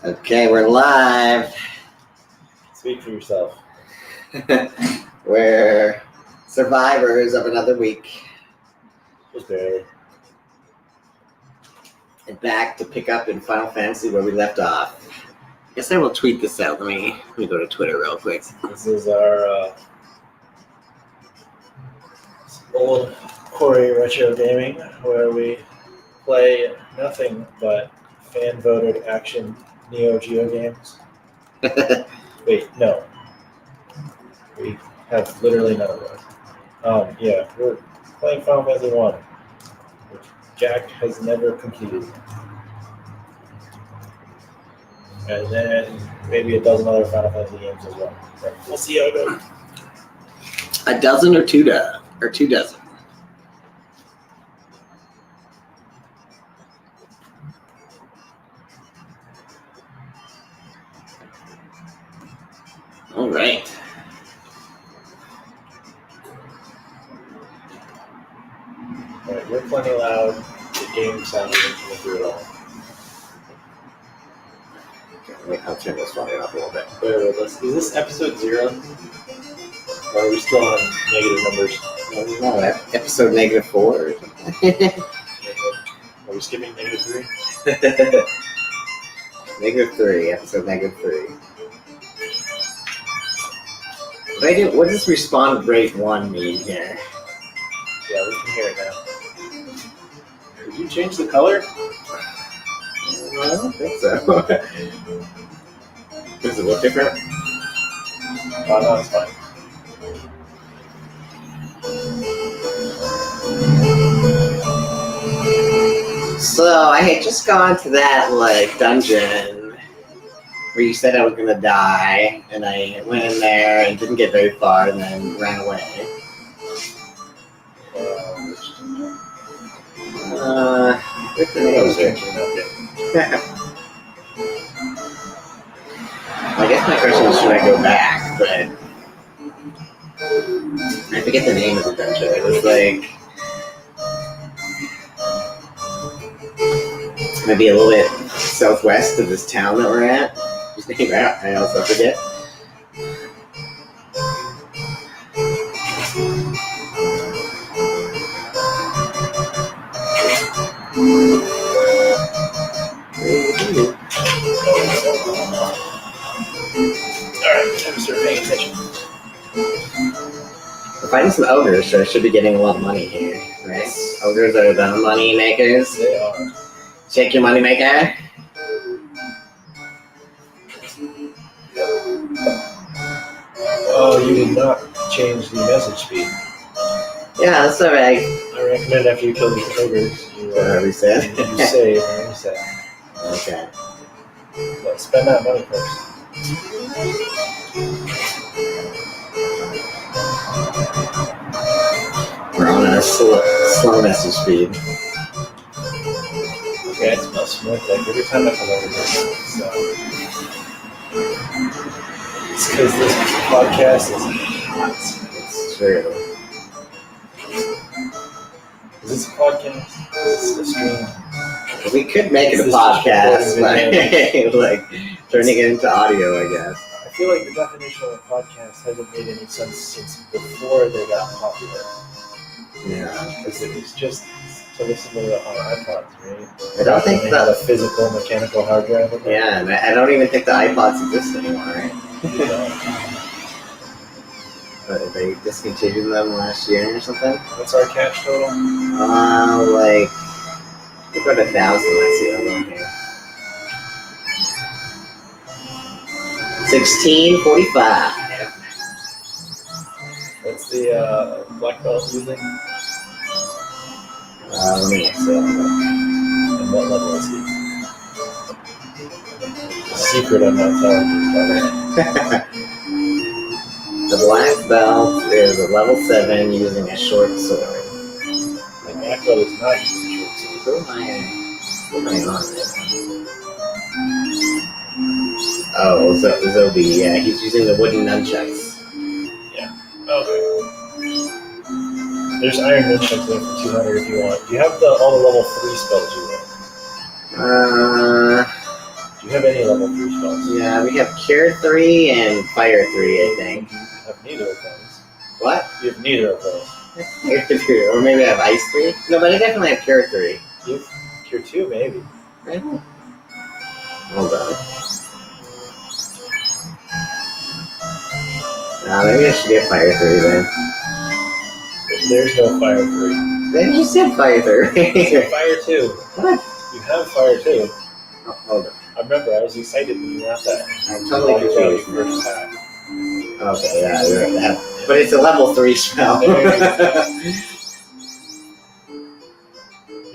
Okay, we're live. Speak for yourself. We're survivors of another week. Just barely. And back to pick up in Final Fantasy where we left off. I guess I will tweet this out. Let me go to Twitter real quick. This is our old Quarry retro gaming where we play nothing but fan-voted action Neo Geo games. Wait, no. We have literally none of those. Yeah, we're playing Final Fantasy 1, which Jack has never completed. And then maybe a dozen other Final Fantasy games as well. But we'll see how it goes. A dozen or two dozen? All right. Alright, you're plenty loud. The game sound isn't coming through at all. Okay, I'll turn this volume up a little bit. Bear with us. Is this episode 0? Or are we still on negative numbers? No, episode -4. Are we skipping -3? -3, episode -3. What does respond rate 1 mean here? Yeah, we can hear it now. Did you change the color? I don't think so. Does it look different? Oh, no, it's fine. So I had just gone to that dungeon where you said I was gonna die, and I went in there and didn't get very far, and then ran away. With the music. I guess my question is, should I go back? But I forget the name of the dungeon. It was maybe a little bit southwest of this town that we're at. Whose name I also forget. Alright, time to start paying attention. We're fighting some ogres, so I should be getting a lot of money here, right? Ogres are the money makers. They are. Shake your money maker. Oh, you did not change the message speed. Yeah, that's alright. I recommend after you kill these ogres, you Reset. you save and reset. Okay. But spend that money first. We're on a slow message speed. Okay, it smells smooth. Every time I come over here, it's because this podcast is hot. It's true. Is this a podcast? Is this a stream? We could make it a This is podcast, recording but turning it into audio, I guess. I feel like the definition of a podcast hasn't made any sense since before they got popular. Yeah. Because it was just to listen to it on iPods, right? I don't think they had a physical mechanical hard drive. Yeah, and I don't even think the iPods exist anymore, right? But they discontinued them last year or something. What's our cash total? We've got 1,000. Let's see, hold on here. 1645. What's the black belt using? Let me see. And what level is he? Secret I'm not telling you. The black belt is a level 7 using a short sword. The black belt is not using short sword. Who am I on this? Oh, Zobi, yeah, he's using the wooden nunchucks. Yeah. Okay. There's iron nunchucks there for 200 if you want. Do you have all the level 3 spells you want? Do you have any level spells. Yeah, we have Cure 3 and Fire 3, I think. You have neither of those. What? You have neither of those. Cure 3. Or maybe I have Ice 3? No, but I definitely have Cure 3. You have Cure 2, maybe. Really? Hold on. Maybe I should get Fire 3 then. There's no Fire 3. Then you said Fire 3. You have Fire 2. What? You have Fire 2. Oh, hold on. I remember, I was excited when you got that. I'm totally confused. First time. Okay, yeah, you're right. That. But it's a level 3 spell. Yeah,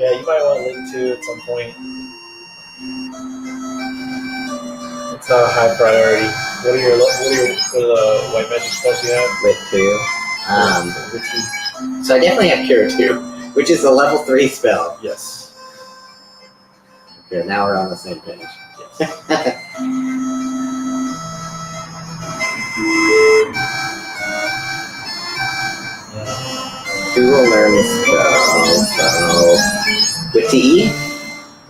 you might want Link 2 at some point. It's not a high priority. What are the white magic spells you have? Lit 2. So I definitely have Cure 2, which is a level 3 spell. Yes. Okay, now we're on the same page. Yes. Who will learn this spell? So, with TE?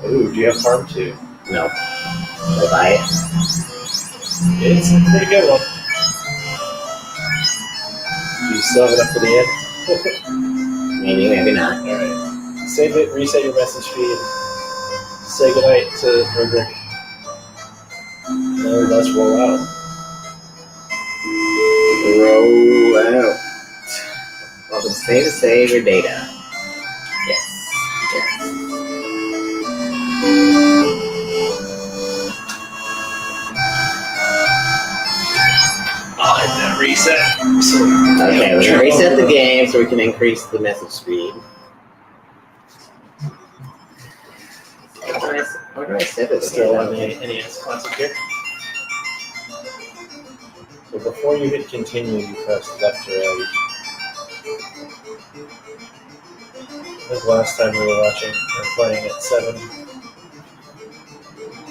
Ooh, do you have Harm 2? No. Should I buy it? It's a pretty good one. Do you still have enough for the end? Maybe, maybe not. Alright. Save it, reset your message feed, say goodnight to Rubric. Now let's roll out. Roll out. Welcome to save your data. Yes. Yes. I'll hit that reset. Okay, we're going to reset the game so we can increase the message speed. Where do I set it? Still on the NES Classic here. So before you hit continue, you press left or right. I think last time we were watching or playing at 7,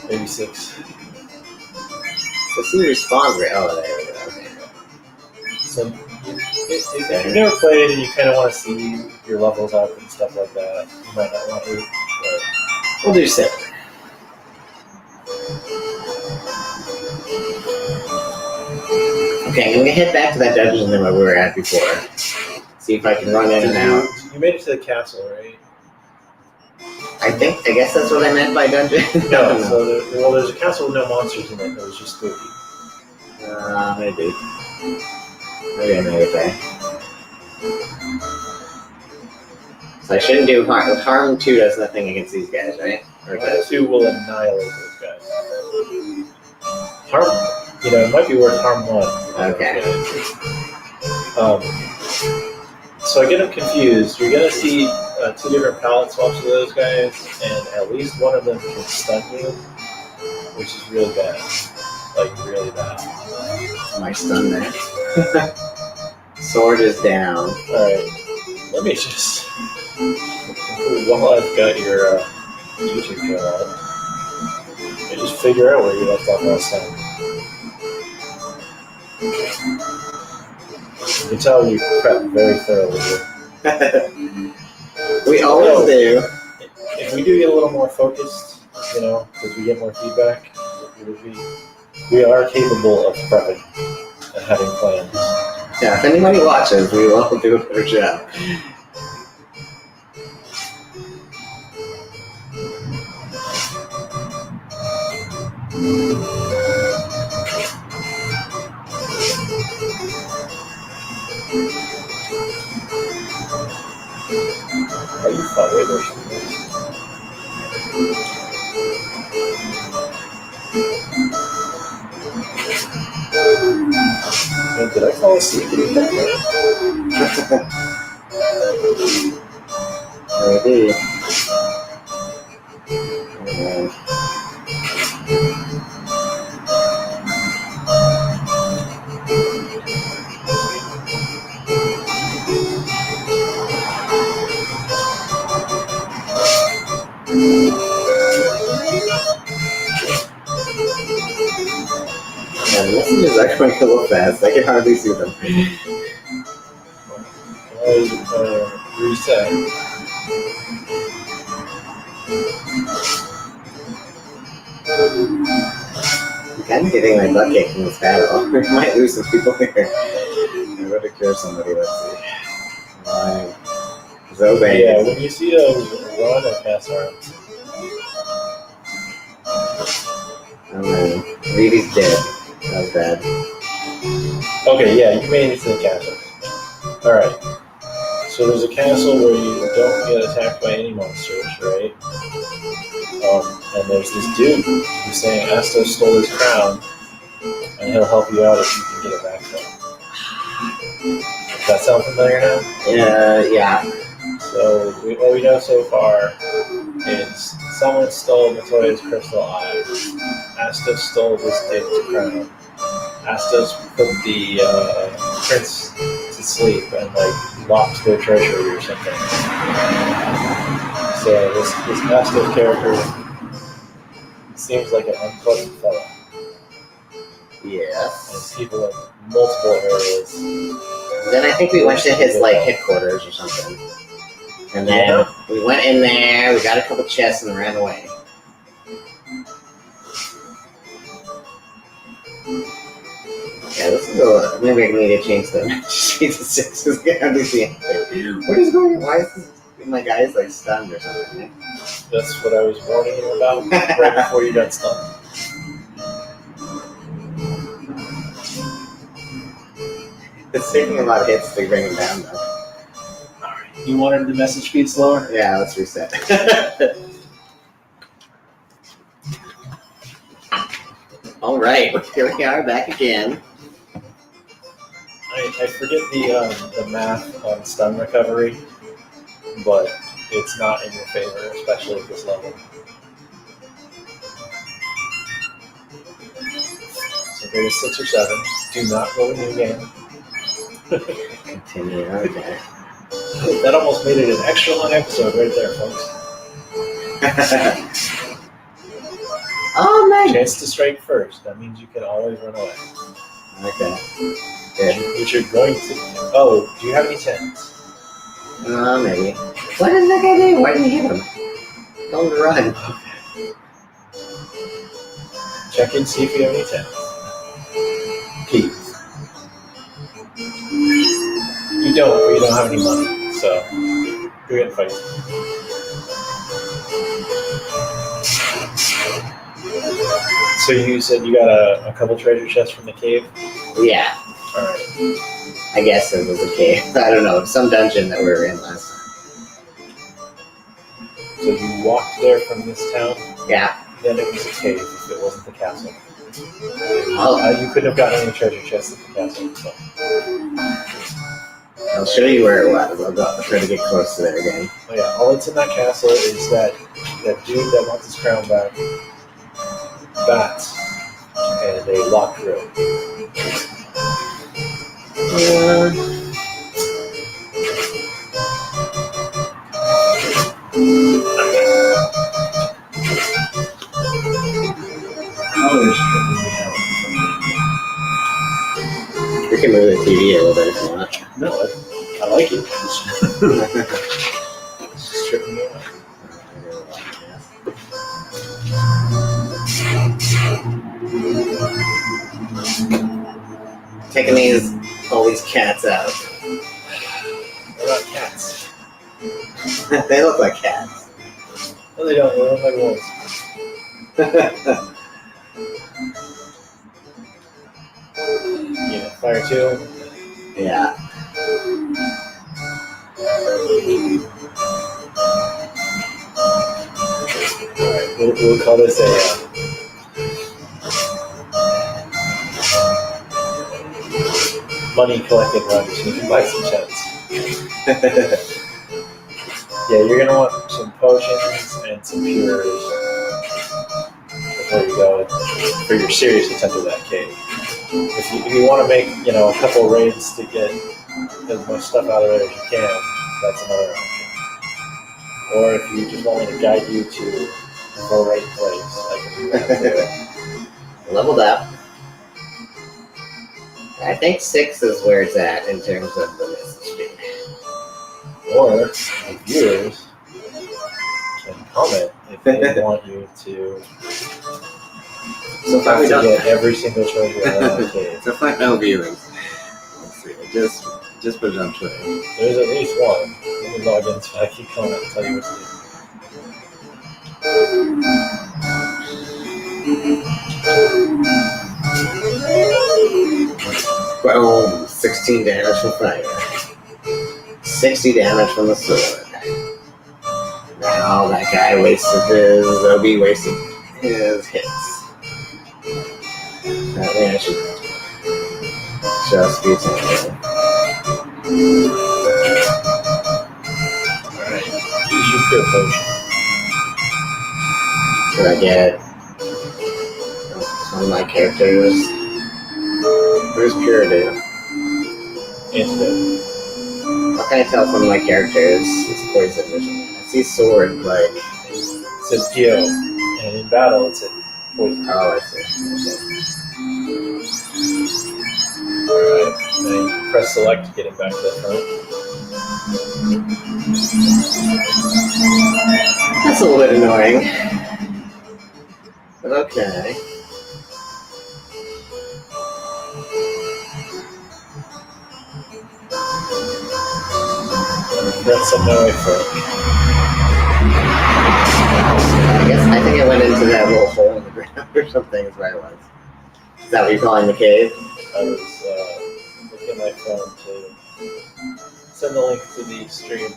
maybe 6. Let's see respawn rate. Oh, there we go. Okay. So if you've never played and you kind of want to see your levels up and stuff like that, you might not want to. But We'll do 7. Okay, I'm going to head back to that dungeon that we were at before. See if I can run in and out. You made it to the castle, right? I guess that's what I meant by dungeon. No, so there's a castle with no monsters in it. It was just spooky. Maybe. Maybe I made it there. So I shouldn't do harm. Harm 2 does nothing against these guys, right? Or Harm 2 will annihilate those guys. Harm, it might be worth Harm 1. Okay. So I get them confused. You're going to see 2 different palette swaps of those guys, and at least one of them can stun you, which is really bad. Like, really bad. My stun there. Sword is down. Alright. Let me just... While I've got your YouTube channel on, let me just figure out where you left off last time. You can tell we prep very thoroughly here. We always do. If we do get a little more focused, because we get more feedback, we are capable of prepping and having plans. Yeah, if anybody watches, we will do a better job. Are you far away there? And did I fall asleep? Maybe. And messages are going a little fast. I can hardly see them. Reset. I'm kind of getting my butt kicked in this battle. We might lose some people here. I'm going to cure somebody, let's see. Right. Zobe. Yeah, when you see those run and pass arms. Oh man, Reedy's dead. That was bad. Okay, yeah, you made it to the castle. Alright. So there's a castle where you don't get attacked by any monsters, right? And there's this dude who's saying Astos stole his crown, and he'll help you out if you can get it back from him. Does that sound familiar now? Yeah. So what we know so far is someone stole Matoya's crystal eye. Astos stole this David's crown. Astos put the prince to sleep and locked their treasury or something. So this Astos character seems like an unpleasant fellow. Yes. And people in multiple areas. Then I think we went to his headquarters or something. And then we went in there, we got a couple chests and ran away. Yeah, this is a maybe I need to change the change the 6 because I can't see anything. What is going on? Why is this, my guy's stunned or something? That's what I was warning you about right before you got stunned. It's taking a lot of hits to bring him down though. You wanted the message speed slower? Yeah, let's reset. All right, here we are back again. I forget the math on stun recovery, but it's not in your favor, especially at this level. So there's 6 or 7. Do not go a new game. Continue, okay. That almost made it an extra long episode right there, folks. Oh man! Chance to strike first. That means you can always run away. Okay. Good. Which you're going to. Oh, do you have any 10s? Maybe. What did that guy do? Why didn't you hit him? Tell him to run. Check and see if you have any 10s. Keith. You don't, but you don't have any money, so go ahead and fight. So you said you got a couple treasure chests from the cave? Yeah. Alright. I guess it was a cave. I don't know. Some dungeon that we were in last time. So you walked there from this town? Yeah. Then it was a cave if it wasn't the castle. Oh. You couldn't have gotten any treasure chests at the castle. So. I'll show you where it was. I'll try to get close to there again. Oh yeah, all that's in that castle is that dude that wants his crown back, bats, and a locked room. We can move the TV a little bit if you want. No, I like it. It's just tripping me out. Taking all these cats out. What about cats? They look like cats. No, they don't. They look like wolves. Yeah, fire 2. Yeah. Alright, we'll call this a money collecting run so you can buy some chests. Yeah, you're gonna want some potions and some cures before you go for your serious attempt at that cave. If you want to make a couple raids to get as much stuff out of there as you can, that's another option. Or if you just want me to guide you to the right place, I can do that too. Leveled up. I think 6 is where it's at in terms of the message speed. Or the viewers can comment if they want you to So You far have we to don't. get every single treasure out of that cave. So far no viewers. Let's see. Just put it on Twitter. There's at least one. Let me log in so I can comment and tell you what to do. Boom! 16 damage from fire. 60 damage from the sword. Now that guy wasted his. Obi wasted his hits. I think I should just be taking. Alright. Use your cure potion. Should I get one of my characters? Where's Pure do? Antidote. How can I tell from my characters is poison vision? I see sword, like. It says PO. And in battle, it's a poison. Oh, I see. Alright. Now you press select to get him back to the front. That's a little bit annoying. But okay. Press some no for I think I went into that little hole in the ground or something is where I was. Is that what you're calling the cave? I was looking at my phone to send the link to the stream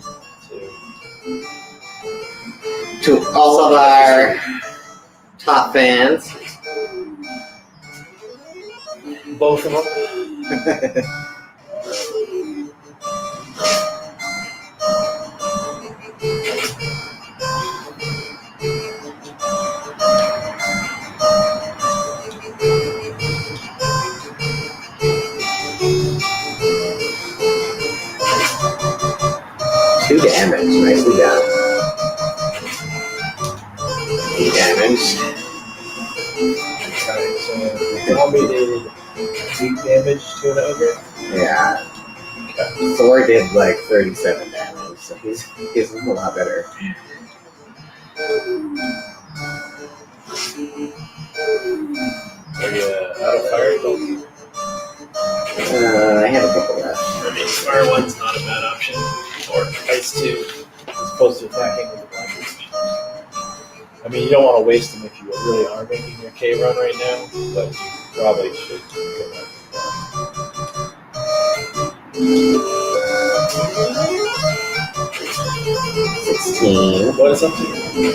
To all of our top fans. both of them. 2 damage, nicely done. 8 damage. Alright, so zombie did 8 damage to an ogre. Yeah. Okay. Thor did like 37 damage, so he's a lot better. Are you out of fire? I have a couple left. I mean, fire one's not a bad option. Or ice two, as opposed to attacking with the black mage. I mean, you don't want to waste them if you really are making your cave run right now, but you probably should go back to 16. What is up to you?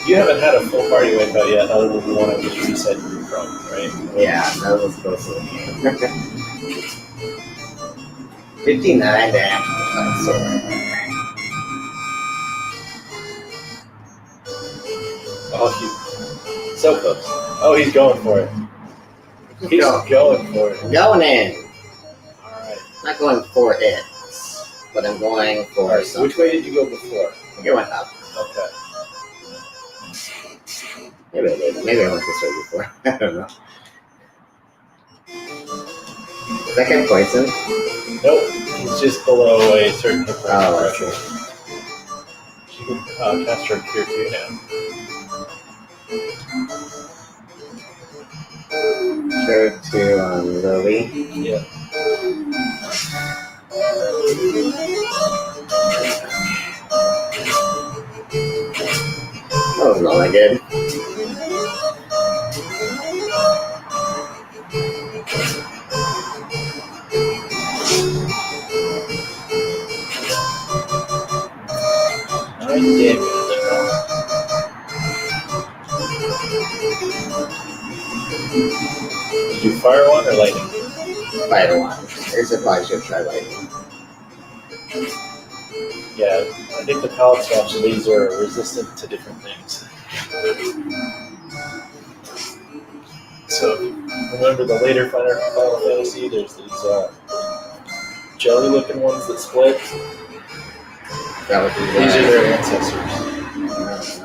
You haven't had a full party wipeout yet, other than the one I just reset you from, right? Yeah, that was supposed to. 59 damage. Oh, he's so close. Oh, he's going for it. He's going for it. Going in. Alright. Not going for it, but I'm going for Alright, something. which way did you go before? I think I went up. Okay. Maybe I did. Maybe I went this way before. I don't know. Is that guy poison? Nope, he's just below a certain hit point Oh, I threshold. You can cast her Cure 2 now. Cure 2 on Lily. Yeah. That wasn't all I did. Did you fire one or lightning? Fire one. I guess I probably should try lightning. Yeah, I think the palette swaps of these are resistant to different things. So, remember the later Final Fantasy, there's these jelly-looking ones that split. That would be These are their ancestors.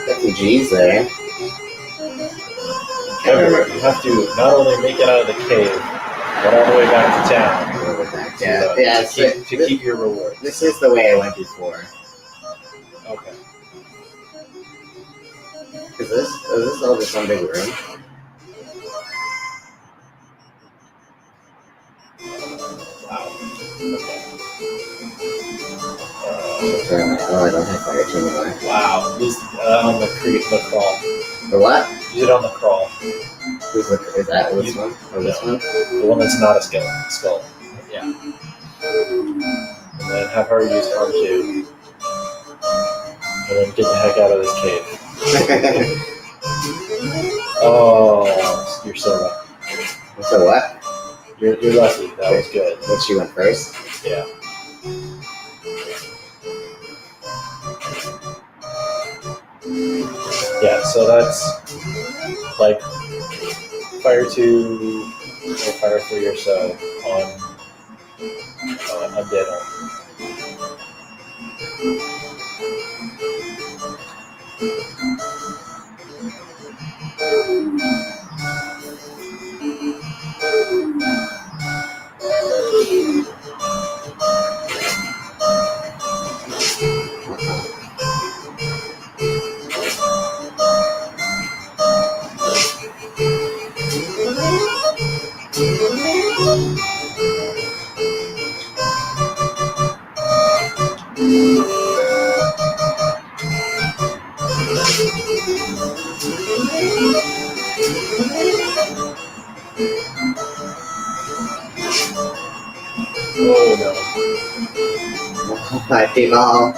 Got some G's there. However, you have to not only make it out of the cave, But all the way back to town. A little bit back. To, Yeah, yeah. to keep your reward. This is the way I went before. Okay. Is this all just one big room? Wow. Oh, I don't have fire anymore. Wow. Use on the crawl. The what? Use it on the crawl. Is that this one? Or this one? The one that's not a skull. Yeah. And then have her use R2. And then get the heck out of this cave. Oh, you're so lucky. So what? You're lucky. That was good. But she went first? Yeah. Yeah, so that's like fire 2 or fire 3 or so on Undead Home. Oh no. My people.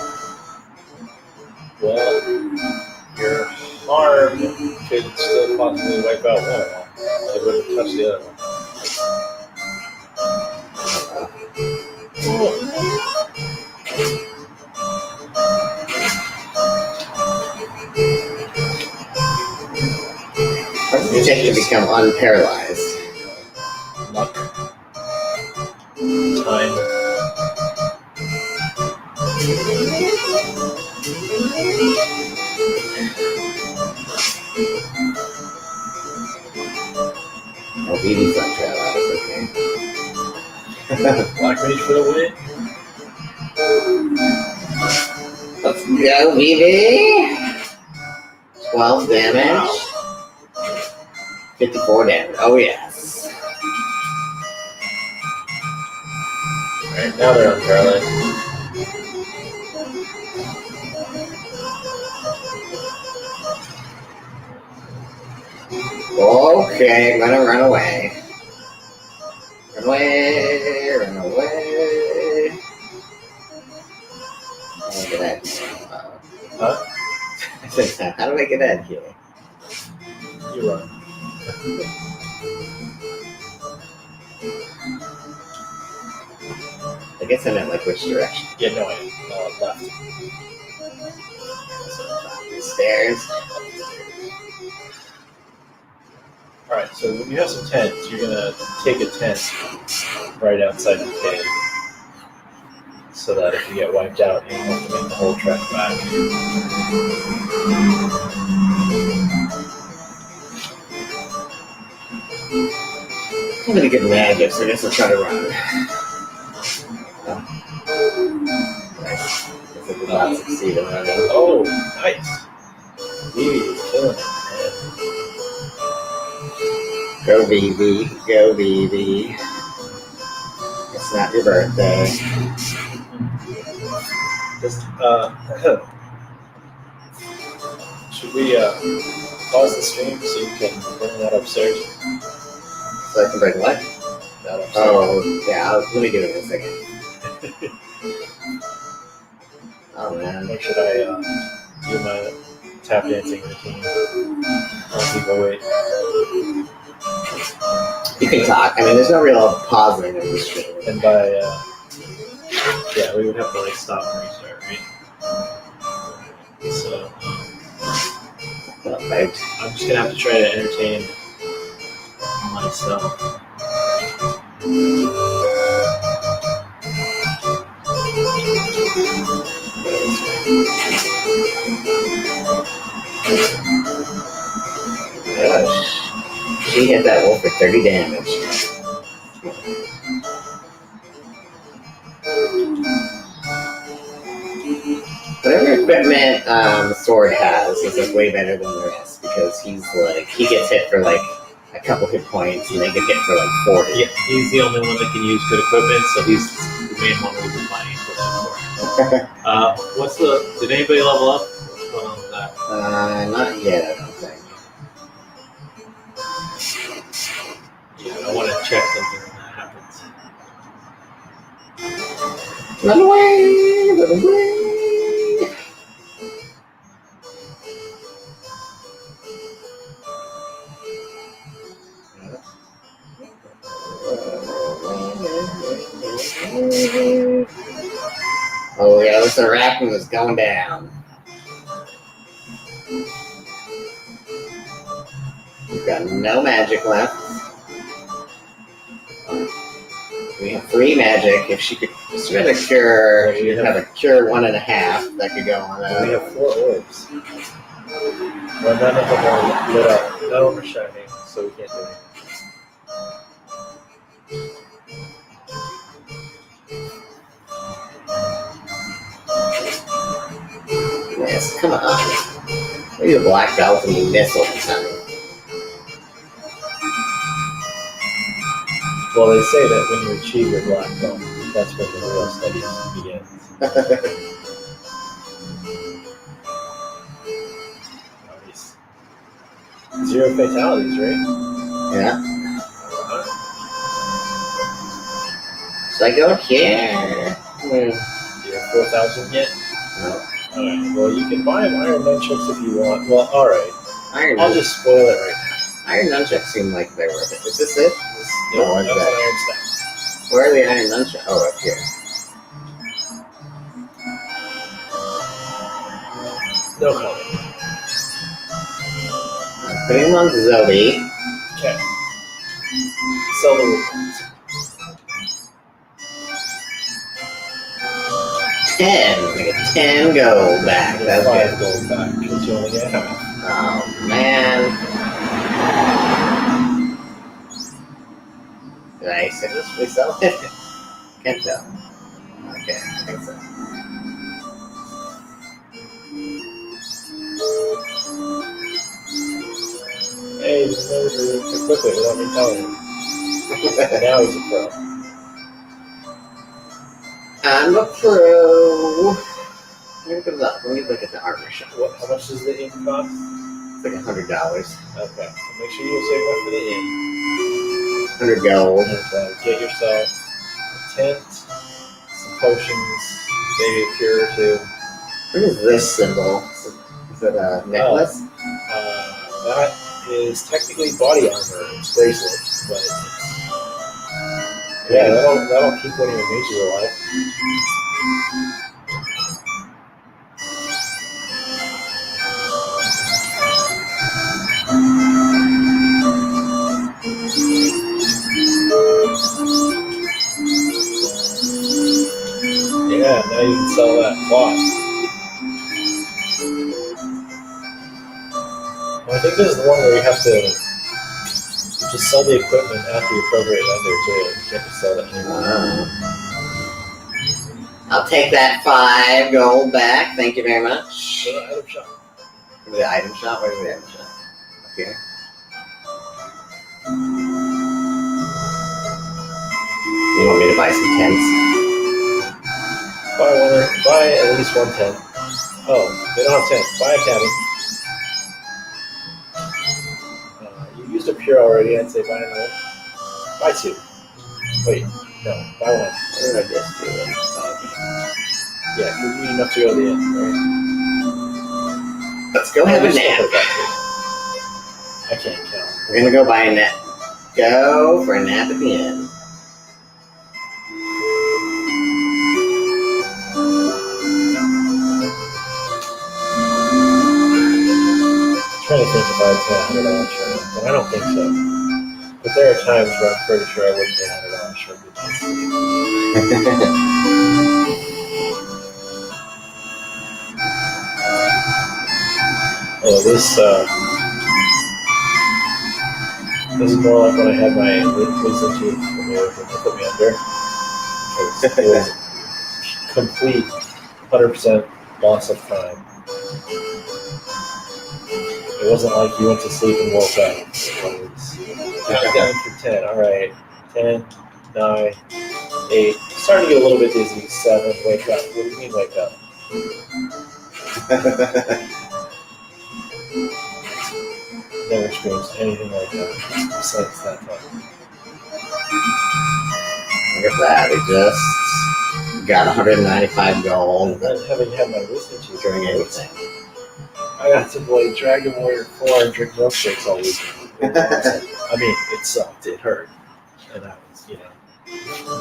Well, your arm could still possibly wipe out one of them. It wouldn't touch the other one. What does it take to become unparalyzed? Luck. Time. Oh, BB's unparalyzed, okay. Black Mage for the win. Let's go, BB! 12 damage. 54 damage. Oh, yes. Alright, now they're unparalyzed. Okay, I'm gonna run away. Run away, run away. How do I get out here? Huh? I said, how do I get out here? You run. I guess I meant like which direction. Yeah, no, left. So up these stairs. Alright, so when you have some tents, you're gonna take a tent right outside the cave. So that if you get wiped out, you don't have to make the whole trek back. I'm gonna get magic, so I guess I'll try to run. Nice. Guess I did not succeed in running. Oh, nice! Vivi is killing it, Go, BB. Go, BB. It's not your birthday. man. Just, should we pause the stream so you can bring that upstairs? So I can bring what? That upstairs. Oh, yeah, let me do it in a second. Oh, man. Or should I do my tap dancing routine while people wait? You can talk. I mean, there's no real pausing in the stream. And by, yeah, we would have to like stop and restart, right? So, Right. I'm just gonna have to try to entertain myself. Gosh. She hit that wolf for 30 damage. Whatever equipment Sword has is like way better than the rest because he's like he gets hit for like a couple hit points and they get hit for like 40. Yeah, he's the only one that can use good equipment, so he's the main one we've been playing for that for. What's the? Did anybody level up? What's going on with that? Not yet, I don't think. Yeah, I want to check something when that happens. Run away! Run away! Oh yeah, this arachne is going down. We've got no magic left. We have 3 magic. If she could spend a cure, she could have a cure 1.5 that could go on that. We have 4 orbs. Well, none of them are lit up. None of them are shining, so we can't do anything. Yes, come on. Maybe a black belt and you miss all the time. Well, they say that when you achieve your black belt, that's when the real studies begin. Nice. 0 fatalities, right? Yeah. Should I go here? Do you have 4,000 yet? No. Alright, well, you can buy Iron Nunchucks if you want. Well, alright. Iron I'll just spoil it right now. Iron Nunchucks seem like they're worth it. Is this it? No, what's that's that? an Iron Staff. Where are the Iron Nunchucks? Oh, up here. No comment. I'm putting them on Zoe. Okay. Sell the weapons. 10. I get 10 gold back. That's 5 good. gold back, because you only get half. Oh, man. Did I successfully sell it? Can't tell. Okay, I think so. Hey, he's never to equip it without me telling him. Now he's a pro. I'm a pro. Let me look at the armor shop. How much does the inn cost? It's like $100. Okay, so make sure you save up for the inn. 100 gold. And get yourself a tent, some potions, maybe a cure or 2. What is this symbol? Is it a necklace? That is technically body armor. It's bracelet, but it's, yeah, that'll keep one of your mages alive. Yeah, now you can sell that cloth. Well, I think this is the one where you have to just sell the equipment at the appropriate vendor too. You can't just sell that anymore. I'll take that 5 gold back. Thank you very much. Go to the item shop. The item shop? Where's the item shop? Up here. You want me to buy some tents? Buy at least 1 tent. Oh, they don't have tents. Buy a cabin. You used a pure already. I'd say buy another. Buy 2. Wait, no, buy 1. What did I just do? Yeah, you need enough to go to the inn, right? Let's go have a nap. I can't count. We're gonna go buy a nap. Go for a nap at the end. I'm trying to think if I would pay $100 shirt, but I don't think so. But there are times where I'm pretty sure I wouldn't pay $100 shirt. Oh, This is more like when I had my wisdom tooth removed and they put me under. Because it was complete 100% loss of time. It wasn't like you went to sleep and woke up. It was countdown for 10. All right, 10, 9, 8. Starting to get a little bit dizzy. 7. Wake up. What do you mean wake up? Never experienced anything like that besides that time. Look at that. We just got 195 gold And having had my wisdom tooth during everything. I got to play Dragon Warrior 4 and drink milkshakes all weekend. It was awesome. I mean, it sucked. It hurt. And I was,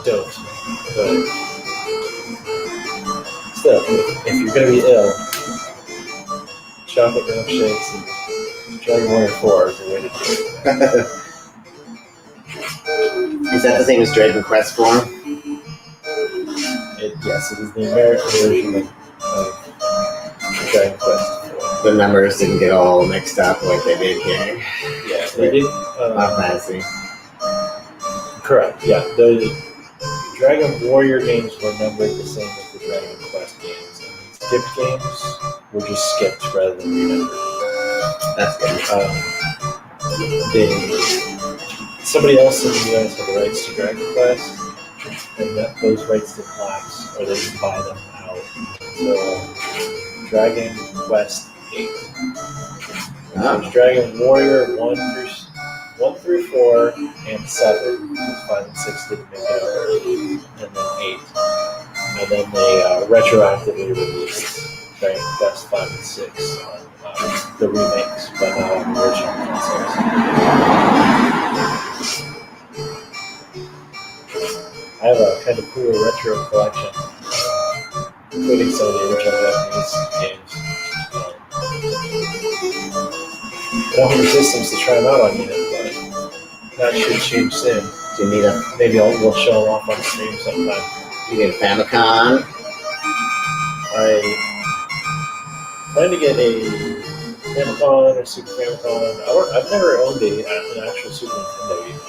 doped. But still, if you're going to be ill, chocolate milkshakes and Dragon Warrior 4 is the way to do it. Is that the same as Dragon Quest form? Yes, it is the American version of Dragon Quest 4. The numbers didn't get all mixed up like they did here. Yeah, they did. Not fancy. Correct, yeah. The Dragon Warrior games were numbered the same as the Dragon Quest games. And the skipped games were just skipped rather than renumbered. That's good. Somebody else in the US had the rights to Dragon Quest, and those rights didn't lapse, or they didn't buy them out until Dragon Quest 8. There's Dragon Warrior 1 through 4 and 7. 5 and 6 didn't make it over, and then 8. And then they retroactively released Dragon Quest 5 and 6 on the remakes, but not on the original consoles. I have a kind of cool retro collection, including some of the original Japanese games. I don't have the systems to try them out on yet, but that should change soon. Do you need a Maybe we'll show them off on stream sometime. you need a Famicom? I plan to get a Famicom or Super Famicom. I've never owned an actual Super Nintendo either.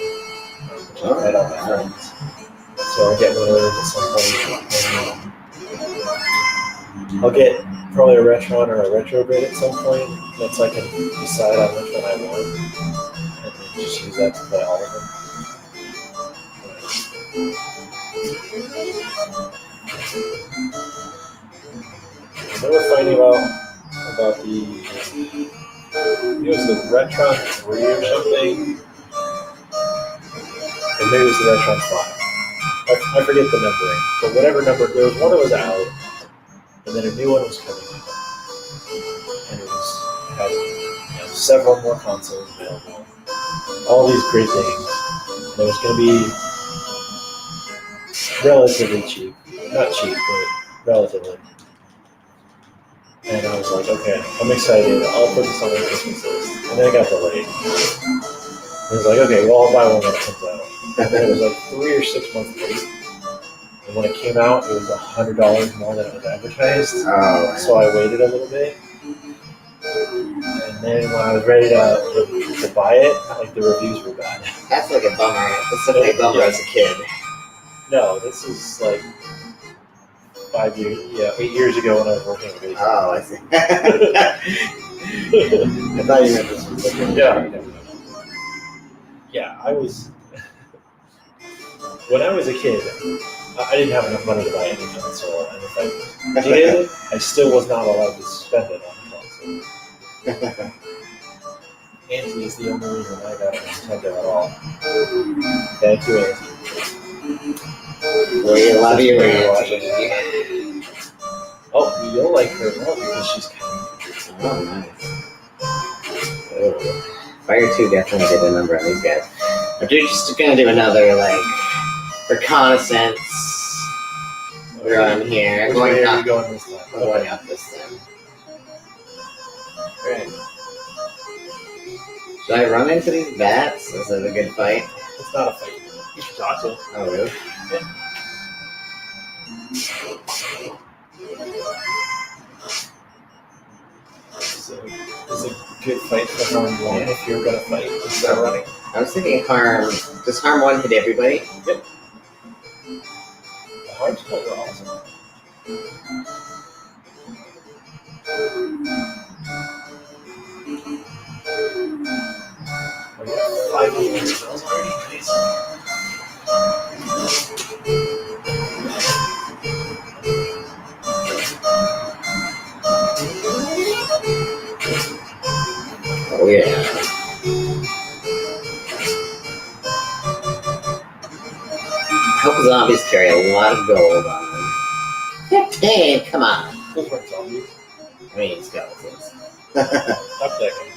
Which I've had all my friends. So I'll get one of those at some point. I'll get probably a Retron or a Retrograde at some point. That's so I can decide on which one I want. And then just use that to play all of them. I remember finding about the, it was the Retron 3 or something. Or maybe it was the Retron 5. I forget the numbering, but whatever number, there was one that was out, and then a new one was coming out, and it had several more consoles available, all these great things, and it was going to be relatively cheap, not cheap, but relatively, and I was like, okay, I'm excited, I'll put this on my Christmas list, and then it got delayed. I was like, okay, well, I'll buy one when it comes out. And then it was like 3 or 6 months late. And when it came out, it was $100 more than it was advertised. Oh, So I waited a little bit. And then when I was ready to buy it, like the reviews were bad. that's like a bummer. That's such a bummer as a kid. No, this is like 8 years ago when I was working at video. Oh, I see. I thought you meant this was like Yeah, I was. When I was a kid, I didn't have enough money to buy any console, and if I did, I still was not allowed to spend it on a console. Auntie is the only reason I got a Nintendo at all. Thank you, Auntie. We love you, Watching. Auntie. Oh, you'll like her more because she's kind of. Oh, nice. Oh. Fire 2 definitely did a number on these guys. But they're just gonna do another, reconnaissance run here. Which way are you going this time? Going up this time. Alright. Should I run into these bats? Is it a good fight? It's not a fight. You should talk to him. Oh, really? So, it's a good fight for round 1 if you're gonna fight instead of running. I was thinking harm. Does harm 1 hit everybody? The harm spells are awesome. We got 5 healing spells already. Nice. Oh yeah. I hope zombies carry a lot of gold on them. 15, come on. Those weren't zombies. I mean skeletons. Up that guy.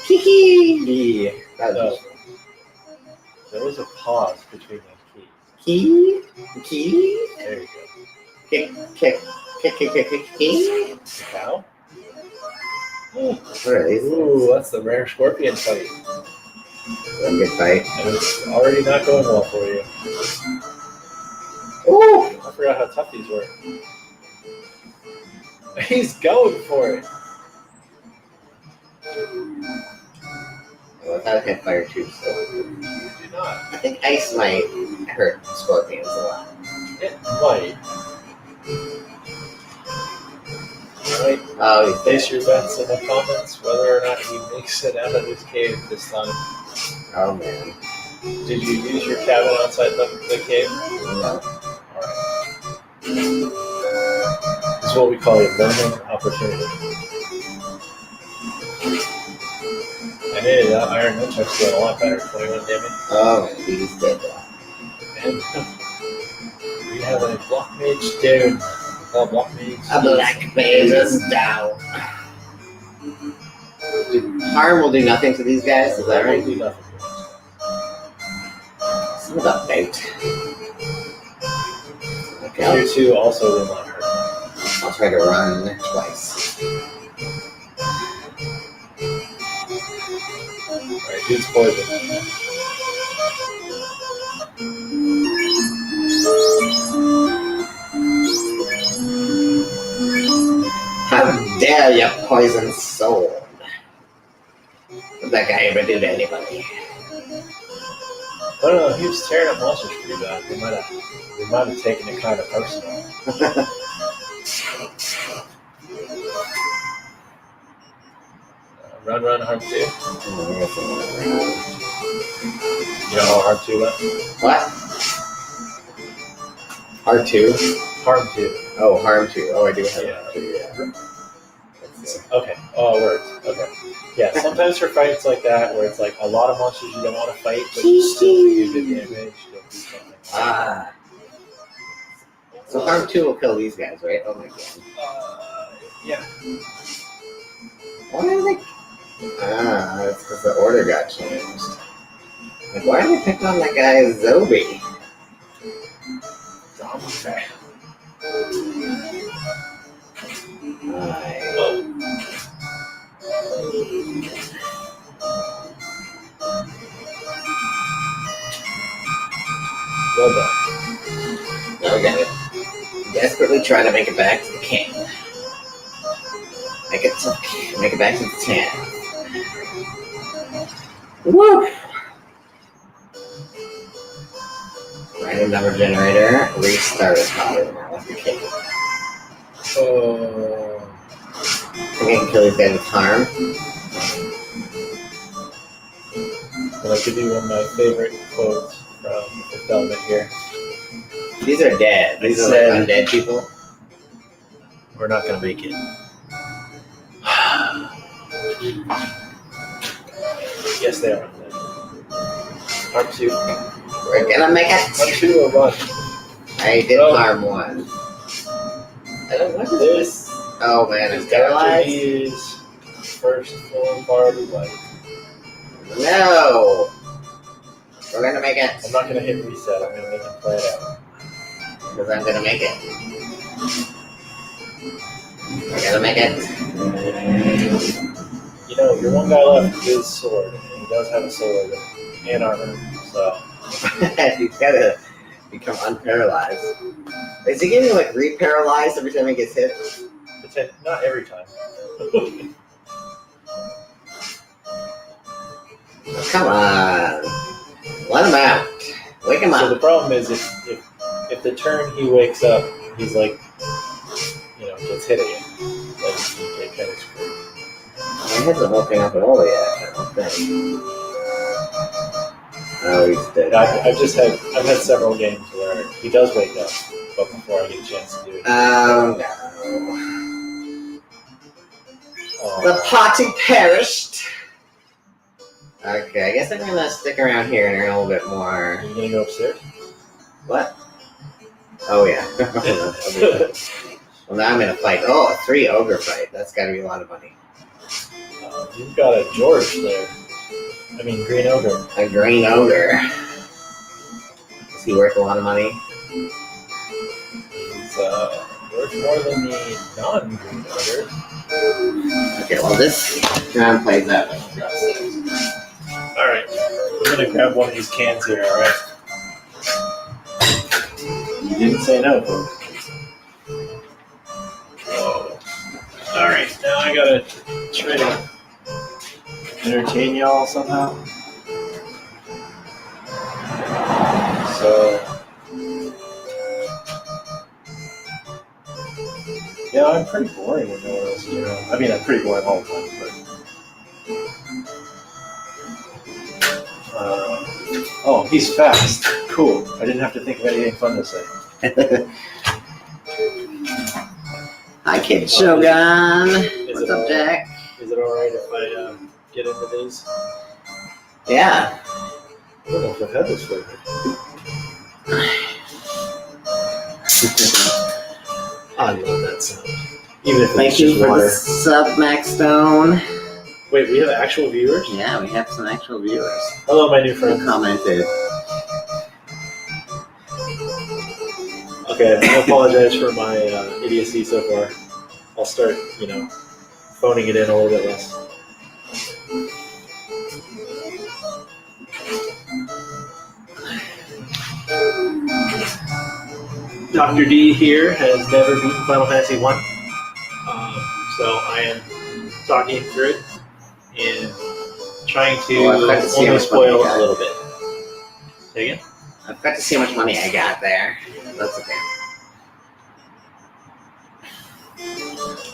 Kiki. No. There was a pause between those keys. Key. Key. There you Kick. Kick. Kick. Kick. Kick. Kick. Key. go. Cow? What are these? Ooh, that's the rare scorpion fight. A good fight. And it's already not going well for you. Ooh. I forgot how tough these were. He's going for it. Well, without hit fire too, so You do not. I think ice might hurt scorpions a lot. It might. Alright, Oh, he's place dead. your bets in the comments whether or not he makes it out of this cave this time. Oh man. Did you use your cabin outside the cave? No. Alright. This is what we call a learning opportunity. And hey, that Iron Nunchuck's doing a lot better. 21 damage. Oh man, he's dead though. And we have a block mage down. Block mage. A black mage is down. Harm will do nothing to these guys, is that right? Do nothing. Some about bait. Okay, You two also will not hurt. I'll try to run twice. Alright, dude's poison. How dare you poison soul? What that guy ever do to anybody? I don't know, he was tearing up monsters pretty bad. They might have taken it kind of personal. Run, Harm 2. You know how Harm 2 went? What? R2? Harm 2. Oh, harm 2. Oh, I do have Yeah. R2, yeah. Let's see. Okay. Oh, it worked. Okay. Yeah, sometimes for fights like that, where it's like a lot of monsters you don't want to fight, but you still do good damage, you'll do something. Ah. So harm 2 will kill these guys, right? Oh my god. Yeah. Why are they... Ah, that's because the order got changed. Like, why are they picking on that guy Zobi? Zombie. Well done. Now we got it. Desperately trying to make it back to the camp. Make it back to the town. Woo! Random number generator. Restart is probably more like the cake. Oh. I think I can kill these guys with harm. But I give you one of my favorite quotes from the Fulfillment here. These are dead. These are like undead people. We're not going to make it. Yes, they are. Harm 2. We're gonna make Harm it. 2 or run. I did Oh. harm 1. I don't. What is this? Oh man, it's paralyzed. His first full part of life. No. We're gonna make it. I'm not going to hit reset. I'm going to make him play it out. Because I'm gonna make it. We're gonna make it. You know, your one guy left with his sword, and he does have a sword and armor, so He's gotta become unparalyzed. Is he getting like re-paralyzed every time he gets hit? not every time. Come on. Let him out. Wake him So up. the problem is if the turn he wakes up, he's like, gets hit again. Like you get kind of screwed. He hasn't woken up at all yet, I don't think. Oh, he's dead. I've had several games where he does wake up, but before I get a chance to do it. Oh, no. The party perished. Okay, I guess I'm gonna stick around here and earn a little bit more. Are you gonna go upstairs? What? Oh, yeah. Well, now I'm in a fight. Oh, a 3 ogre fight. That's gotta be a lot of money. You've got a George there. I mean, green ogre. A green ogre. Is he worth a lot of money? He's worth more than the non-green ogre. Okay, well, this round plays that way. Alright, I'm gonna grab one of these cans here, alright? You didn't say no, folks. Oh. Alright, now I gotta try to entertain y'all somehow. So, yeah, I'm pretty boring when no one else is around. I mean, I'm pretty boring all the time, but. Oh, he's fast. Cool. I didn't have to think of anything fun to say. Hi, Kid Shogun. What's up, Jack? Is it alright if I get into these? Yeah. I don't know if I've had this flavor. I love that sound. Even if Thank it's you just for water. the sub, Max Stone. Wait, we have actual viewers? Yeah, we have some actual viewers Hello, my new who friend. commented. Okay, I apologize for my idiocy so far. I'll start, phoning it in a little bit less. Dr. D here has never beaten Final Fantasy 1. So I am talking through it and trying to only spoil a little bit. Say again? I've got to see how much money I got there. That's okay.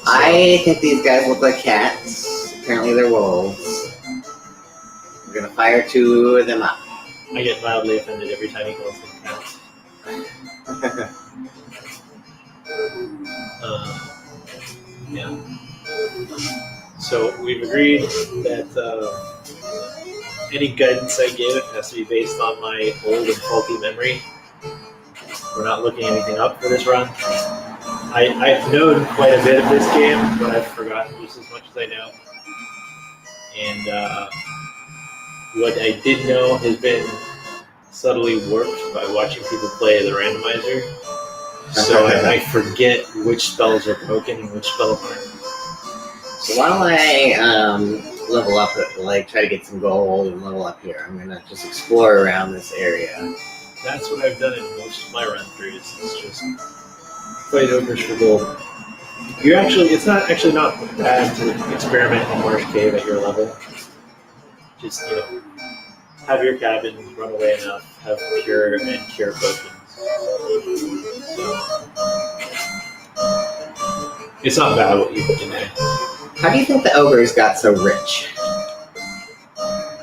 I think these guys look like cats. Apparently they're wolves. We're gonna fire 2 of them up. I get mildly offended every time he calls them cats. Yeah. So we've agreed that any guidance I give has to be based on my old and faulty memory. We're not looking anything up for this run. I've known quite a bit of this game, but I've forgotten just as much as I know. And what I did know has been subtly warped by watching people play the randomizer. So I forget which spells are broken and which spells aren't. So while I level up, try to get some gold and level up here, I'm gonna just explore around this area. That's what I've done in most of my run throughs. It's just fight ogres for gold. It's not bad to experiment in Marsh Cave at your level. Just, have your cabin, run away enough, have pure and cure potions. So, it's not bad what you can do. How do you think the ogres got so rich?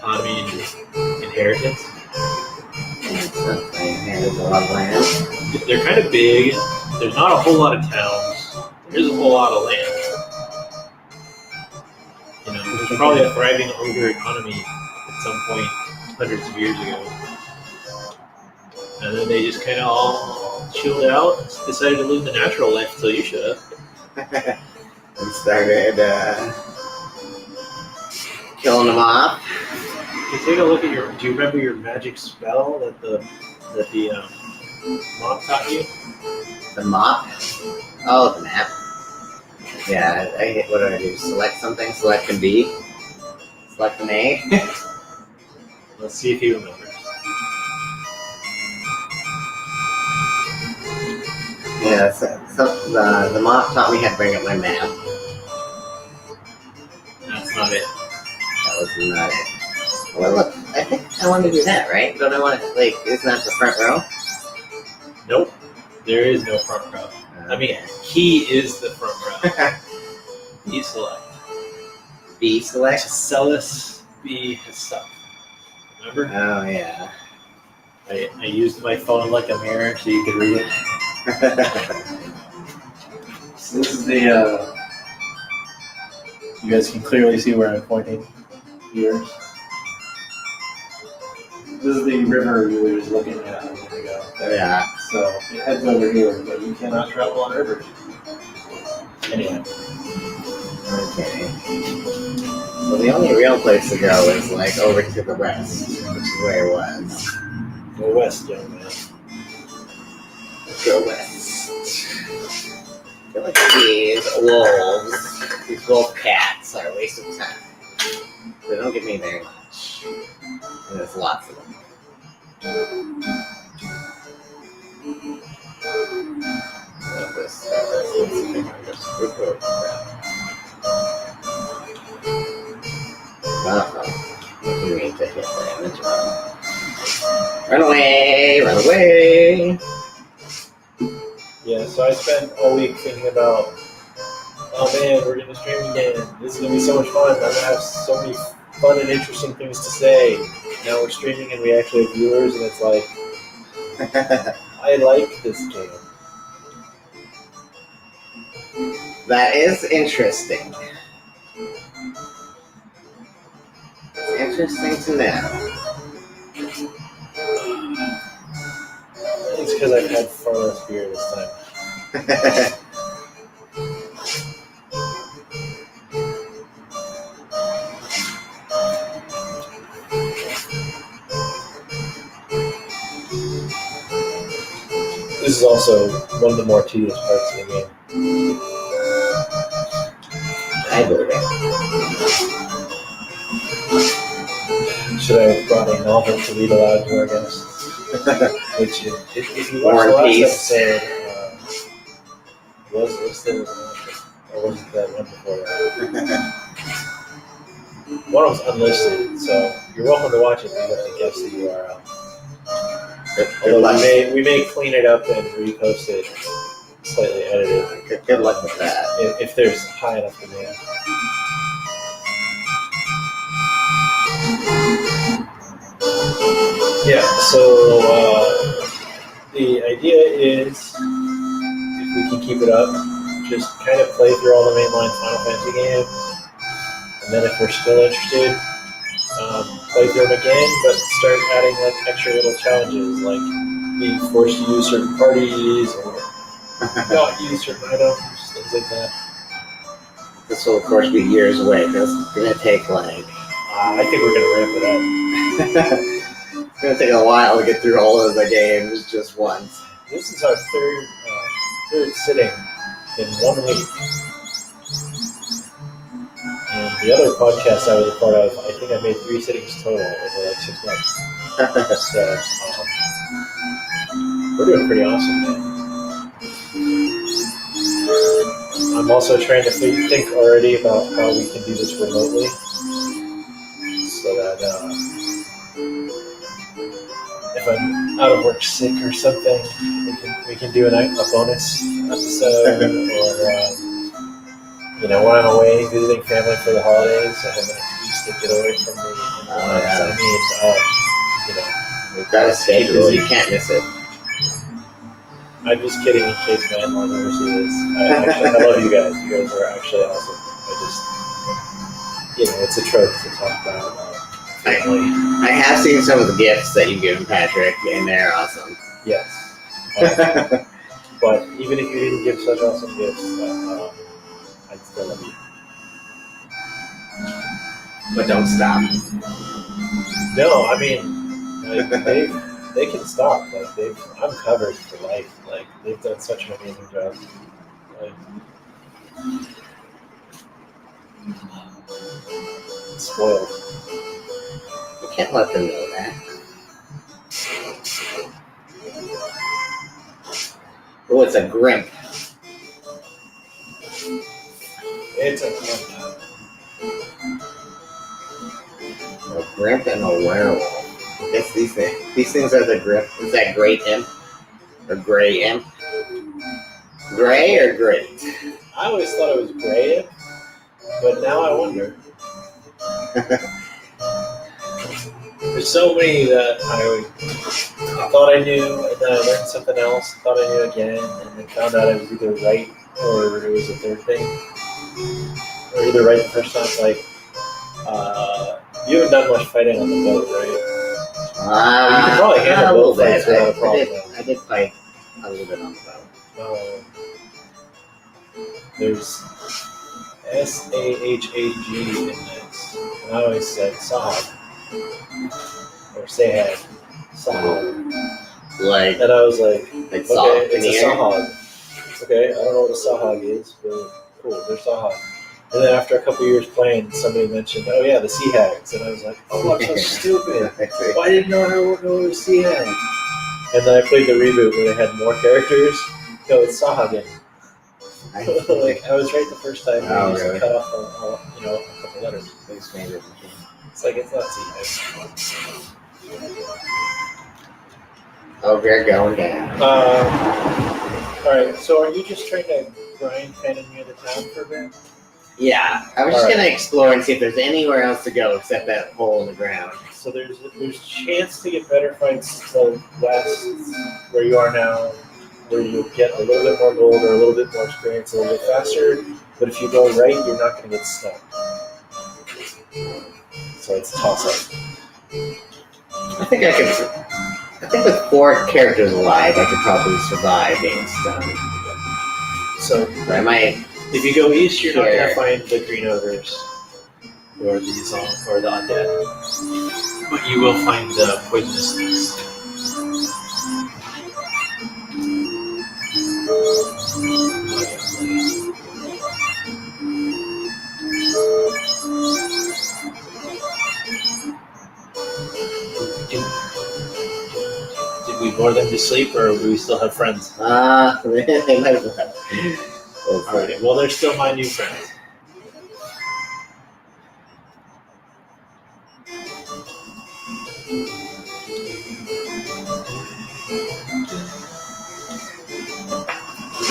I mean, inheritance. There's a lot of land. They're kind of big. There's not a whole lot of towns. There's a whole lot of land. There's probably a thriving ogre economy at some point hundreds of years ago. And then they just kind of all chilled out and decided to live the natural life until you showed up. And started killing them off. You take a look at do you remember your magic spell that the mop taught you? The mop? Oh, the map. Yeah, what do I do? Select something? Select an B? Select an A? Let's see if he remembers. Yeah, so the mop taught me how to bring up my map. That's not it. That was not it. Well, look, I want to do that, right? Don't I want to, like, it's not the front row? Nope. There is no front row. I mean, he is the front row. He select. B select? Celis B his stuff. Remember? Oh, yeah. I used my phone like a mirror so you could read it. So this is the, you guys can clearly see where I'm pointing here. This is the river we were just looking at a minute ago. Yeah. So it heads over here, but you cannot travel on rivers. Anyway. Okay. So the only real place to go is, like, over to the west, which is where it was. Go west, young man. Go west. I feel like these wolf cats are a waste of time. They don't give me very much. And there's lots of them. Love this. Let's see if I can just swoop over that. You need to hit damage. Run away! Run away! Yeah, so I spent all week thinking about, oh man, we're gonna stream again. This is gonna be so much fun. I'm gonna have so many fun and interesting things to say. Now we're streaming and we actually have viewers, and it's like, I like this game. That is interesting. It's interesting to know. It's because I've had far less beer this time. This is also one of the more tedious parts of the game. I believe it. Should I have brought a novel to read aloud to our guests? Which, if you watch War the and last Peace. episode, was listed as an option. Or was it that one before that? One was unlisted, so you're welcome to watch it, but you have to guess the URL. Good luck. Although we may clean it up and repost it, slightly edited. Good luck with that. If there's high enough demand. Yeah, so the idea is, if we can keep it up, just kind of play through all the mainline Final Fantasy games, and then if we're still interested, play through them again, but start adding like extra little challenges, like being forced to use certain parties or not use certain items, things like that. This will, of course, be years away because it's going to take, like... I think we're gonna ramp it up. It's going to take a while to get through all of the games just once. This is our third sitting in 1 week. And the other podcast I was a part of, I think I made 3 sittings total over like 6 months. So we're doing pretty awesome, man. I'm also trying to think already about how we can do this remotely, so that if I'm out of work sick or something, we can do a bonus episode, or when I'm away visiting family for the holidays, I have an excuse to get away from the We've got a schedule. You can't miss it. I'm just kidding in case man wants to see this. I love you guys. You guys are actually awesome. It's a trope to talk about family. I have seen some of the gifts that you've given Patrick, and they're awesome. Yes. But even if you didn't give such awesome gifts, I'd still love you. But don't stop. No, I mean, they can stop. Like I'm covered for life. Like they've done such an amazing job. Like, spoiled. You can't let them know that. Oh, it's a grimp. It's a fun. A grimp and a werewolf. It's these things. These things are the grip. Is that great imp? Or gray imp? Gray or great? I always thought it was gray, but now I wonder. There's so many that I thought I knew, and then I learned something else, thought I knew again, and then found out it was either right or it was a third thing. Or either right the first time. Like, you haven't done much fighting on the boat, right? You can probably handle boat fights without a problem. I did fight a little bit on the boat. There's SAHAG in this. And I always said Sahag. Or Sahag. Sahag. Like, And I was like, okay, it's a Sahag. Okay, I don't know what a Sahag is, but cool, there's Sahag. And then after a couple years playing, somebody mentioned, oh yeah, the Sea Hags. And I was like, oh, I'm so stupid. Why didn't I know it was Sea Hags? And then I played the reboot where they had more characters. No, it's Sahagin. Like, I was right the first time. Oh, just really? cut off a couple letters. It's like, it's not Sea Hags. Oh, we're going down. Alright, so are you just trying to grind kind of near the town for a bit? Yeah, I was just going to explore and see if there's anywhere else to go except that hole in the ground. So there's chance to get better fights to the west, where you are now, where you get a little bit more gold or a little bit more experience a little bit faster. But if you go right, you're not going to get stuck. So it's a toss-up. I think with 4 characters alive, I could probably survive being stunned. So But I might. if you go east, you're not Sure. going to find the green ogres or the undead. But you will find the poisonous things. Did we bore them to sleep, or do we still have friends? They might have left. Alright, well, they're still my new friends.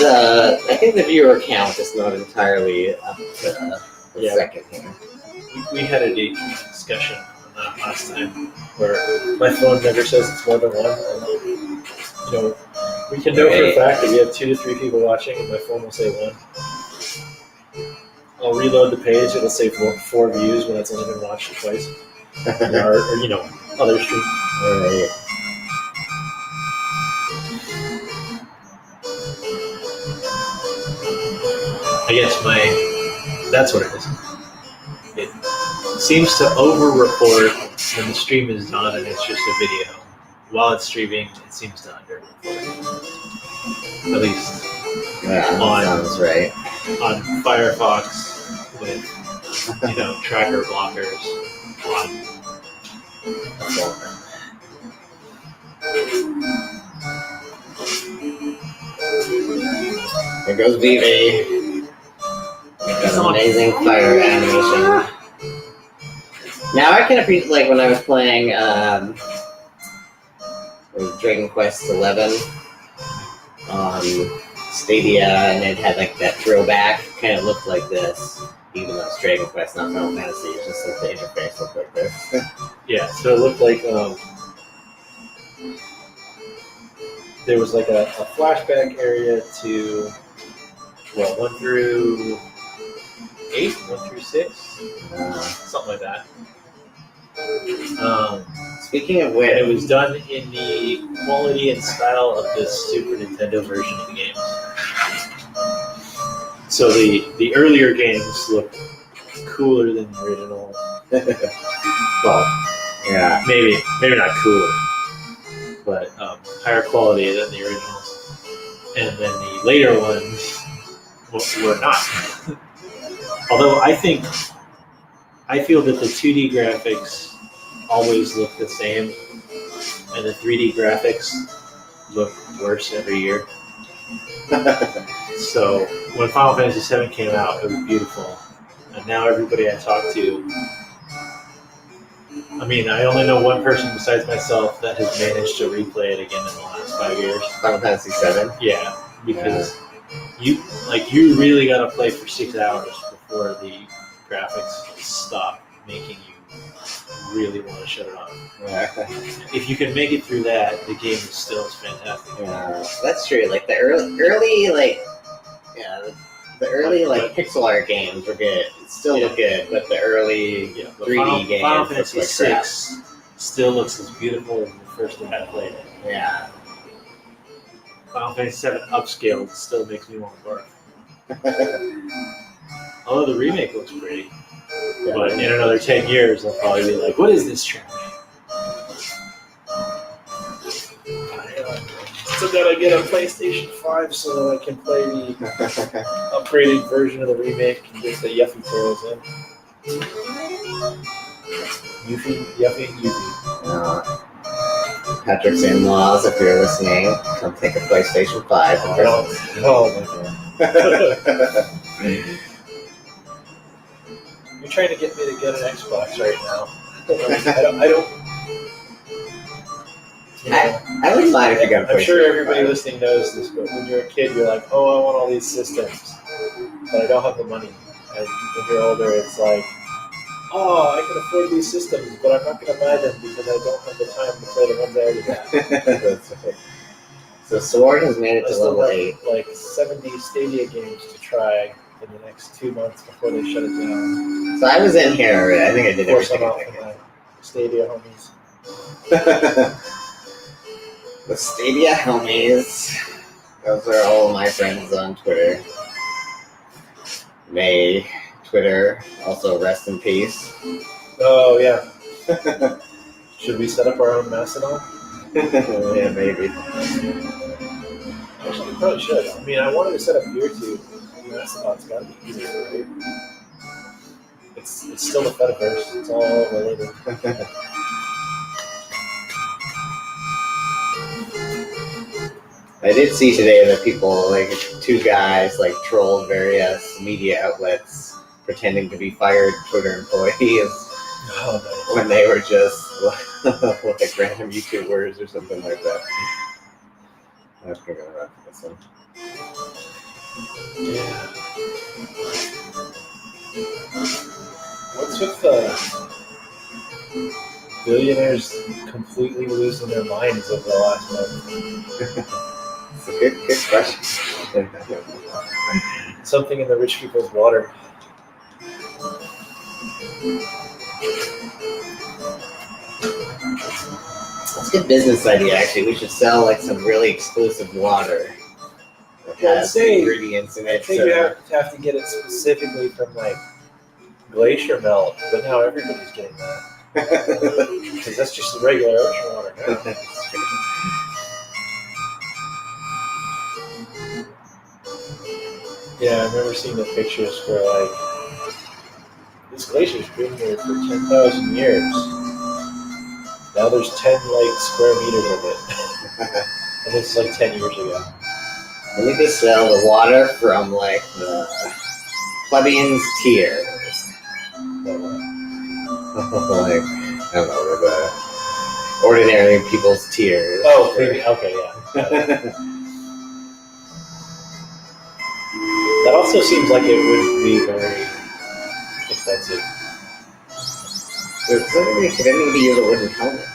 I think the viewer count is not entirely up to the second here. We had a deep discussion on that last time, where my phone never says it's more than one. And, you know, we can know for a fact that we have 2 to 3 people watching, and my phone will say 1. I'll reload the page; it'll say 4 views when it's only been watched twice, or other streams. Alright. I guess that's what it is. It seems to over-report when the stream is done and it's just a video. While it's streaming, it seems to under-report. At least Yeah, that sounds right. on Firefox with, tracker blockers on. There goes BB. That's an amazing fire animation. Now I can appreciate, like, when I was playing Dragon Quest XI on Stadia, and it had like that throwback, kind of looked like this, even though it's Dragon Quest, not Final Fantasy. It's just like the interface looked like this. Yeah, so it looked like there was like a flashback area to 1 through 8, 1 through 6, something like that. Speaking of And which, it was done in the quality and style of the Super Nintendo version of the game. So the earlier games look cooler than the original. Well, yeah, maybe not cooler, but higher quality than the originals. And then the later ones were not. Although I feel that the 2D graphics always look the same, and the 3D graphics look worse every year. So when Final Fantasy VII came out, it was beautiful, and now everybody I talk to I mean, I only know one person besides myself that has managed to replay it again in the last 5 years. Final Fantasy VII. Yeah, because you really got to play for 6 hours before the graphics stop making you really want to shut it off. Yeah. If you can make it through that, the game is still fantastic. Yeah, that's true. Like the early the early like pixel art games were good. It still look good, but the early 3D games Final look Fantasy like VI crap. still looks as beautiful as the first time I played it. Yeah. Final Fantasy VII upscaled still makes me want to barf. Although the remake looks pretty. Yeah. But in another 10 years, I'll probably be like, what is this trash? Still gotta get a PlayStation 5 so that I can play the upgraded version of the remake and get the Yuffie Tales in. Yuffie. Patrick's in-laws, if you're listening, come take a PlayStation 5 for Christmas. Oh my god. You're trying to get me to get an Xbox right now. I don't. I wouldn't mind if you got a PlayStation I'm sure everybody 5. listening knows this, but when you're a kid, you're like, oh, I want all these systems, but I don't have the money. And when you're older, it's like, oh, I can afford these systems, but I'm not going to buy them because I don't have the time to play the ones I already got. That's right. So Sword has made it I to still level have 8. like 70 Stadia games to try in the next 2 months before they shut it down. So I was in here already. I think I did Of course, I'm everything. off of my Stadia homies. The Stadia homies. Those are all my friends on Twitter. May Twitter, also rest in peace. Oh, yeah. Should we set up our own Mastodon? Yeah, maybe. Actually, we probably should. I mean, I wanted to set up YouTube. Mastodon's got to be easier, right? It's still the Fediverse. It's all related. I did see today that people, like 2 guys, like trolled various media outlets pretending to be fired Twitter employees when they were just like random YouTubers or something like that. I think I'm gonna run for this one. Yeah. What's with billionaires completely losing their minds over the last month? It's a good question. Something in the rich people's water. It's a good business idea, actually. We should sell like some really exclusive water that has ingredients in I it. think you have to get it specifically from like glacier melt, but now everybody's getting that. Because that's just the regular ocean water now. Yeah, I remember seeing the pictures where like this glacier's been here for 10,000 years. Now there's 10 like square meters of it, and this is like 10 years ago. And we could sell the water from like the plebeians tiers. Like, I don't know, the ordinary people's tiers. Oh, okay, yeah. That also seems like it would be very expensive. Could anybody use a wooden helmet?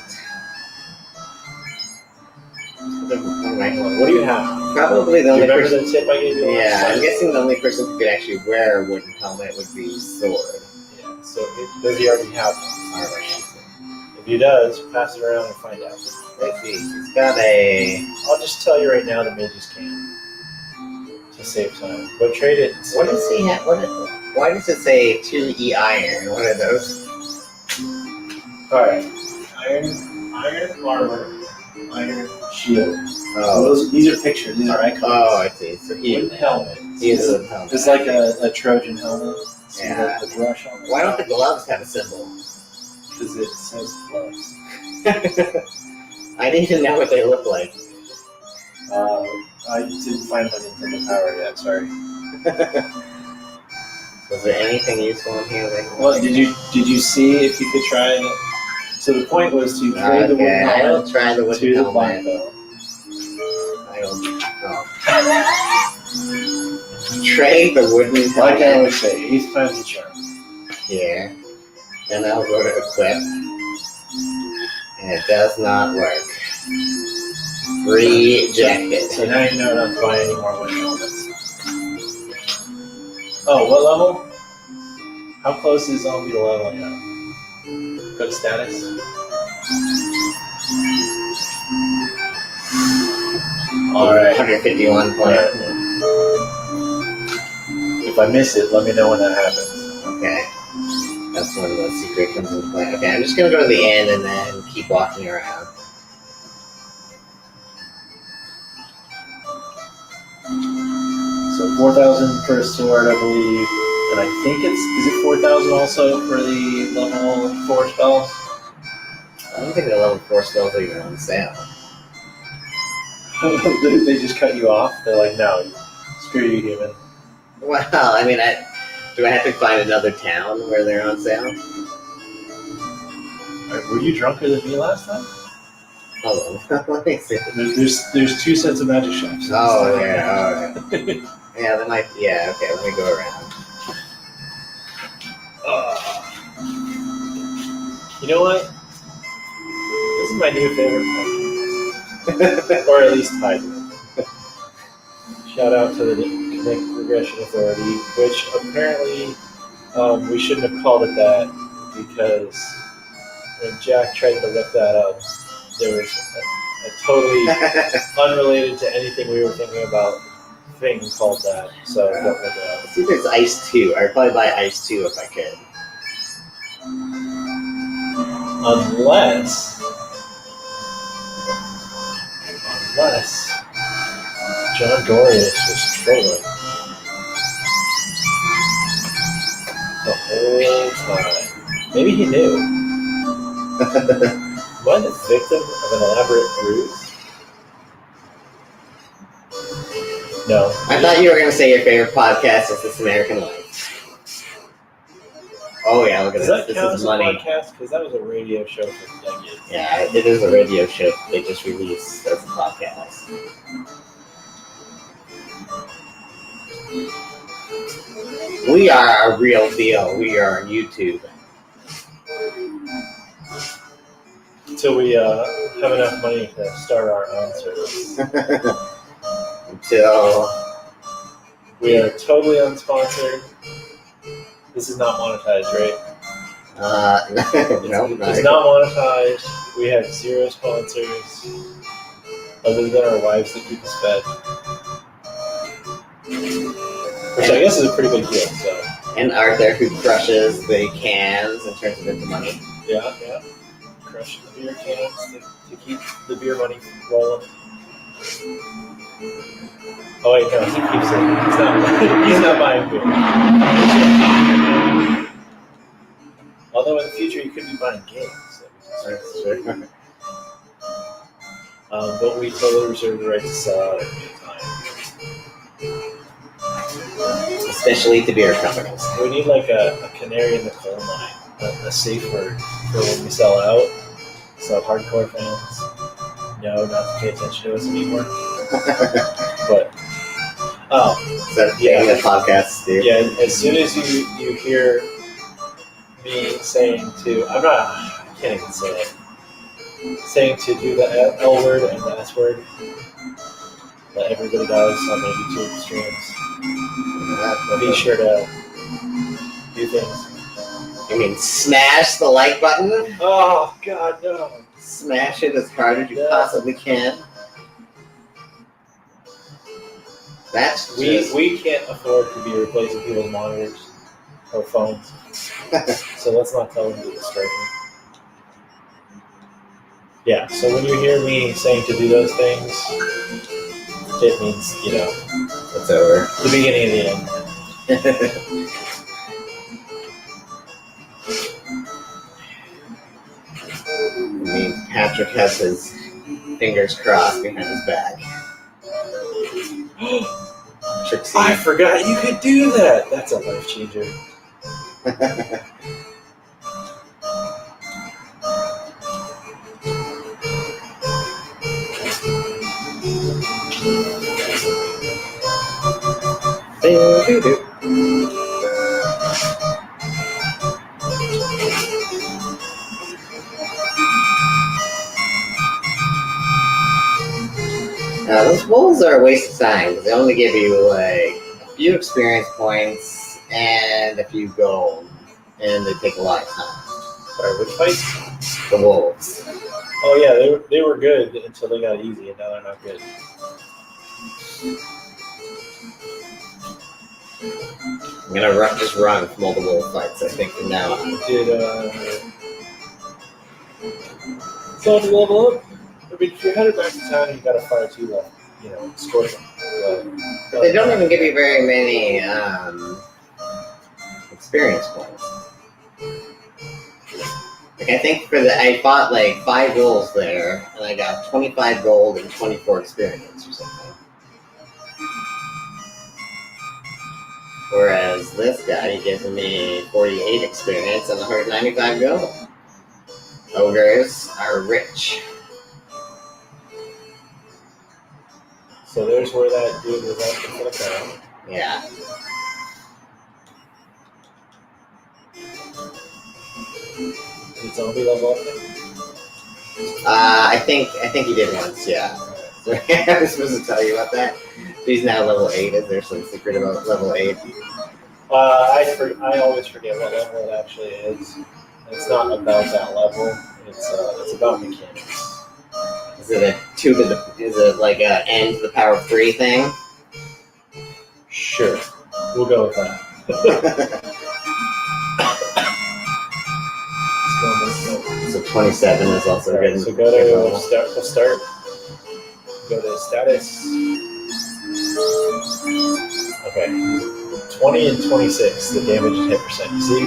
What do you have? Probably the Do you only remember person. the tip I gave you? Yeah, I'm guessing the only person who could actually wear a wooden helmet would be Sword. Yeah, so does he already have one? If he does, pass it around and find out. Let's see. He's got a. I'll just tell you right now the mages can. To save time. But trade it. What does he have? Why does it say 2E iron? What are those? Alright. Iron armor. Iron shield. Oh. These are pictures. These are icons. Oh, I see. So Wooden helmet. he is a wooden helmet. It's like a Trojan helmet. Yeah. The brush on it. Why don't the gloves have a symbol? Because it says gloves. I need to know what they look like. I didn't find my Nintendo Power yet, sorry. Was there anything useful in here? Well, did you see if you could try and So the point was to trade the wooden Okay, I will helmet try the to wooden the black helmet. belt. I will trade the wooden Like I helmet always say, 8 times the charm. here. Then I'll go to equip. And it does not work. Rejected. So now you know not to buy any more wooden helmets. Oh, what level? How close is zombie to leveling up? Go to status. Alright. 151 Alright. point. If I miss it, let me know when that happens. Okay. That's when the secret comes into play. Okay, I'm just gonna go to the end and then keep walking around. So 4,000 for a sword, I believe. And I think is it 4,000 also for the level 4 spells? I don't think the level 4 spells are even on sale. They just cut you off? They're like, no, screw you, human. Well, I mean, do I have to find another town where they're on sale? Were you drunker than me last time? Hold on, let me see. There's 2 sets of magic shops. Oh, yeah, alright. Yeah, that might, yeah, okay, let me go around. You know what? This is my new favorite podcast. Or at least tied to it. Shout out to the Connect Regression Authority, which apparently we shouldn't have called it that because when Jack tried to look that up, there was a totally unrelated to anything we were thinking about thing called that. So don't look it up. Let's see if there's Ice 2. I'd probably buy Ice 2 if I could. Unless John Gorius was trolling the whole time. Maybe he knew. Am I the victim of an elaborate ruse? No. I thought you were going to say your favorite podcast is This American Life. Oh, yeah, look at Does this. that This count is as a money. podcast? Because that was a radio show for decades. Yeah, it is a radio show they just released as a podcast. We are a real deal. We are on YouTube. Until we have enough money to start our own service. Until We are totally unsponsored. This is not monetized, right? no, It's not monetized. We have 0 sponsors, other than our wives that keep us fed. Which I guess is a pretty big deal. So And Arthur, who crushes the cans and turns it into money. yeah, crushing the beer cans to keep the beer money rolling. Oh wait, no, he keeps it. He's not buying beer. Although in the future he could be buying games. That's true. But we totally reserve the right to sell out at any time. Especially to beer companies. We need like a canary in the coal mine, a safe word for when we sell out. So hardcore fans know not to pay attention to us anymore. But So yeah, the podcast, Steve. yeah, as soon as you hear me saying to, I can't even say it, saying to do the L word and the S word that everybody does on their YouTube streams, be sure to do things. You mean smash the like button? Oh God, no! Smash it as hard as you No. possibly can. That's We can't afford to be replacing people's monitors or phones, so let's not tell them to destroy them. Yeah, so when you hear me saying to do those things, it means, it's over. the beginning of the end. I mean, Patrick has his fingers crossed behind his back. Trixie. I forgot you could do that! That's a life changer. Those bowls are a waste of time because they only give you like a few experience points and a few gold, and they take a lot of time. Sorry, which fights? The wolves. Oh yeah, they were good until they got easy, and now they're not good. I'm gonna just run multiple fights, I think, from now on. Did so to level up? I mean, if you're headed back to town, you got a fire 2 left. Score them. But they don't even give you very many experience points. Like I think I fought like 5 wolves there, and I got 25 gold and 24 experience or something. Whereas this guy gives me 48 experience and 195 gold. Ogres are rich. So there's where that dude was asking for the crown. Yeah. Did zombie level up then? I think he did once, yeah. So I was supposed to tell you about that. He's now level 8. Is there some secret about level 8? I always forget what level it actually is. It's not about that level. It's about mechanics. Is it a 2 to the? Is it like a n to the power of 3 thing? Sure, we'll go with that. So 27 is also good. So go to start. Go to status. Okay. 20 and 26, the damage and hit percent. You see?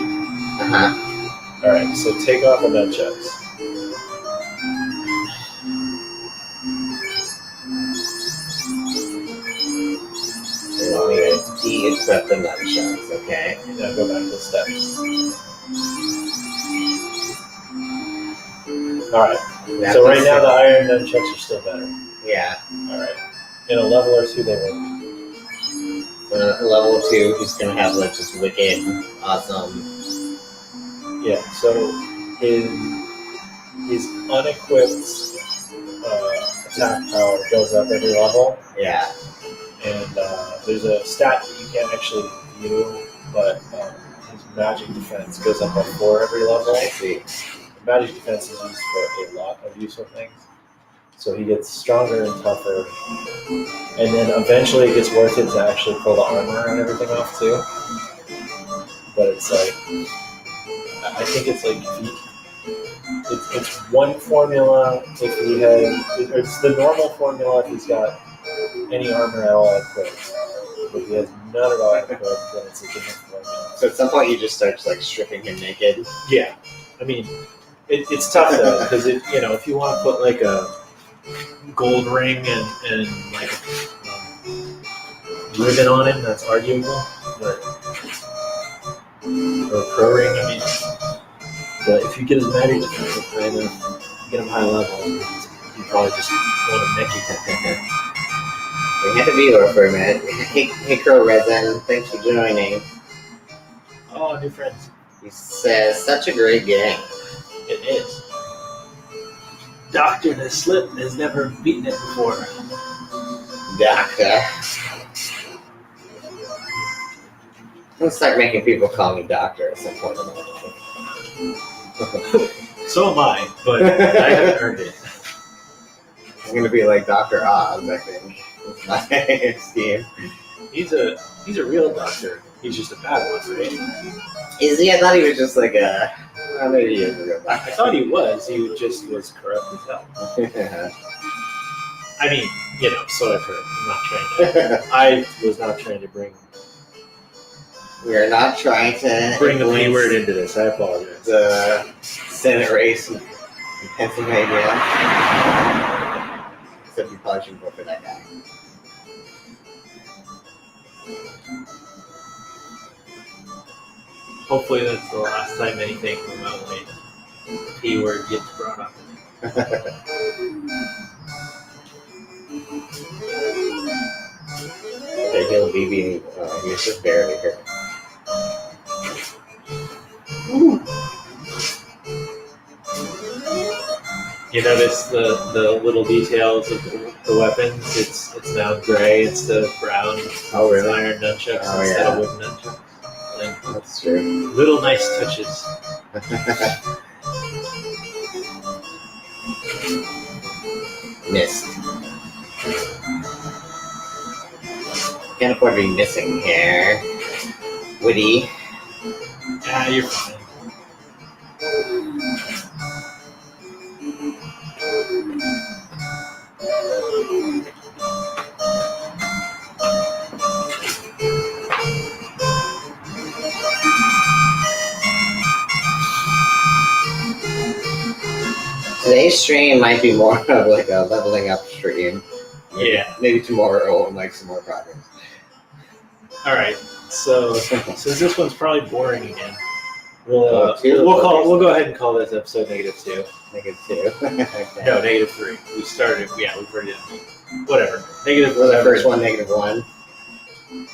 Alright, so take off the nunchucks. You want me to de-equip the nunchucks, okay? Now go back to the steps. Alright, so right now the iron nunchucks are still better. Yeah. Alright. In a level or 2 they won't. Level 2, he's gonna have like just wicked, awesome. Yeah, so his unequipped attack power goes up every level. Yeah. And there's a stat that you can't actually view, but his magic defense goes up by 4 every level. I see. Magic defense is used for a lot of useful things. So he gets stronger and tougher. And then eventually it gets worth it to actually pull the armor and everything off too. But it's like, I think it's like, it's one formula if he has, it's the normal formula if he's got any armor at all equipped. But if he has none at all equipped, then it's a different formula. So at some point you just start like stripping him naked. Yeah. I mean, it's tough though, because if you want to put like a gold ring and like ribbon on him, that's arguable. But or a pro ring, I mean. But if you get his magic defense up high enough, get him high level, you probably just want to neck you. We had to be here for a minute. Hey Crow Resin, thanks for joining. Oh, new friends. He says, such a great game. It is. Doctor has slipped and has never beaten it before. Doctor. I'm gonna start making people call me Doctor at some point in my life. So am I, but I haven't earned it. I'm gonna be like Dr. Oz, I think. With my scheme. He's a real doctor. He's just a bad one, right? Is he? I thought he was just like a. Well, maybe he is a real I doctor. thought he was. He just was corrupt as hell. I mean, so I've heard. I'm not trying to. I was not trying to bring We are not trying to the P word into this. I apologize. The Senate race in Pennsylvania. Except you probably shouldn't vote for that guy. Hopefully that's the last time anything remotely the P word gets brought up. he'll be being. He's just barely hurt. You notice the little details of the weapons. It's now gray instead of brown. Oh, really? It's iron nunchucks Oh, instead yeah. of wooden nunchucks. Like, That's true. little nice touches. Missed. Can't afford to be missing here. Woody. Ah, you're fine. Today's stream might be more of like a leveling up stream. Maybe, Yeah. Maybe tomorrow we'll make some more progress. All right. So since this one's probably boring again, we'll go ahead and call this episode -2. -2. Okay. No, -3. We started. Yeah, we've already done. Whatever. Negative. Was the whatever. first one -1?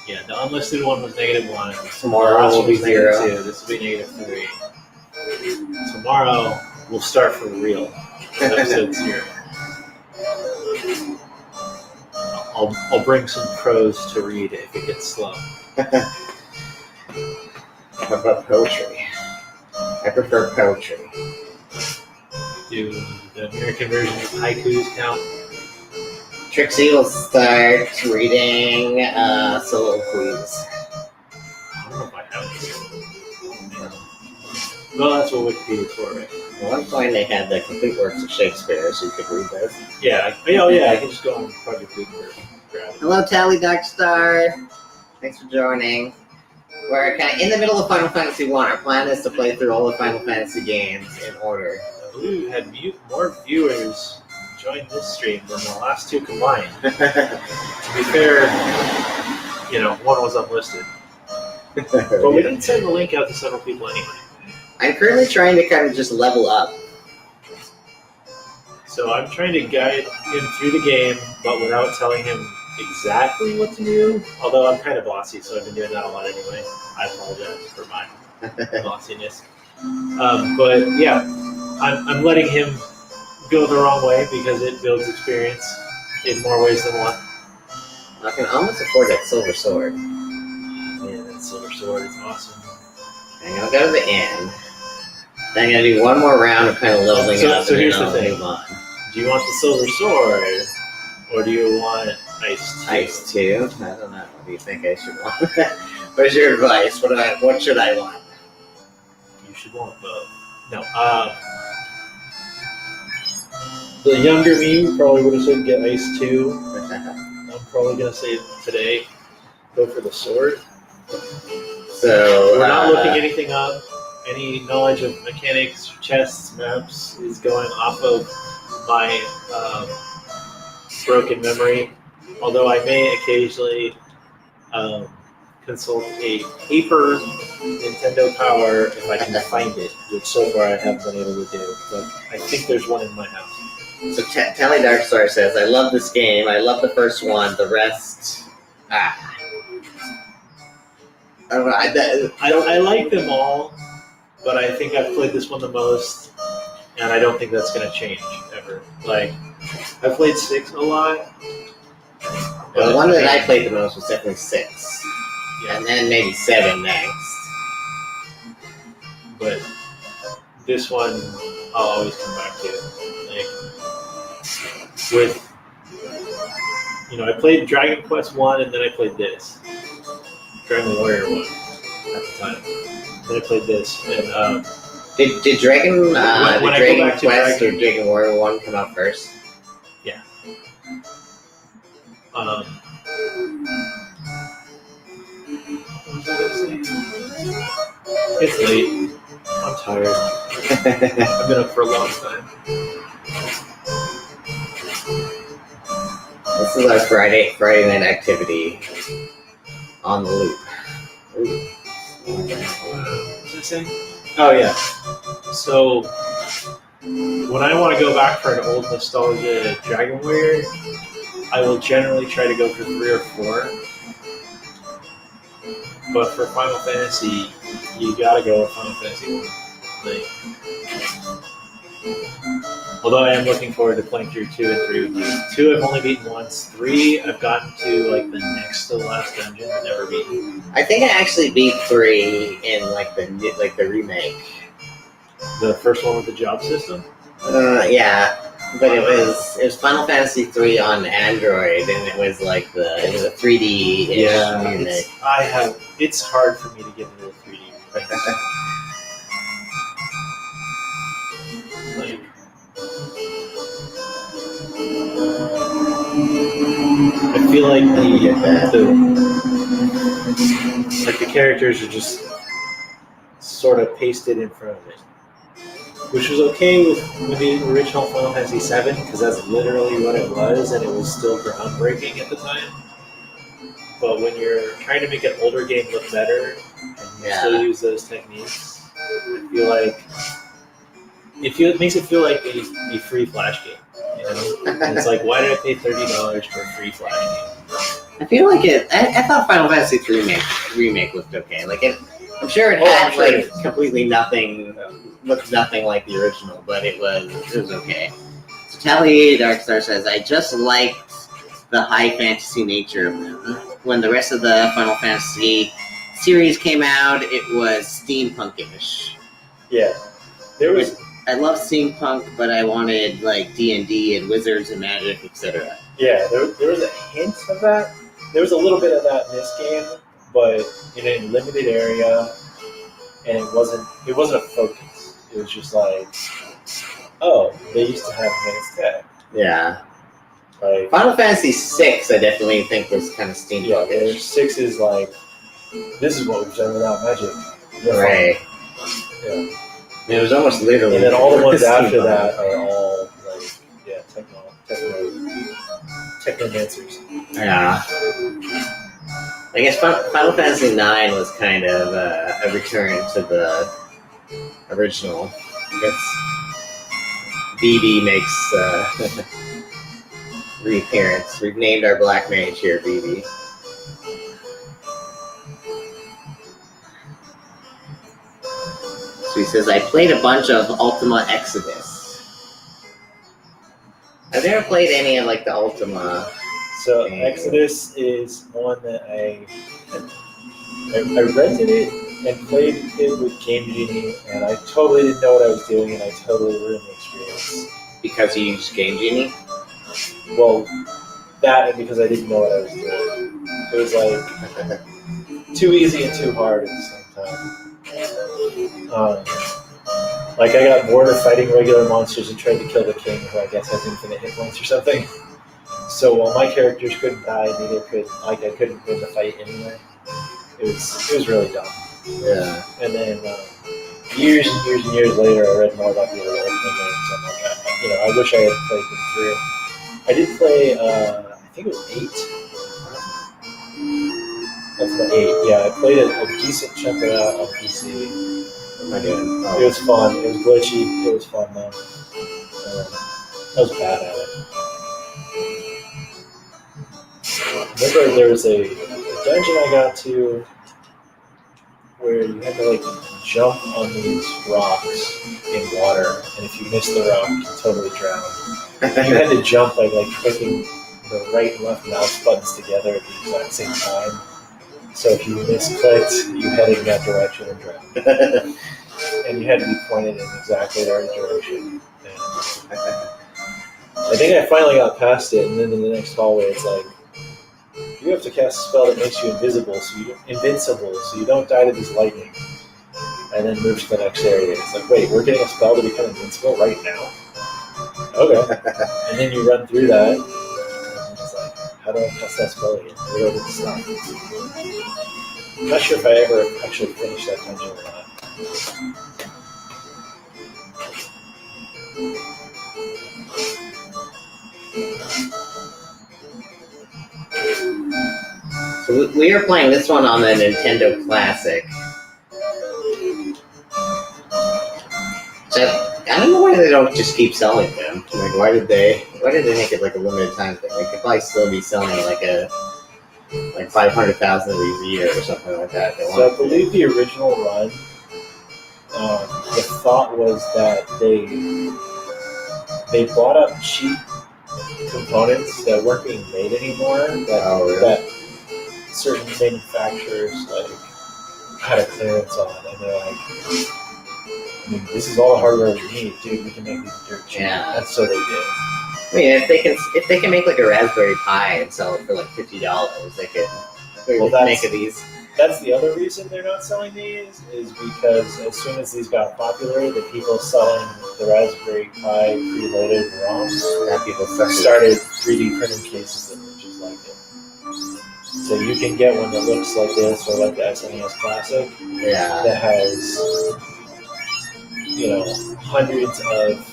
Yeah, the unlisted one was -1. Tomorrow The last will one be was 0. -2. This will be -3. Tomorrow we'll start for real. Episode 0. I'll bring some prose to read if it gets slow. How about poetry? I prefer poetry. Do the American version of haikus count? Trixie will start reading soliloquies. I don't know if I have this. Well, that's what Wikipedia is for, right? At one point they had the complete works of Shakespeare, so you could read those. Yeah. I can just go on Project Gutenberg and grab it. Hello, Tally Dark Star. Thanks for joining. We're kind of in the middle of Final Fantasy 1. Our plan is to play through all the Final Fantasy games in order. I believe we had more viewers join this stream than the last 2 combined. To be fair, one was unlisted. But we didn't send the link out to several people anyway. I'm currently trying to kind of just level up. So I'm trying to guide him through the game, but without telling him exactly what to do. Although I'm kind of bossy, so I've been doing that a lot anyway. I apologize for my bossiness. But yeah, I'm letting him go the wrong way because it builds experience in more ways than one. I can almost afford that silver sword. Yeah, that silver sword is awesome. I'm gonna go to the end. Then I'm gonna do one more round of kind of leveling up. So and here's then the I'll thing. move on. Do you want the silver sword, or do you want Ice 2? Ice 2? I don't know. What do you think I should want? What is your advice? What should I want? You should want both. No. The younger me probably would have said get Ice 2. I'm probably gonna say today, go for the sword. So We're not looking anything up. Any knowledge of mechanics, chests, maps is going off of my broken memory. Although I may occasionally consult a paper Nintendo Power if I can find it, which so far I haven't been able to do. But I think there's one in my house. So Tally Darkstar says, I love this game. I love the first one. The rest, I don't know. I like them all, but I think I've played this one the most, and I don't think that's going to change ever. Like, I've played 6 a lot. The one that I played the most was definitely 6. Yeah. And then maybe 7 next. But this one I'll always come back to. Like, I played Dragon Quest 1 and then I played this. Dragon Warrior 1 at the time. Then I played this. And Did Dragon, when I go Dragon back to Quest Dragon- or Dragon Warrior 1 come out first? Yeah. What was I gonna say? It's late. I'm tired. I've been up for a long time. This is our Friday night activity on the loop. Ooh. What was I saying? Oh yeah. So when I want to go back for an old nostalgia Dragon Warrior, I will generally try to go for 3 or 4. But for Final Fantasy, you gotta go with Final Fantasy 1. Like, although I am looking forward to playing through 2 and 3 with you. 2 I've only beaten once. 3 I've gotten to like the next to the last dungeon, but never beaten. I think I actually beat 3 in like the remake. The first one with the job system? Yeah, but it was Final Fantasy 3 on Android, and it was like it was a 3D-ish remake. It's hard for me to get into the 3D. Like, I feel like the characters are just sort of pasted in front of it, which was okay with the original Final Fantasy VII because that's literally what it was, and it was still groundbreaking at the time. But when you're trying to make an older game look better and you still use those techniques, I feel like it makes it feel like a free Flash game. You know, and it's like, why did I pay $30 for a free Flash game? I feel like I thought Final Fantasy 3 remake looked okay. Like I'm sure it had like completely nothing, looked nothing like the original, but it was okay. So Tally Darkstar says, I just liked the high fantasy nature of them. When the rest of the Final Fantasy series came out, it was steampunkish. Yeah, there was. I love steampunk, but I wanted like D&D and wizards and magic, etc. Yeah, there was a hint of that. There was a little bit of that in this game, but in a limited area, and it wasn't a focus. It was just like, oh, they used to have advanced tech. Yeah. Like Final Fantasy 6, I definitely think was kind of steampunkish. Yeah, 6 is like, this is what we've done without magic. Right. Yeah. It was almost literally. And then all the ones after that are all like, technomancers. Yeah. I guess Final Fantasy 9 was kind of a return to the original. I guess BB makes reappearance. We've named our black mage here BB. So he says, I played a bunch of Ultima Exodus. I've never played any of like the Ultima. So Exodus is one that I rented it and played it with Game Genie, and I totally didn't know what I was doing, and I totally ruined the experience. Because you used Game Genie? Well, that and because I didn't know what I was doing. It was like too easy and too hard at the same time. Like I got bored of fighting regular monsters and tried to kill the king, who I guess has infinite hit points or something. So while my characters couldn't die, I couldn't win the fight anyway. It was really dumb. Yeah. And then years and years and years later, I read more about the other Ultimate games. I'm like, I wish I had played them through. I did play, I think it was 8. Ultimate 8. Yeah, I played a decent chunk of that on PC. It was fun. It was glitchy. It was fun though. I was bad at it. Remember, there was a dungeon I got to where you had to like jump on these rocks in water, and if you missed the rock, you totally drown. You had to jump by like clicking the right and left mouse buttons together at the exact same time. So if you misclicked, you headed in that direction and drowned. And you had to be pointed in exactly the right direction. And I think I finally got past it, and then in the next hallway, it's like, you have to cast a spell that makes you invincible, so you don't die to this lightning. And then move to the next area. It's like, wait, we're getting a spell to become invincible right now? Okay. And then you run through that, and it's like, how do I cast that spell again? Where do I stop? I'm not sure if I ever actually finished that dungeon or not. So we are playing this one on the Nintendo Classic. So I don't know why they don't just keep selling them. Like, why did they make it like a limited time thing? They could probably still be selling like a like 500,000 of these a year or something like that. They So I want. believe the original run, the thought was that they bought up cheap components that weren't being made anymore. Oh, really? That certain manufacturers like had a clearance on, and they're like, I mean, this is all the hardware we need, dude. We can make these dirt cheap. Yeah. And so they did. I mean, if they can make like a Raspberry Pi and sell it for like $50, they could Well, make these. That's the other reason they're not selling these, is because as soon as these got popular, the people selling the Raspberry Pi preloaded ROMs That people started 3D printing cases that were just like it. So you can get one that looks like this, or like the NES Classic, Yeah. that has, hundreds of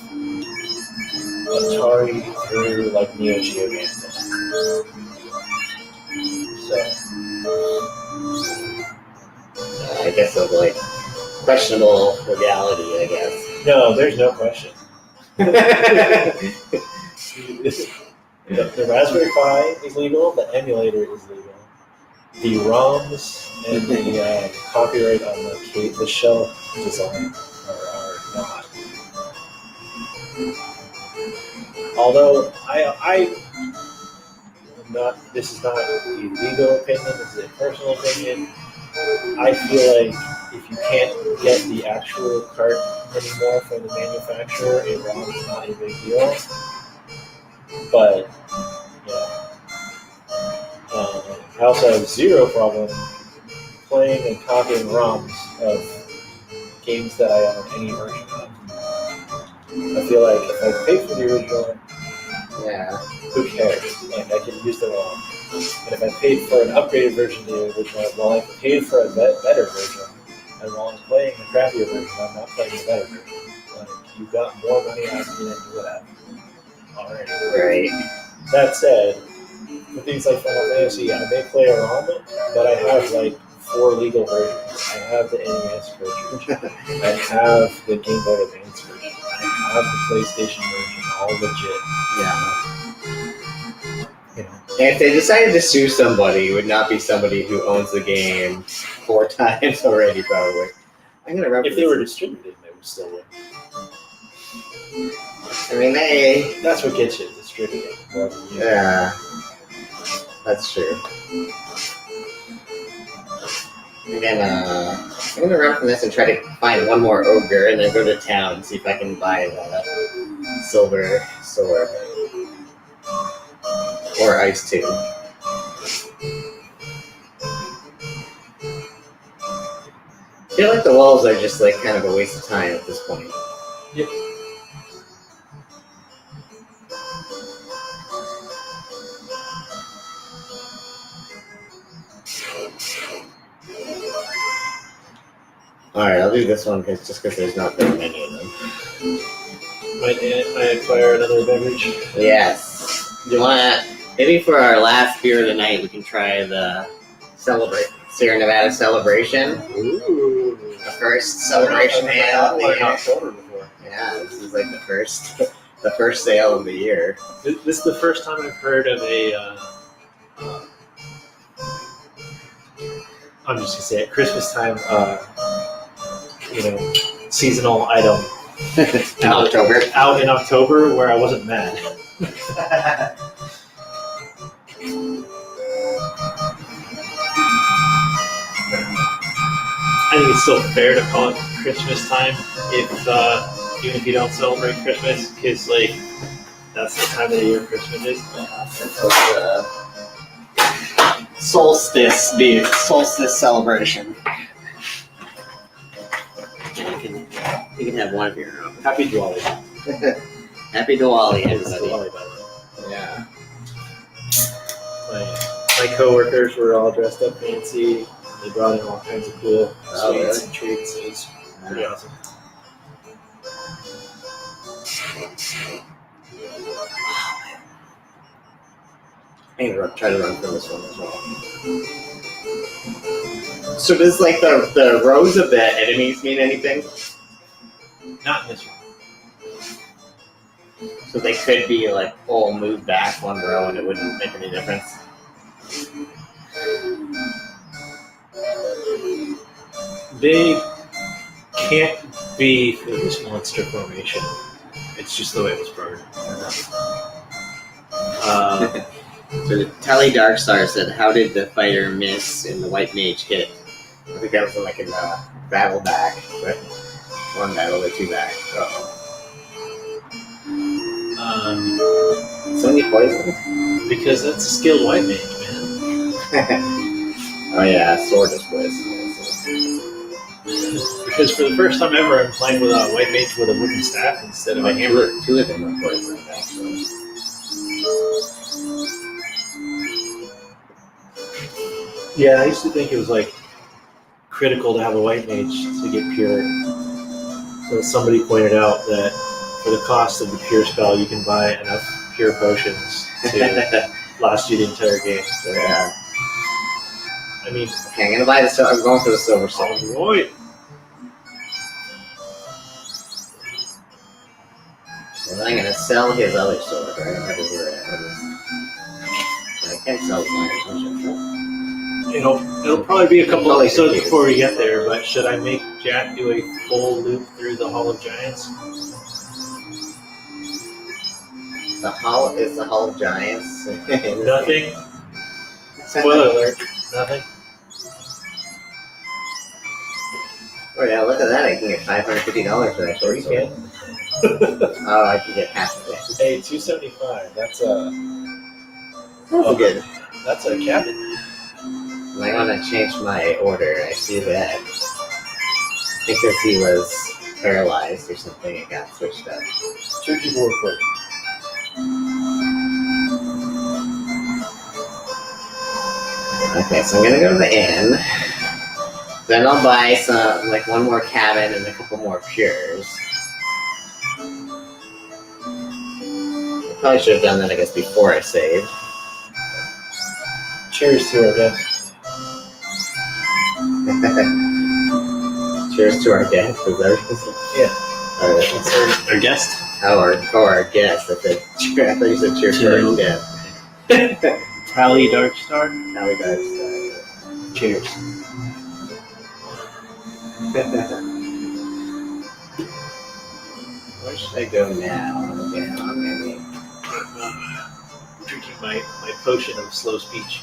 Atari through like Neo Geo games. So I guess of like questionable legality, I guess. no, there's no question. The Raspberry Pi is legal. The emulator is legal. The ROMs and the copyright on the shell design are not. Although I not. This is not a legal opinion. This is a personal opinion. I feel like if you can't get the actual cart anymore from the manufacturer, a ROM is not a big deal. But I also have zero problem playing and copying ROMs of games that I own any version of. I feel like if I pay for the original, Yeah. who cares? Like, I can use the ROM. And if I paid for an upgraded version of the original, well, I paid for a better version. And while I'm playing the crappier version, I'm not playing the better version. Like, you got more money out of me than you would have already. Right. That said, for things like Final Fantasy, I may play a ROM, but I have like 4 legal versions. I have the NES version. I have the Game Boy Advance version. I have the PlayStation version, all legit. Yeah. You know. And if they decided to sue somebody, it would not be somebody who owns the game 4 times already, probably. I'm gonna remember. If they were distributed, they would still win. I mean, That's what gets you distributed. Yeah. That's true. I'm gonna run from this and try to find one more ogre and then go to town and see if I can buy the silver sword. Or ice too. I feel like the wolves are just like kind of a waste of time at this point. Yep. Alright, I'll do this one just because there's not very many of them. Might I acquire another beverage? Yes. Do you want to, maybe for our last beer of the night, we can try the Sierra Nevada Celebration. Ooh. The first celebration ale of the I've year. not sober before. Yeah, this is like the first sale of the year. This is the first time I've heard of a. I'm just gonna say at Christmas time, seasonal item In October. out in October where I wasn't mad. I think it's still fair to call it Christmas time if even if you don't celebrate Christmas, because like that's the time of the year Christmas is. Solstice beer, solstice celebration. You can have one of your own. Happy Diwali. Happy Diwali, It's everybody. Diwali, by the way. Yeah. My coworkers were all dressed up fancy. They brought in all kinds of cool Oh, sweets really? and treats. It was pretty awesome. I'm gonna try to run from this one as well. So does like the rows of the enemies mean anything? Not in this one. So they could be like, move back one row and it wouldn't make any difference. They can't be for this monster formation. It's just the way it was programmed. So Tally Darkstar said, "How did the fighter miss and the white mage hit?" I think that was like in the battle back, right? One battle or two back. So many poisons. Because that's a skilled white mage, man. Oh yeah, sword is poison. Because for the first time ever, I'm playing with a white mage with a wooden staff instead of a hammer. Two of them are poison, actually. Yeah, I used to think it was like critical to have a white mage to get pure. So somebody pointed out that for the cost of the pure spell, you can buy enough pure potions to last you the entire game. So, yeah. I mean, Okay, I'm gonna buy the silver. I'm going for the silver sword. right. And then I'm gonna sell his other sword, right? What is it? I can't sell mine. It'll probably be a couple Totally episodes confused. before we get there, but should I make Jack do a full loop through the Hall of Giants? The Hall of Giants. Nothing. Spoiler alert. Nothing. Oh yeah, look at that! I can get $550 for that sword. You can. Oh, I can get half of it. Hey, $275. That's a cabinet. I want to change my order. I see that. I think because he was paralyzed or something, it got switched up. 2 people were put. Okay, so I'm gonna go to the inn. Then I'll buy some, like one more cabin and a couple more pures. I probably should have done that, I guess, before I saved. Cheers to our guest. Cheers to our guest. Is that what you said? Yeah. Alright. Our guest. Our guest. I thought you said cheers to our guest. Tally Darkstar. Now we got Cheers. Where should I go now? Down, maybe. Drinking my potion of slow speech.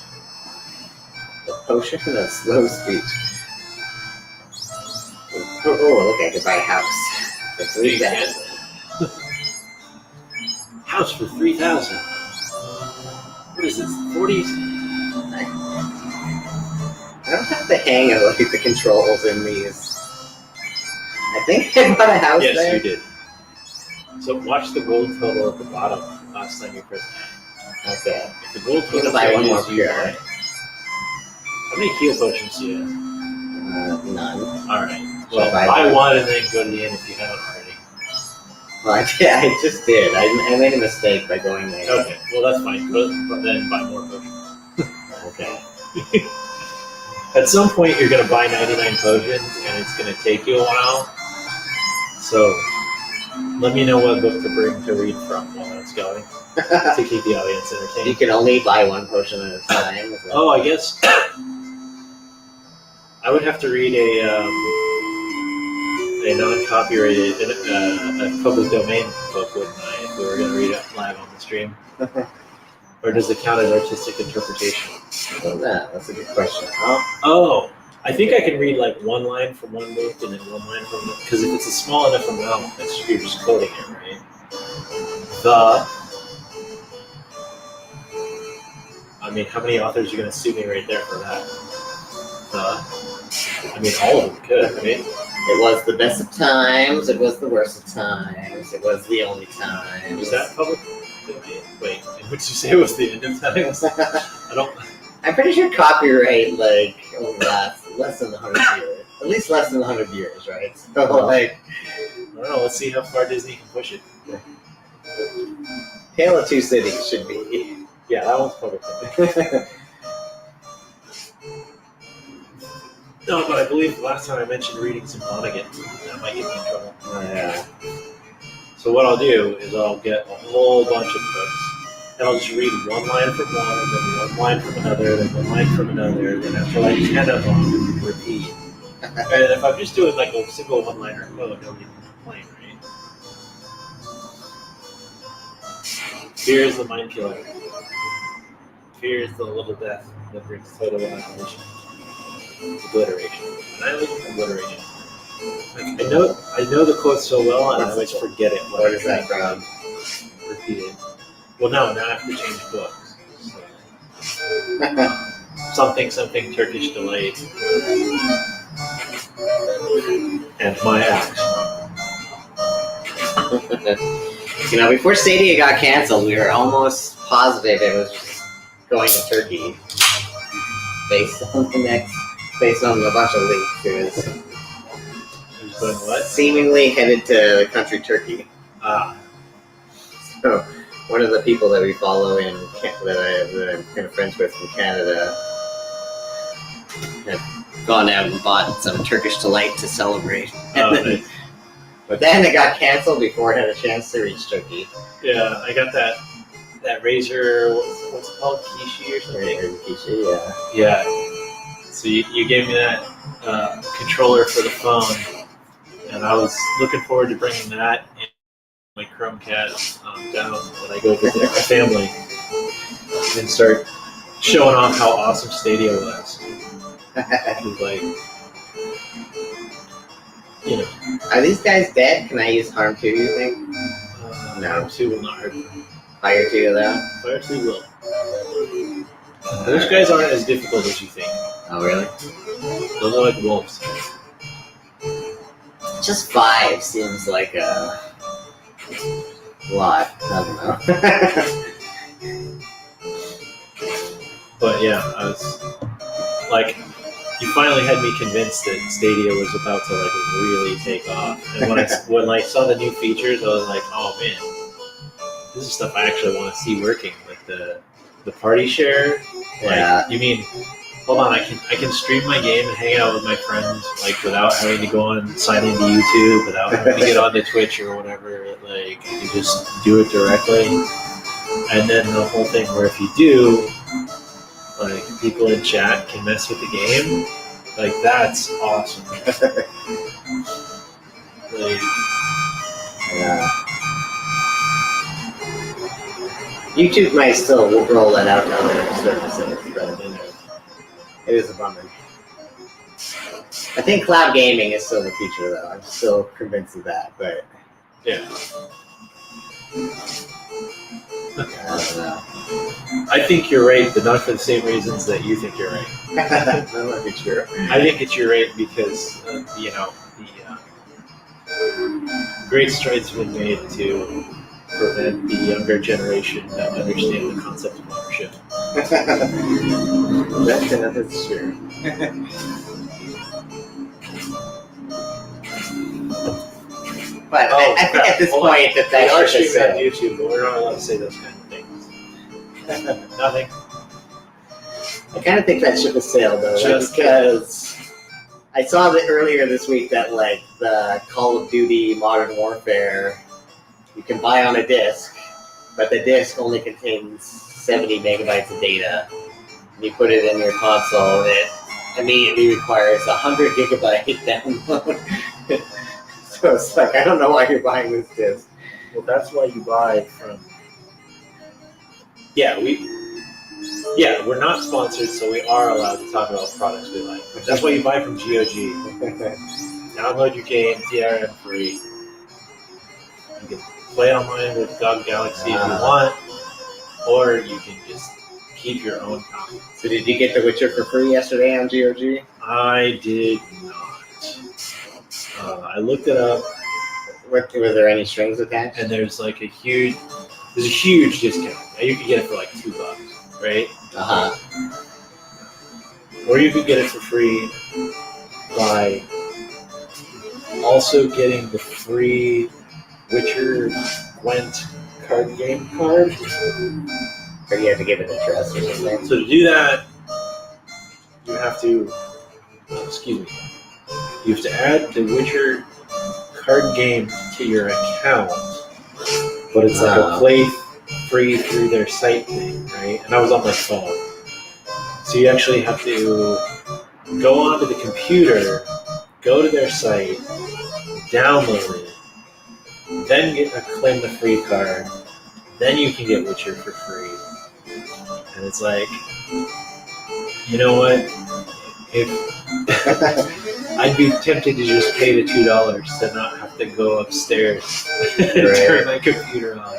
The potion of slow speech. Oh, look, I could buy a house for 3,000. House for 3,000. What is this? 40s? I don't have the hang of like the controls in these. I think I bought a house Yes, there. you did. So watch the gold total at the bottom last time you pressed. Okay. If the gold I'm total gonna buy one more changes, you pure. buy. How many heal potions do you have? None. Alright. Should Well, I buy buy one? one and then go to the end if you haven't already. Well, I just did. I made a mistake by going there. Okay, well that's fine. But then buy more potions. Okay. At some point, you're going to buy 99 potions, and it's going to take you a while. So, let me know what book to bring to read from while that's going to keep the audience You entertained. can only buy one potion at a time. Is that- Oh, I guess I would have to read a non-copyrighted, a public domain book, wouldn't I, if we were going to read it live on the stream? Or does it count as artistic interpretation? I don't know. That's a good question. Oh, I think I can read like one line from one book and then one line from the, because if it's a small enough amount, you're just quoting it, right? I mean, how many authors are going to sue me right there for that? I mean, all of them could, right? It was the best of times. It was the worst of times. It was the only time. Was that public domain? Wait, would you say it was the end of times? I don't. I'm pretty sure copyright only lasts less than 100 years. At least less than 100 years, right? So I don't know. Let's see how far Disney can push it. Tale of Two Cities should be. Yeah, that one's public domain. No, but I believe last time I mentioned reading some Vonnegut. That might get me in trouble. Yeah. So what I'll do is I'll get a whole bunch of books, and I'll just read one line from one, then one line from another, then one line from another, then after like 10 of them, repeat. And if I'm just doing like a single one-liner code, nobody can complain, right? Fear is the mind killer. Fear is the little death that brings total annihilation. Obliteration. Annihilation, obliteration. I know the quote so well, and I always forget it. What is that from? Repeat it. Well, no, now I have to change books. So, something Turkish delight. And my axe. Before Stadia got canceled, we were almost positive it was just going to Turkey. Based on a bunch of leaks, it was Going what? seemingly headed to the country Turkey. So one of the people that we follow that I'm kind of friends with from Canada had gone out and bought some Turkish delight to celebrate. Nice. But then it got canceled before it had a chance to reach Turkey. Yeah, I got that Razer, what's it called? Kishi or something? Kishi, yeah. Yeah. So you gave me that controller for the phone, and I was looking forward to bringing that and my Chromecast down when I go visit my family and start showing off how awesome Stadia was. It was like, Are these guys dead? Can I use Harm 2, you think? No. Harm 2 will not hurt them. Fire 2 though? Fire 2 will. Those guys aren't as difficult as you think. Oh, really? Those are like wolves. Just 5 seems like a lot. I don't know. But yeah, I was like, you finally had me convinced that Stadia was about to like really take off. And when I saw the new features, I was like, oh man, this is stuff I actually want to see working. Like the party share. Like, Yeah. You mean, hold on, I can stream my game and hang out with my friends like without having to go on sign into YouTube, without having to get onto Twitch or whatever. Like you just do it directly. And then the whole thing where if you do, like people in chat can mess with the game, like that's awesome. Like, Yeah. YouTube might still roll that out to other services, but it is a bummer. I think cloud gaming is still the future, though. I'm still convinced of that, but yeah. I don't know. I think you're right, but not for the same reasons that you think you're right. That might be true. I think it's you're right because the great strides have been made to prevent the younger generation that understand the concept of ownership. That's true. But I think at this point that we are ship is streaming on sailed. YouTube, but we're not allowed to say those kind of things. Nothing. I kind of think that ship has sailed, though, Just because I saw that earlier this week that like the Call of Duty Modern Warfare, you can buy on a disc, but the disc only contains 70 megabytes of data. And you put it in your console, and it immediately requires 100 gigabyte download. So it's like, I don't know why you're buying this disc. Well, that's why you buy from. We're not sponsored, so we are allowed to talk about products we like. That's why you buy from GOG. Download your game, DRM free. You can play online with GOG Galaxy if you want, or you can just keep your own copy. So did you get The Witcher for free yesterday on GOG? I did not. I looked it up, Was there any strings attached? and there's a huge discount. Now you could get it for like $2, right? Uh-huh. Or you could get it for free by also getting the free Witcher Gwent card game card. Or do you have to give it a trust or something? So to do that, you have to, you have to add the Witcher card game to your account, but it's like a play free through their site thing, right? And I was on my phone. So you actually have to go onto the computer go to their site, download it, then claim the free card, then you can get Witcher for free. And it's like, you know what? If I'd be tempted to just pay the $2 to not have to go upstairs and turn my computer on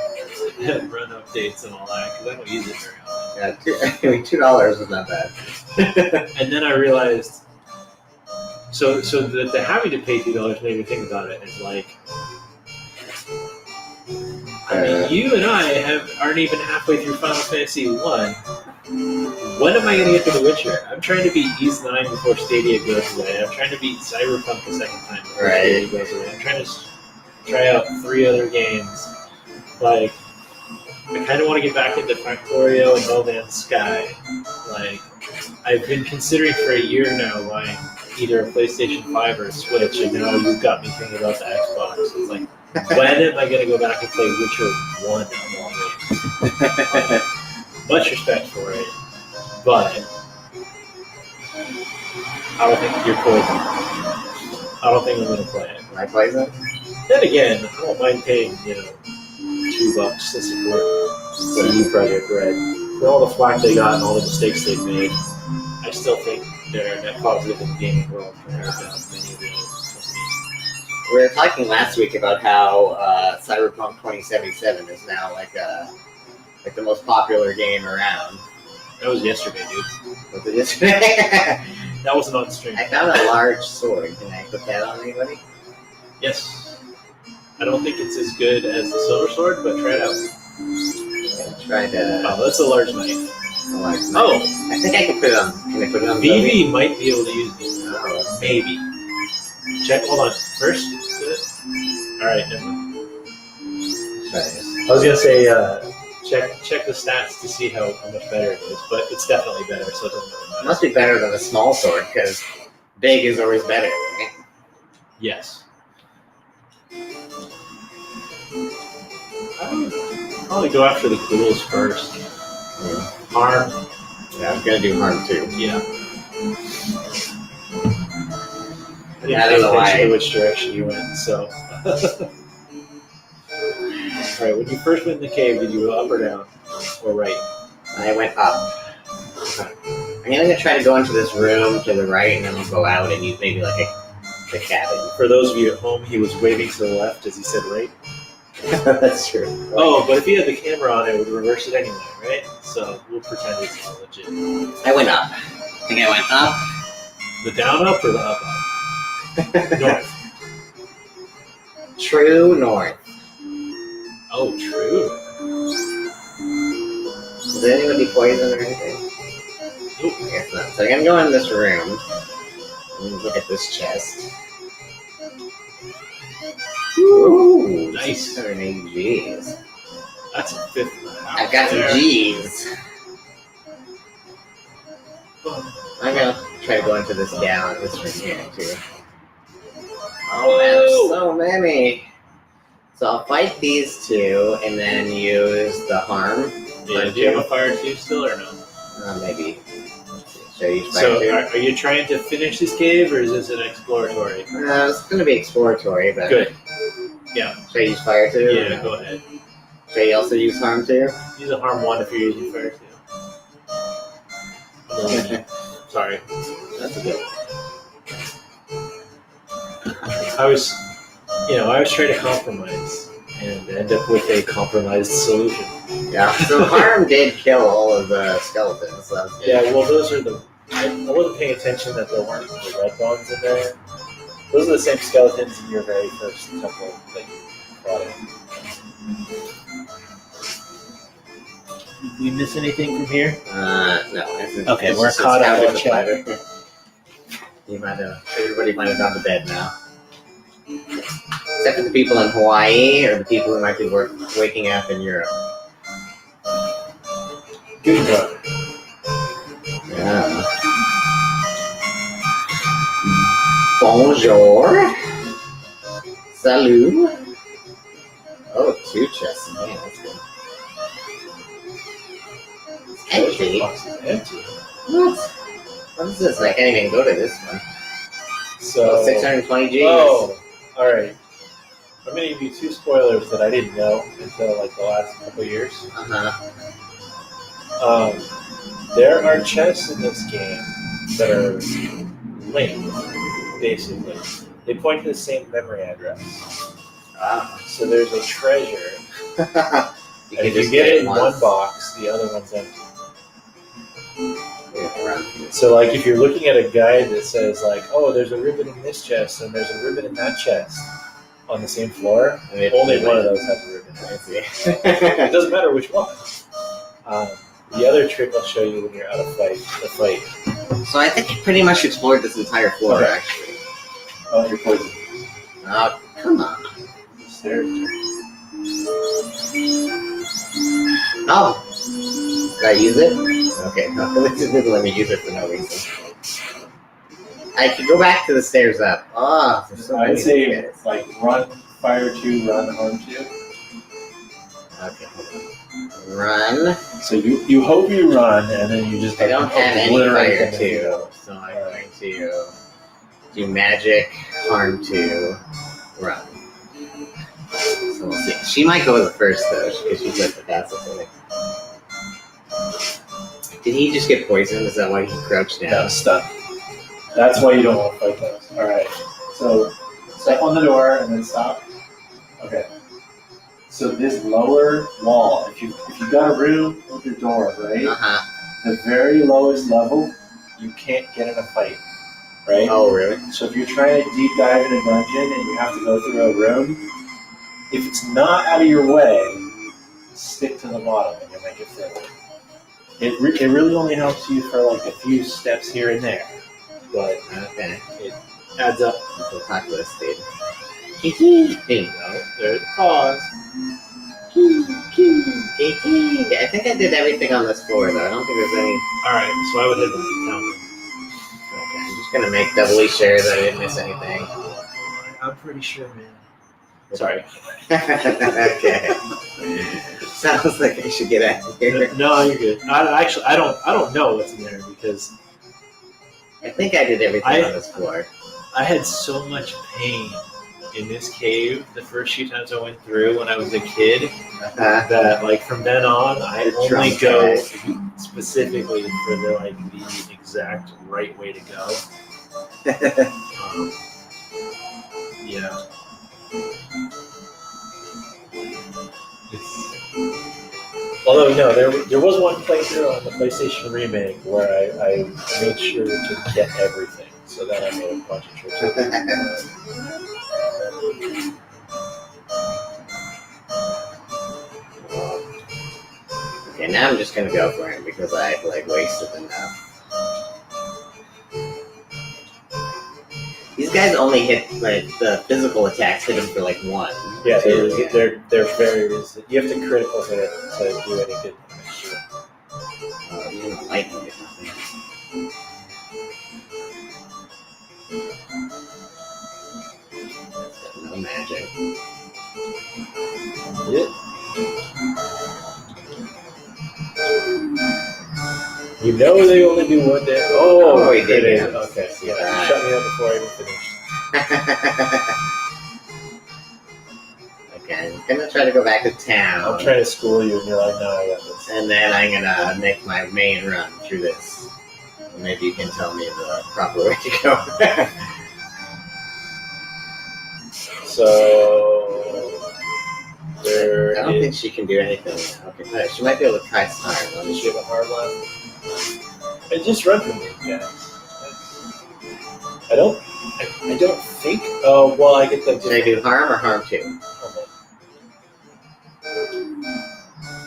and run updates and all that, because I don't use it very often. Yeah, $2 is not bad. And then I realized, so the having to pay $2 made me think about it. It's like, I mean, you and I aren't even halfway through Final Fantasy 1. When am I going to get to The Witcher? I'm trying to beat Ys 9 before Stadia goes away. I'm trying to beat Cyberpunk the second time before Stadia goes away. I'm trying to try out 3 other games. Like, I kind of want to get back into Factorio and No Man's Sky. Like, I've been considering for a year now buying either a PlayStation 5 or a Switch, and now you've got me thinking about the Xbox. It's like, when am I going to go back and play Witcher 1 of all games? Much respect for it, but I don't think you're poison. I don't think I'm going to play it. Can I play that? Then again, I don't mind paying, $2 to support CD Projekt Red. For all the flack they got and all the mistakes they've made, I still think they're a net positive in the gaming world compared to many of the other companies. We were talking last week about how Cyberpunk 2077 is now like the most popular game around. That was yesterday, dude. Was it yesterday? That wasn't on stream. I found a large sword. Can I put that on anybody? Yes. I don't think it's as good as the Silver Sword, but try it out. Yeah, try to. Oh, that's a large knife. I think I can put it on. Can I put it on? BB might be able to use it. Oh, Maybe. Check. Hold on. First. All right. Never mind. try this. I was gonna say check the stats to see how much better it is, but it's definitely better. So it doesn't really It matter. must be better than a small sword because big is always better, right? Yes. I would probably go after the ghouls first. Harm. Yeah, I'm gonna do harm too. Yeah. I Yeah, I didn't don't know pay why. attention to which direction you went, so. Alright, when you first went in the cave, did you go up or down? Or right? I went up. Okay. I'm gonna try to go into this room to the right, and then we'll go out and use maybe like the cabin. For those of you at home, he was waving to the left as he said right. That's true. Oh, but if he had the camera on, it would reverse it anyway, right? So we'll pretend it's not legit. I went up. I think I went up. The down up or the up up? North. True north. Oh, true. Is anybody poisoned or anything? Nope. I guess not. So I'm gonna go in this room and look at this chest. Ooh, Nice. 680 G's. That's a fifth of the house. I've got some there. G's. I'm gonna try to go into this room here too. Oh, there's so many. So I'll fight these two and then use the harm. Yeah, do you have a fire too still or no? Maybe. Should I use fire So too? are you trying to finish this cave or is this an exploratory? It's gonna be exploratory, but Good. Yeah. should I use fire too? Yeah, go ahead. Should I also use harm too? Use a harm 1 if you're using fire too. Sorry. That's a good. I was trying to compromise and end up with a compromised solution. Yeah. So harm did kill all of the skeletons. So that's good. Yeah, well, those are I wasn't paying attention that there weren't the red bones in there. Those are the same skeletons in your very first temple that you brought in. Did we miss anything from here? No. Okay, we're caught up on chat. Everybody might have gone to bed now. Except for the people in Hawaii or the people who might be waking up in Europe. Good job. Yeah. Bonjour. Salut. Oh, 2 chests in here. That's good. Empty. Box is empty. What? What is this? I can't even go to this one. So 620 Gs. Oh, all right. I'm gonna give you 2 spoilers that I didn't know until like the last couple years. There are chests in this game that are linked, basically. They point to the same memory address. So there's a treasure. And if you get it in one box, the other one's empty. So, like, if you're looking at a guide that says, like, oh, there's a ribbon in this chest and there's a ribbon in that chest on the same floor, only one of those has a ribbon. It doesn't matter which one. The other trick I'll show you when you're out of the fight. So I think I pretty much explored this entire floor, actually. Oh, you're poisoned. Oh, come on. Stairs. Oh! Did I use it? Okay, no, this didn't let me use it for no reason. I could go back to the stairs up. Oh, there's so many I'd say, stairs. like, run, fire 2, run, harm 2. Okay, hold on. Run. So you hope you run, and then you just I don't have any obliterate fire them. 2, so I'm going to do magic, harm 2, run. So we'll see. She might go the first, though, because she's like the fastest, I think. Did he just get poisoned? Is that why he crouched down? No, stun. That's why you don't want to fight those. Alright. So step on the door and then stop. Okay. So this lower wall, if you got a room with your door, right? The very lowest level, you can't get in a fight. Right? Oh, really? So if you're trying to deep dive in a dungeon and you have to go through a room, if it's not out of your way, stick to the bottom and you'll make it through. It really only helps you for like a few steps here and there, but Okay. it adds up. Until populace state. There you go. There's pause. I think I did everything on this floor, though. I don't think there's any... Alright, so I would hit the counter. Okay, I'm just gonna make doubly sure that I didn't miss anything. I'm pretty sure, man. Sorry. Okay. Sounds like I should get out of here. No, you're good. I don't know what's in there because I think I did everything on this floor. I had so much pain in this cave the first few times I went through when I was a kid that, like, from then on I only go specifically for the exact right way to go. Yeah. Although no, there was one playthrough on the PlayStation remake where I made sure to get everything, so then I made a bunch of trips. Okay, now I'm just gonna go for him because I've wasted enough. These guys only hit the physical attacks hit them for 1. Yeah, they're very resistant. You have to critical hit it to do any good damage to it. Even lightning did nothing. No magic. Yeah. You know they only do one damage. Oh, he did it. Okay, yeah. Shut me up before I even finished. Okay, I'm gonna try to go back to town. I'm trying to school you, and you're like, no, I got this. And then I'm gonna make my main run through this. Maybe you can tell me the proper way to go. So I don't think she can do anything. Okay, she might be able to try Star. Does she have a hard left? And just run from me, guys. I don't think. Oh, well, I get the. Should I do harm or harm 2?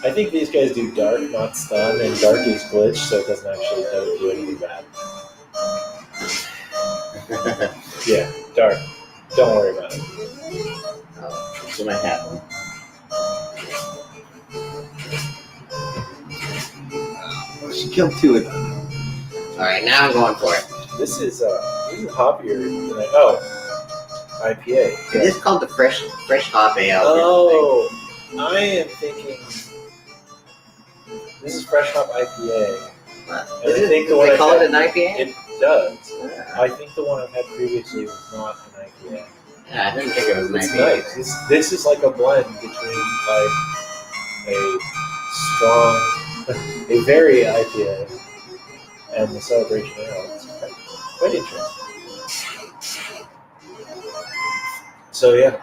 I think these guys do dark, not stun, and dark is glitch, so it doesn't actually do anything bad. Yeah, dark. Don't worry about it. Oh, she might have one. Oh, she killed 2 of them. Alright, now I'm going for it. This is hoppier than IPA. It is called the fresh hop ale. Oh, I am thinking this is fresh hop IPA. What? And I think They call it an IPA? does. Yeah. I think the one I've had previously was not an IPA. Yeah, I didn't think it was an It's IPA. nice. This is like a blend between like a strong, a very IPA, and the Celebration Ale. It's quite interesting. So yeah,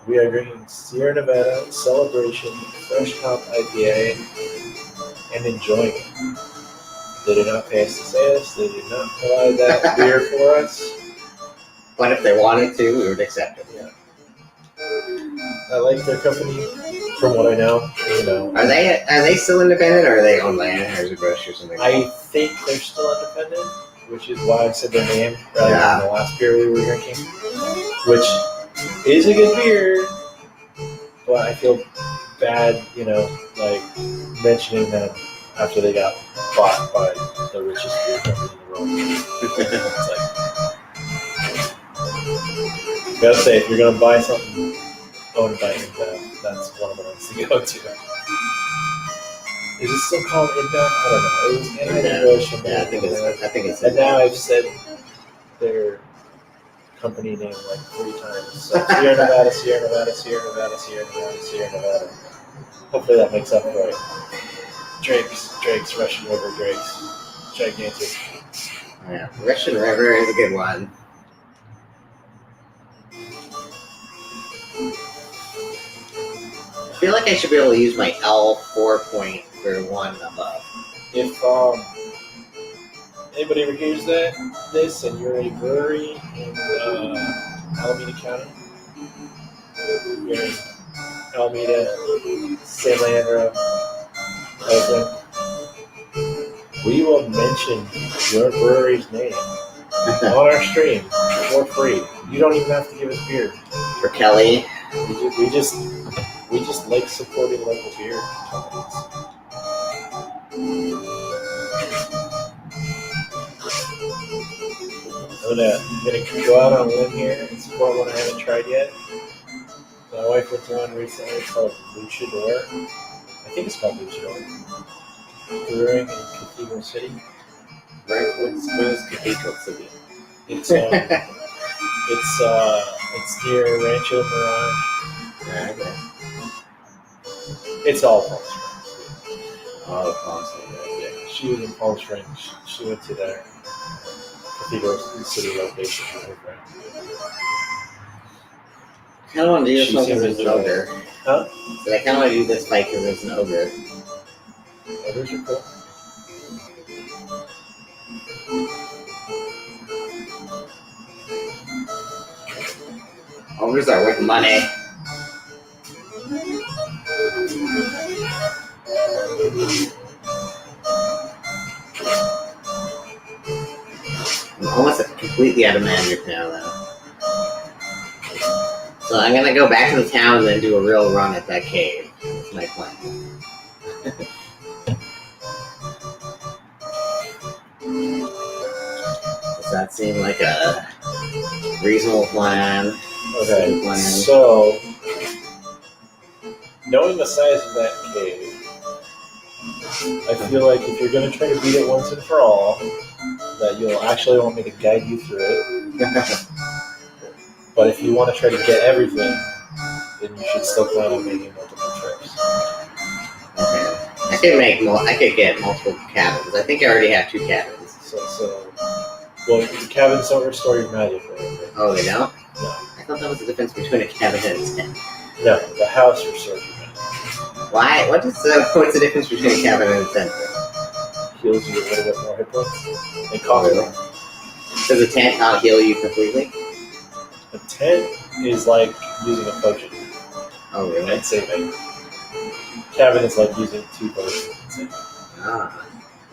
we are drinking Sierra Nevada Celebration Fresh Hop IPA and enjoying it. They did not pay us to say this. They did not provide that beer for us. But if they wanted to, we would accept it. Yeah. I like their company, from what I know. You know, Are they still independent, or are they owned by Anheuser-Busch or something? I think they're still independent, which is why I said their name rather than the last beer we were drinking, which is a good beer, but I feel bad, like mentioning them after they got bought by the richest beer company in the world. It's like, gotta say, if you're gonna buy something owned by InBev, that's one of the ones to go to. Is it still called InBev? I don't know. It was Anheuser-Busch. Yeah, I think it's. And now I've said their company name like 3 times. So Sierra Nevada, Sierra Nevada, Sierra Nevada, Sierra Nevada, Sierra Nevada. Hopefully that makes up for it. Drake's, Russian River Drake's. Gigantic. Yeah, Russian River is a good one. I feel like I should be able to use my L4 point for one above. If anybody ever hears this and you're a brewery in Alameda County, you're in Alameda, San Leandro, Oakland, we will mention your brewery's name on our stream for free. You don't even have to give us beer. For Kelly. We just like supporting local beer companies. I'm gonna go out on a limb here and support one I haven't tried yet. My wife went to one recently. It's called Luchador. I think it's called Luchador. Brewing in Cathedral City. Right? Where's Cathedral City? It's near Rancho Mirage. Okay. It's all Palm Springs. Oh, Palm Springs. Yeah, she was in Palm Springs. She went to their Cathedral City location with her friend. I kind of want to do this She one because seems there's an to enjoy ogre. Huh? So I kind of want to do this fight because there's an ogre. Ogres are cool. Ogres are worth money. I'm almost completely out of magic now, though. So I'm gonna go back to the town and then do a real run at that cave. That's my plan. Does that seem like a reasonable plan? Okay, Plan? so knowing the size of that cave, I feel like if you're going to try to beat it once and for all, that you'll actually want me to guide you through it. But if you want to try to get everything, then you should still plan on making multiple trips. Okay. I could get multiple cabins. I think I already have 2 cabins. So well, the cabins don't restore your magic, right? Oh, they don't? No. I thought that was the difference between a cabin and a tent. No, the house restores your magic. Why? What's the difference between a cabin and a tent? Heals you a little bit more hit points. It costs more. Does a tent not heal you completely? A tent is like using a potion Oh, really? and saving. Cabin is like using 2 potions and saving. Ah.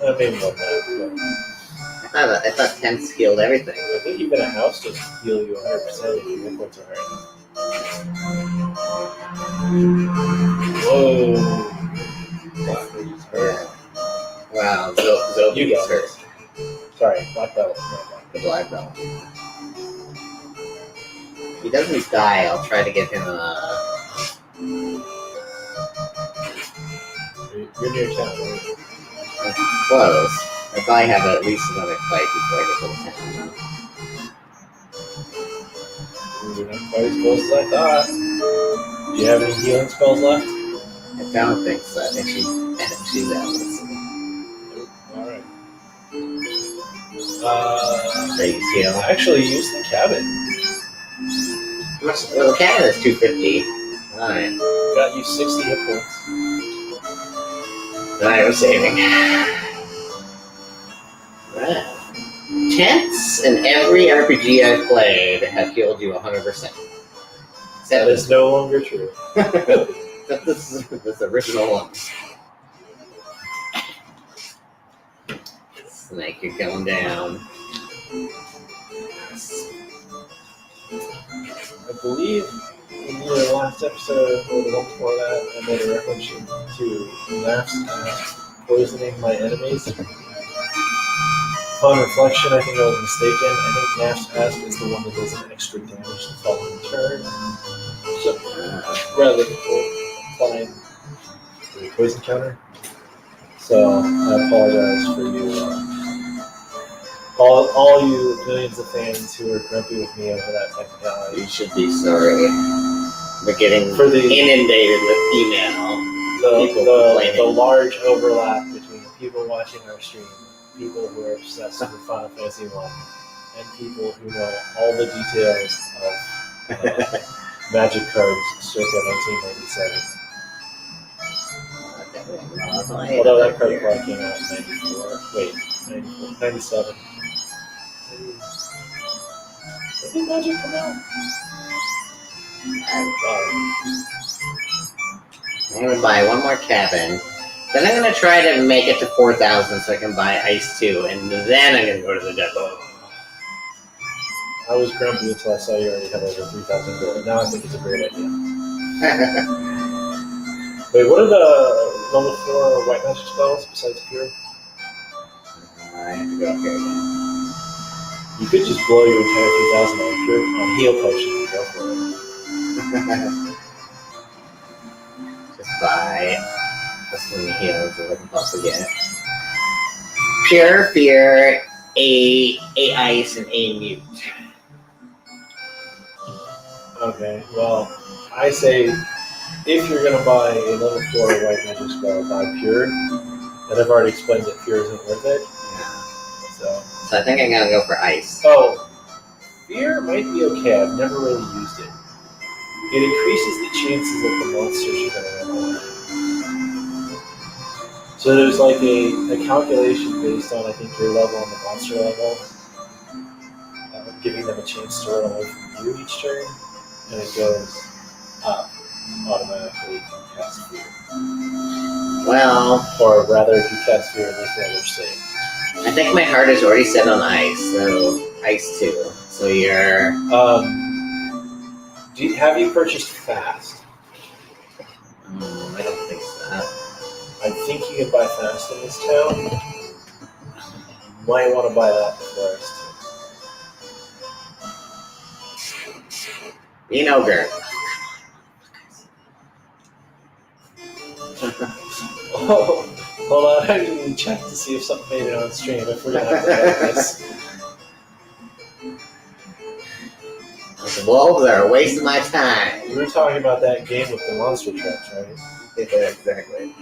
Maybe more than that. I thought tents healed everything. But I think even a house doesn't heal you 100% if your hit points are high enough. Whoa. Yeah. Wow, Zoe You got hurt. this. Sorry, black belt. The black belt. If he doesn't die, I'll try to get him You're near town, right? close. I'll probably have at least another fight before I get to the town. You're not quite as close as I thought. Do you have any healing spells left? I don't think so. I think she's out. Alright. Please heal. Actually, use the cabin. How much? Well, the cannon is 250. Alright. Got you 60 hit points. Alright, we're saving. Wow. Tents in every RPG I've played have healed you 100%. That is no longer true. This original one. Snake, you're going down. I believe in the last episode or the one before that, I made a reference to Naft's poisoning my enemies. Upon reflection, I think I was mistaken. I think Naft's Asp is the one that does an extra damage the following turn. So, rather than applying the poison counter. So, I apologize for you. All you millions of fans who are grumpy with me over that technicality. You should be sorry. We're getting inundated with email. The large overlap between people watching our stream, people who are obsessed with Final Fantasy 1, and people who know all the details of Magic cards circa 1997. Although that card probably came out in 94. Wait, 97. When did Magic come out? I'm going to buy one more cabin. Then I'm going to try to make it to 4,000 so I can buy Ice 2. And then I'm going to go to the depot. I was grumpy until I saw you already have over 3,000 gold. Now I think it's a great idea. Wait, what are the level 4 white magic spells besides Pure? I have to go up here again. You could just blow your entire 3,000 on Pure on heal potion and go for it. Just buy this one heals that I can also get. Pure, Fear, A Ice, and A Mute. Okay, well, I say if you're going to buy a level 4 white magic spell, buy Pure. And I've already explained that Pure isn't worth it. Yeah. So I think I'm going to go for Ice. Oh, Fear might be okay. I've never really used it. It increases the chances of the monsters you're going to run away. So there's like a calculation based on, I think, your level and the monster level, giving them a chance to run away from you each turn, and it goes up automatically if you cast Fear. Well, Or rather, if you cast Fear, at least they're safe. I think my heart is already set on Ice, so Ice 2. So you're... Have you purchased Fast? I don't think so. I think you can buy Fast in this town. You might want to buy that first. Be an ogre. Oh, hold on. I need to check to see if something made it on stream. If we're going to have to edit this. The wolves are a waste of my time. We were talking about that game with the monster trucks, right? Yeah, exactly.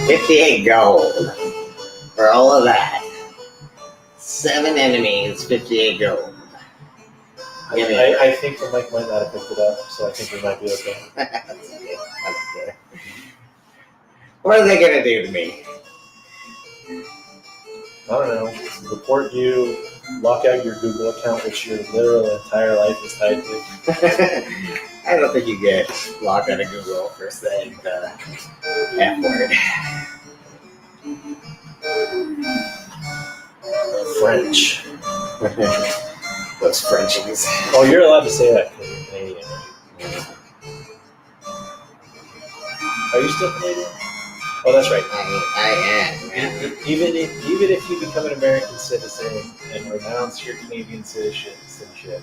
$58 gold for all of that. 7 enemies, 58 gold. I think the mic might not have picked it up, so I think we might be okay. That's okay. That's good. What are they gonna do to me? I don't know. Report you, lock out your Google account, which your literal entire life is tied to. I don't think you get locked out of Google for saying the F word. French. Those Frenchies. Oh, you're allowed to say that because you're Canadian, right? Yeah. Are you still Canadian? Oh, that's right. I am. Man. Even if you become an American citizen and renounce your Canadian citizenship,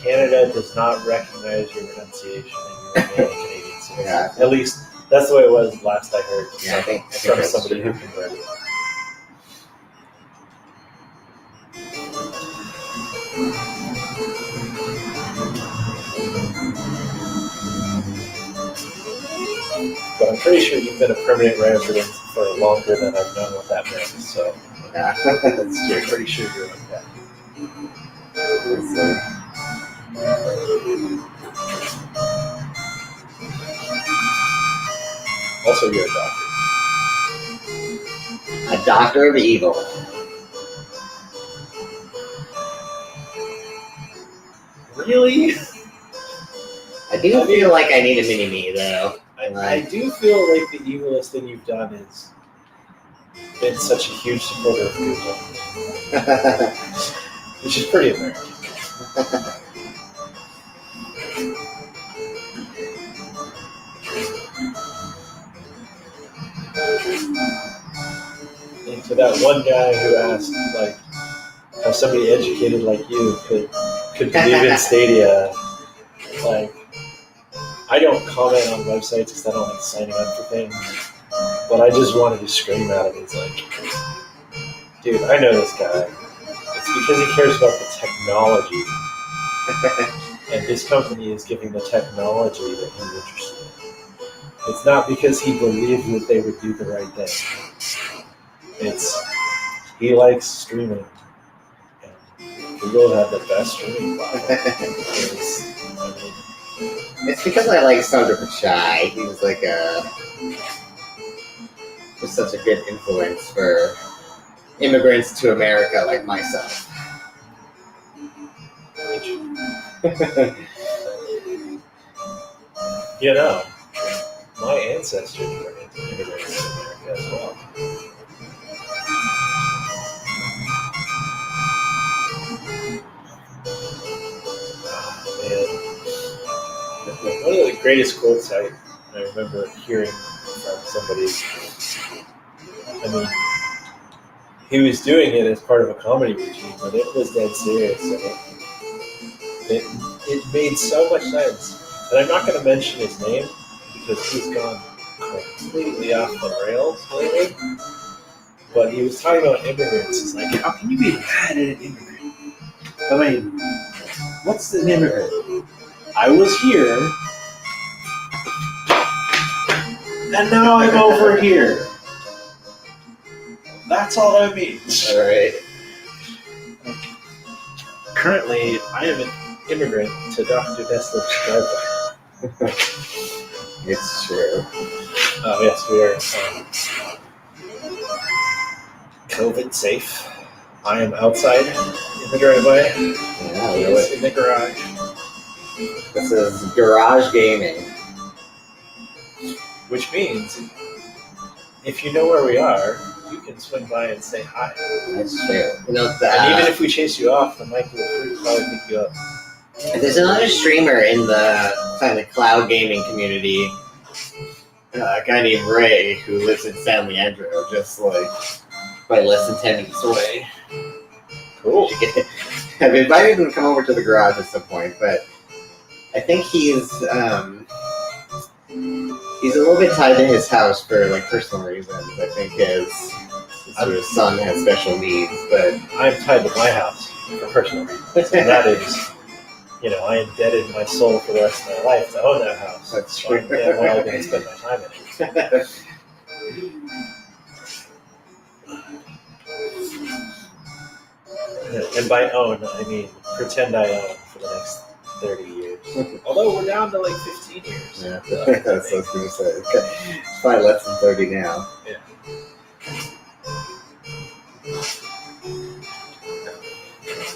Canada does not recognize your renunciation and you remain a Canadian citizen. Yeah. At least that's the way it was last I heard Yeah, I think from that's somebody true. who converted. But I'm pretty sure you've been a permanent resident for longer than I've known what that meant. So Yeah, that's I'm true. pretty sure you're like that. Also, you're a doctor. A doctor of evil. Really? I do feel like I need a mini-me, though. I do feel like the evilest thing you've done is been such a huge supporter of Google, which is pretty American. And to that one guy who asked, like, how somebody educated like you could believe in Stadia, like, I don't comment on websites because I don't like signing up for things, but I just wanted to scream at him. It's like, dude, I know this guy. It's because he cares about the technology, and his company is giving the technology that he's interested in. It's not because he believed that they would do the right thing. It's he likes streaming. And Google had the best streaming platform. It's because I like Sandra Pichai. He was like just such a good influence for immigrants to America like myself. You know, my ancestors were immigrants to America as well. Man. One of the greatest quotes I remember hearing from somebody, I mean, he was doing it as part of a comedy routine, but it was dead serious. And it made so much sense. And I'm not going to mention his name because he's gone completely off the rails lately. But he was talking about immigrants. It's like, how can you be mad at an immigrant? I mean, what's an immigrant? I was here, and now I'm over here. That's all that means. All right. Currently, I am an immigrant to Dr. Deslip's driveway. It's true. Yes, we are COVID safe. I am outside in the driveway. Yeah, He is in the garage. This is garage gaming. Which means, if you know where we are, you can swing by and say hi. That's true. You know, And even if we chase you off, the mic will probably pick you up. there's another streamer in the kind of cloud gaming community, a guy named Ray, who lives in San Leandro, just like probably less than 10 minutes away. Cool. I've invited him to come over to the garage at some point, but I think he's a little bit tied to his house for like personal reasons. I think his son has special needs, but I'm tied to my house for personal reasons. And that is, you know, I indebted my soul for the rest of my life to own that house. That's So true. I'm damn well going to spend my time in it. And by own, I mean pretend I own for the next 30 years. Although we're down to like 15 years. Yeah, that's what I was going to say. It's probably less than 30 now. Yeah.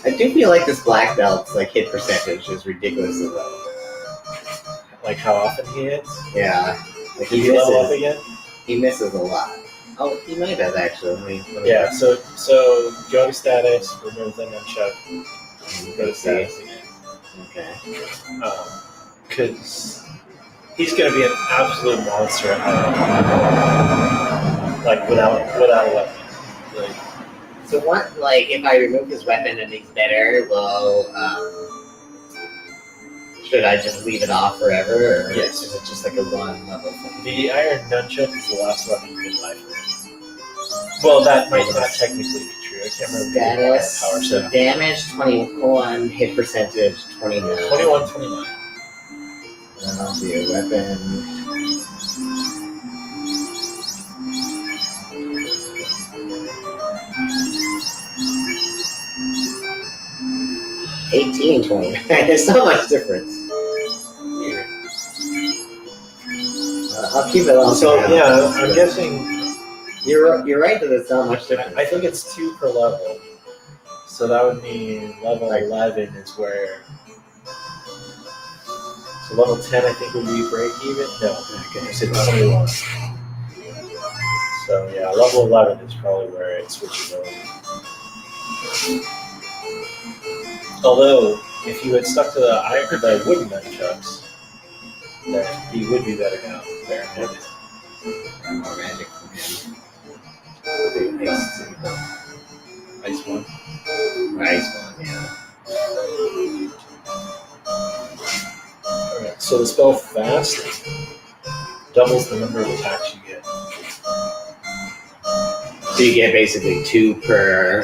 I do feel like this black belt's like hit percentage is ridiculously low. Like how often he hits? Yeah, like Did he level up misses. again? He misses a lot. Oh, he might have actually. Let me Yeah, so go to status, remove the nunchuck, go to status again. Okay. Because He's going to be an absolute monster at that. Like without a weapon. Like, So what, like, if I remove his weapon and he's better, well, should I just leave it off forever, or Yes. is it just like a one level thing? the iron nunchuck is the last weapon you can buy for him. Well, that might not technically be true. I can't remember the Status, power so set. damage 21, hit percentage 29. 21, 29. And I'll do a weapon. $18, $20. There's so much difference. Weird. I'll keep it on. So yeah, I'm guessing. You're right that it's not much different. I think it's 2 per level. So that would mean level 11 is where. So level 10, I think, would be break even. No, I said 21. So yeah, level 11 is probably where it switches over. Although, if you had stuck to the wooden nunchucks, then he would be better now. Barehanded. More magic from him. Ice one. Nice one, yeah. Alright, so the spell fast doubles the number of attacks you get. So you get basically 2 per.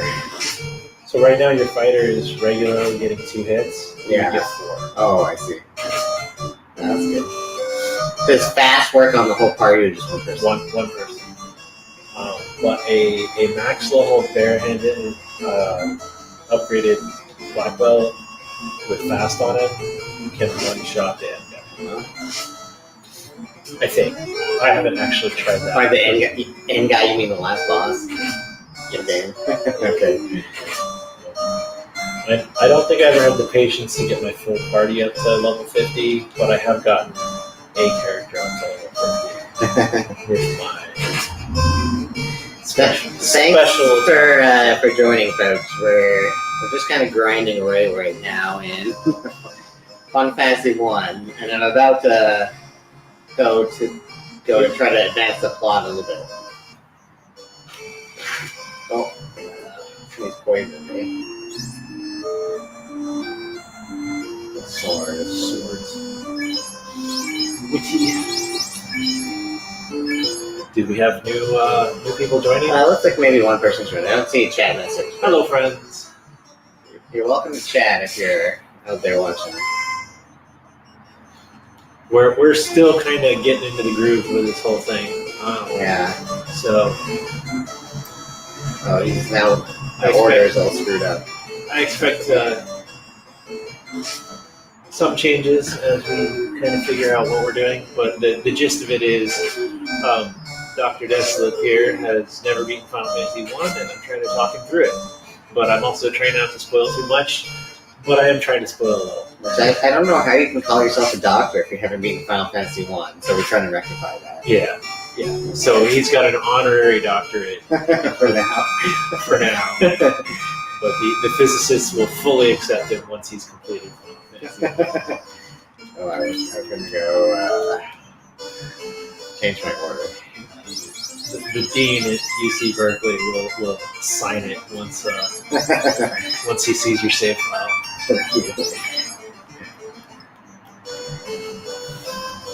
So right now your fighter is regularly getting 2 hits. Yeah. You get 4. Oh, I see. That's good. Does fast work on the whole party or just one person? One person. But a max level barehanded upgraded black belt with fast on it can one shot the end guy. I think. I haven't actually tried that. By the end guy, you mean the last boss? Yes. Okay. I don't think I ever had the patience to get my full party up to level 50, but I have gotten a character up to level 50 with my Thanks special. for joining, folks. We're just kind of grinding away right now in Fun Fantasy 1, and I'm about to go to try to advance the plot a little bit. Oh, he's poisoned me. Swords. Did we have new people joining? Looks like maybe one person's joining. I don't see a chat message. Hello, friends. You're welcome to chat if you're out there watching. We're still kind of getting into the groove with this whole thing. Yeah. So Oh, he's now. The I order's all screwed up. expect some changes as we kind of figure out what we're doing. But the gist of it is, Dr. Desolate here has never beaten Final Fantasy 1, and I'm trying to talk him through it. But I'm also trying not to spoil too much. But I am trying to spoil a little. Which I don't know how you can call yourself a doctor if you haven't beaten Final Fantasy 1, so we're trying to rectify that. Yeah. So he's got an honorary doctorate For now. for now. But the physicists will fully accept him once he's completed Final Fantasy. Oh, I was going to go change my order. The dean at UC Berkeley will sign it once he sees your save file.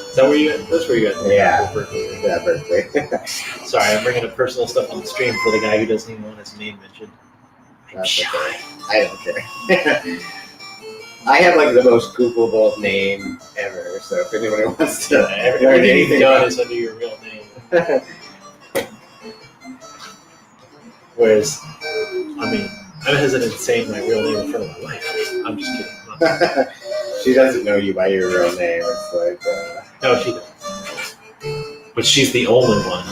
Is that where you? That's where you got. Yeah. Berkeley. Yeah, Berkeley. Sorry, I'm bringing up personal stuff on the stream for the guy who doesn't even want his name mentioned. I'm That's shy. okay. I don't care. I have like the most Googleable name ever, so if anybody wants to learn Everything anything you've done about is under your real name. Whereas, I mean, I'm hesitant to say my real name in front of my wife. I'm just kidding. She doesn't know you by your real name. It's like, No, she does. But she's the only one.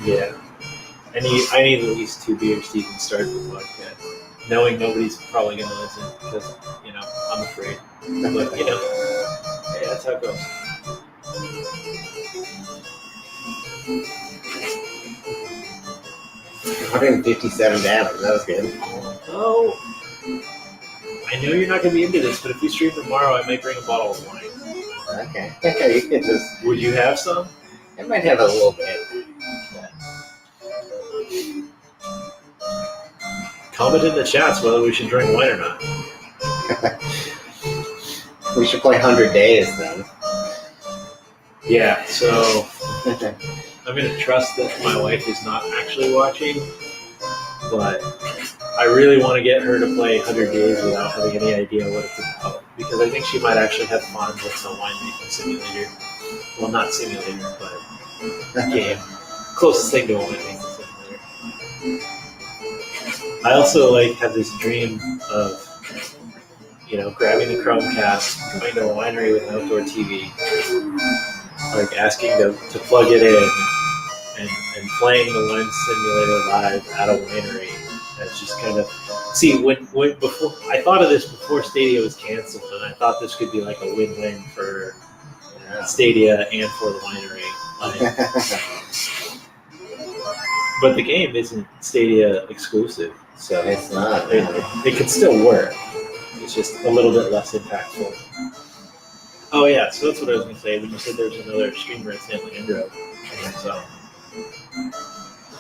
Yeah. I need at least 2 beers to even start the podcast. Knowing nobody's probably going to listen because, I'm afraid. But, yeah, that's how it goes. $157 damage. That was good. Oh. I know you're not going to be into this, but if we stream tomorrow, I might bring a bottle of wine. Okay. You can just. Would you have some? I might have a little bit. Comment in the chats whether we should drink wine or not. We should play 100 Days then. Yeah, so I'm going to trust that my wife is not actually watching, but I really want to get her to play 100 Days without having any idea what it's about, because I think she might actually have fun with some winemaking simulator. Well, not simulator, but game. Closest thing to a winemaking simulator. I also have this dream of, grabbing the Chromecast, going to a winery with an outdoor TV, asking to plug it in and playing the wine simulator live at a winery. That's just kind of before I thought of this before Stadia was canceled, and I thought this could be like a win-win for Stadia and for the winery. But the game isn't Stadia exclusive, so It's not. it could still work. It's just a little bit less impactful. Oh yeah, so that's what I was going to say when you said there's another streamer at San Leandro. And so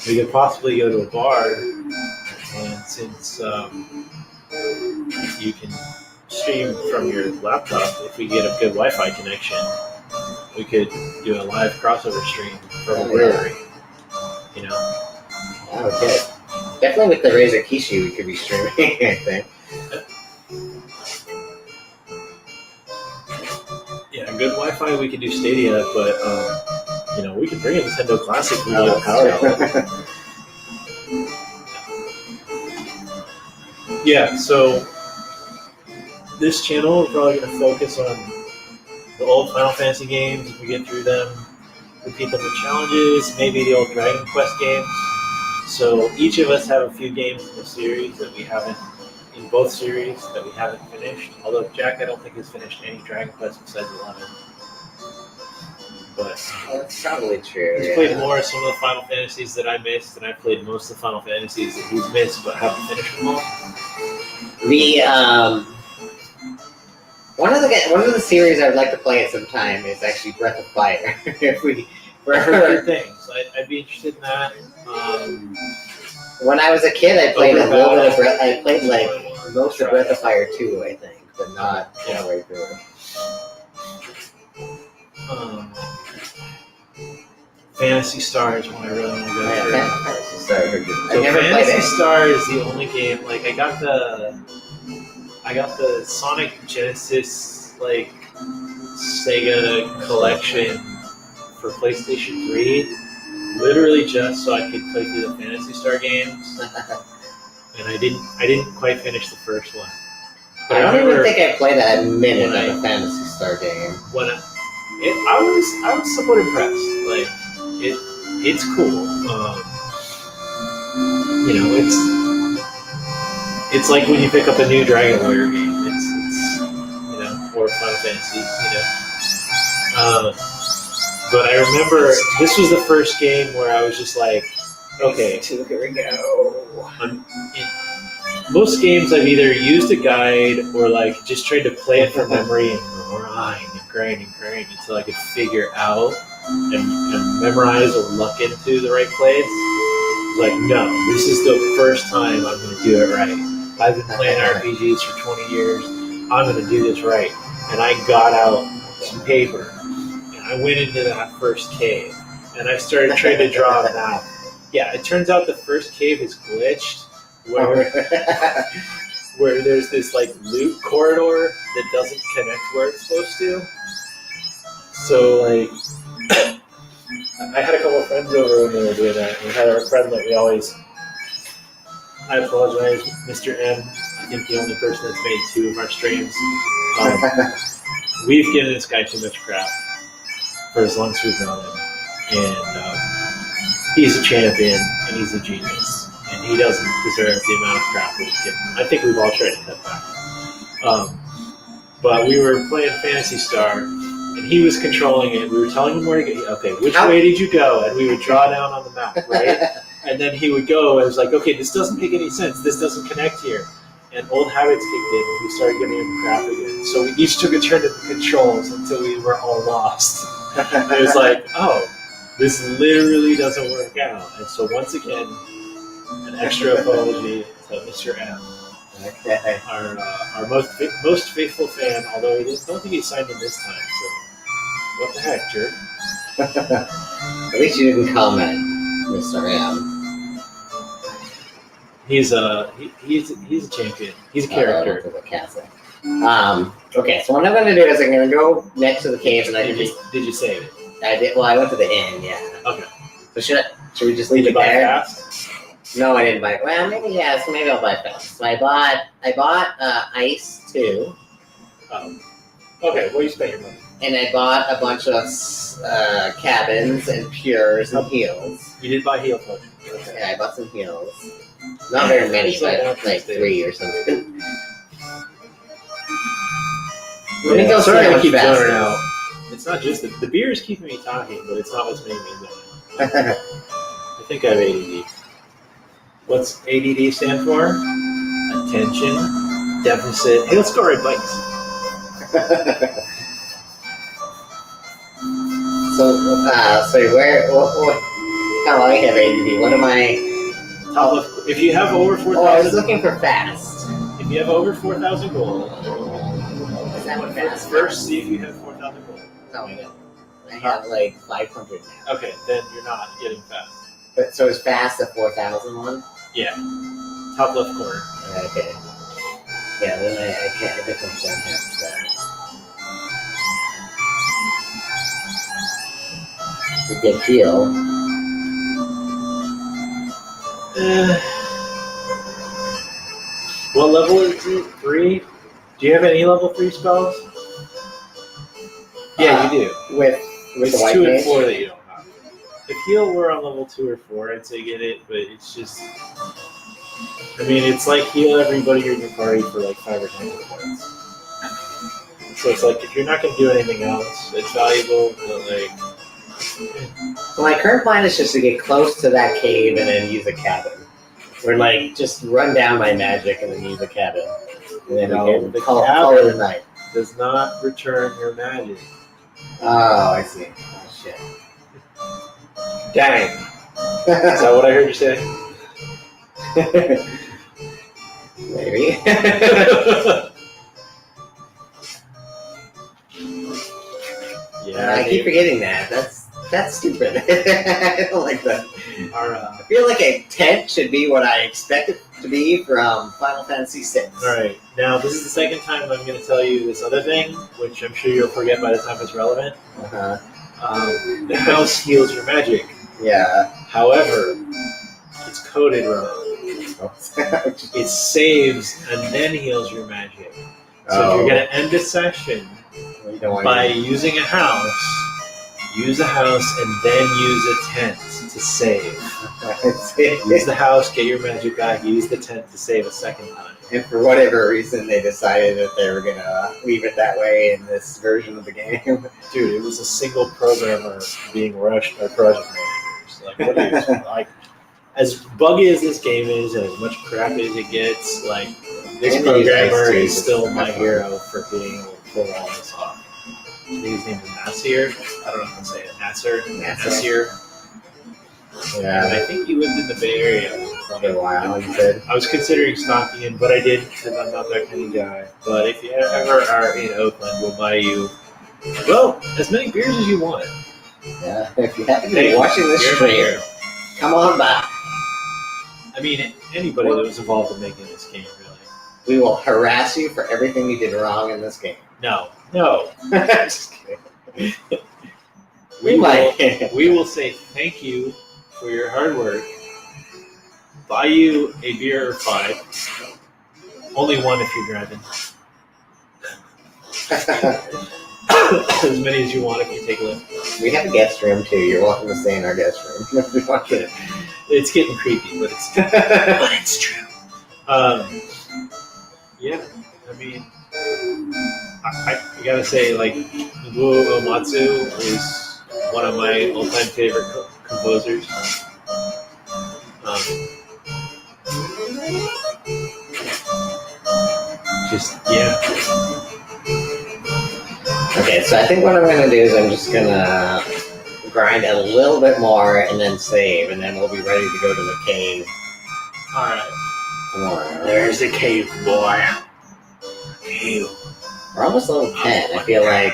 we could possibly go to a bar, and since you can stream from your laptop, if we get a good Wi-Fi connection, we could do a live crossover stream from a brewery. Oh, good. Definitely with the Razer Kishi, we could be streaming, I think. Yeah, good Wi-Fi, we could do Stadia, but we could bring a Nintendo Classic and get a power outlet. Yeah, so this channel is probably going to focus on the old Final Fantasy games. If we get through them, repeat them with challenges, maybe the old Dragon Quest games. So each of us have a few games in the series that we haven't, in both series, that we haven't finished. Although Jack, I don't think has finished any Dragon Quest besides 11. But That's probably true. he's played more of some of the Final Fantasies that I missed, and I've played most of the Final Fantasies that he's missed but haven't finished them all. One of the series I would like to play at some time is actually Breath of Fire. If we I've heard good things. I'd be interested in that. When I was a kid, I played a little bit of Breath. I played most of Try Breath of Fire 2, I think, but not all the way through. Fantasy Star is one I really want to go through. Fantasy Star. I So never played Fantasy it. Star is the only game. I got the Sonic Genesis Sega collection for PlayStation 3, literally just so I could play through the Fantasy Star games. And I didn't quite finish the first one. I don't even think I played a minute when of a Fantasy Star game. When I was somewhat impressed. It's cool. It's like when you pick up a new Dragon Warrior game. It's or Final Fantasy. But I remember this was the first game where I was just like, okay, Here we go. most games I've either used a guide or just tried to play it from memory and grind until I could figure out and memorize or look into the right place. It's like, no, this is the first time I'm going to do it right. I've been playing RPGs for 20 years. I'm going to do this right. And I got out some paper and I went into that first cave and I started trying to draw a map. Yeah, it turns out the first cave is glitched where there's this loot corridor that doesn't connect where it's supposed to. So I had a couple of friends over when they were doing that. We had our friend that we always. I apologize, Mr. M. I think the only person that's made 2 of our streams. We've given this guy too much crap for as long as we've known him, and he's a champion and he's a genius, and he doesn't deserve the amount of crap we've given him. I think we've all tried to cut back. But we were playing Fantasy Star. And he was controlling it. We were telling him where to go. Okay, which way did you go? And we would draw down on the map, right? And then he would go and it was like, okay, this doesn't make any sense. This doesn't connect here. and old habits kicked in, and we started giving him crap again. So we each took a turn at the controls until we were all lost. And it was like, oh, this literally doesn't work out. And so once again, an extra apology to Mr. M, Okay. our most faithful fan, although I don't think he signed in this time. So what the heck, jerk? At least you didn't comment, Mr. M. He's a champion. He's a character. To the castle. Okay, so what I'm gonna do is I'm gonna go next to the cave and I can Did just. you save it? I did. Well, I went to the inn. Yeah. Okay. So should we just Did leave you it buy there? fast? No, I didn't buy. Well, maybe yes. Maybe I'll buy fast. So I bought ice too, Okay. Where you spent your money? and I bought a bunch of cabins and pures and heals. You did buy heal potion. Okay. Yeah, I bought some heals. Not very many, but like 3 or something. Let me go sorry see I how keep fast zoning it is. out. It's not just the beer is keeping me talking, but it's not what's making me zone. I think I have ADD. What's ADD stand for? Attention deficit. Hey, let's go ride bikes. So what, how long I have ADD? What am I? Top left. If you have over Oh, I was 4,000, looking for fast. if you have over 4,000 gold, Is that what fast? first see if you have 4,000 gold. No, I don't. I have like 500 now. Okay, then you're not getting fast. But so is fast the 4,000 one? Yeah. Top left corner. Okay. Yeah, then I can't. I definitely don't have that. A good heal. What level is it? 3? Do you have any level 3 spells? Yeah, you do. With It's the white 2 and mage? 4 that you don't have. If heal were on level 2 or 4, I'd say get it, but it's just. I mean, it's like heal everybody in your party for like 5 or 10 points. So it's like if you're not going to do anything else, it's valuable, but like. So my current plan is just to get close to that cave and then use a cabin. Or like just run down my magic and then use a cabin. And then No, we can the call it a cabin- night. Does not return your magic. Oh, I see. Oh shit. Dang. Is that what I heard you say? Maybe. Yeah. I keep forgetting that. That's stupid. I don't like that. I feel like a tent should be what I expect it to be from Final Fantasy VI. Alright, now this is the second time I'm going to tell you this other thing, which I'm sure you'll forget by the time it's relevant. Uh-huh. The house heals your magic. Yeah. However, it's coded wrong. It saves and then heals your magic. So if you're going to end a session You don't want by using a house, use a house and then use a tent to save. Use the house, get your magic back, use the tent to save a second time. And for whatever reason, they decided that they were going to leave it that way in this version of the game. Dude, it was a single programmer being rushed by project managers. Like, what are you, like, as buggy as this game is and as much crap as it gets, like, this And they use programmer Ice too, is still which is my fun. hero for being able to pull all this off. I think his name is Nasir. I don't know how to say it. Nasir. Nasir. And Yeah. I think he lived in the Bay Area For a while, you said. I was considering stalking him, but I didn't because I'm not that kind of guy. But if you ever are in Oakland, we'll buy you, well, as many beers as you want. Yeah. If you happen to Hey, be watching this you're stream, here. come on by. I mean, anybody that was involved in making this game, really. We will harass you for everything you did wrong in this game. No. Just kidding. We might. We will say thank you for your hard work. Buy you a beer or 5. Only 1 if you're driving. As many as you want if you take a lift. We have a guest room too. You're welcome to stay in our guest room if you want to. It's getting creepy, but it's true. Yeah, I mean, I gotta say, like, Nobuo Uematsu is one of my all-time favorite composers. just yeah. Okay, so I think what I'm gonna do is I'm just gonna grind a little bit more and then save, and then we'll be ready to go to the cave All right. tomorrow. There's the cave, boy. Cave. We're almost level 10. I feel like,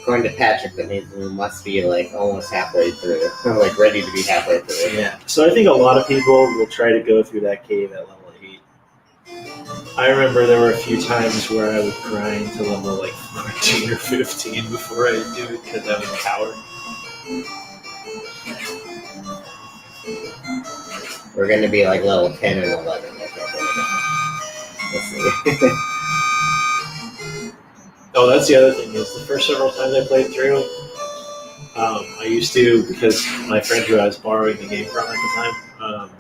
according to Patrick, that means we must be like almost halfway through, like ready to be halfway through. Yeah. So I think a lot of people will try to go through that cave at level 8. I remember there were a few times where I would grind to level like 14 or 15 before I do it because I was a coward. We're gonna be like level 10 and 11. I think. Let's see. Oh, that's the other thing is the first several times I played through, I used to, because my friend who I was borrowing the game from at the time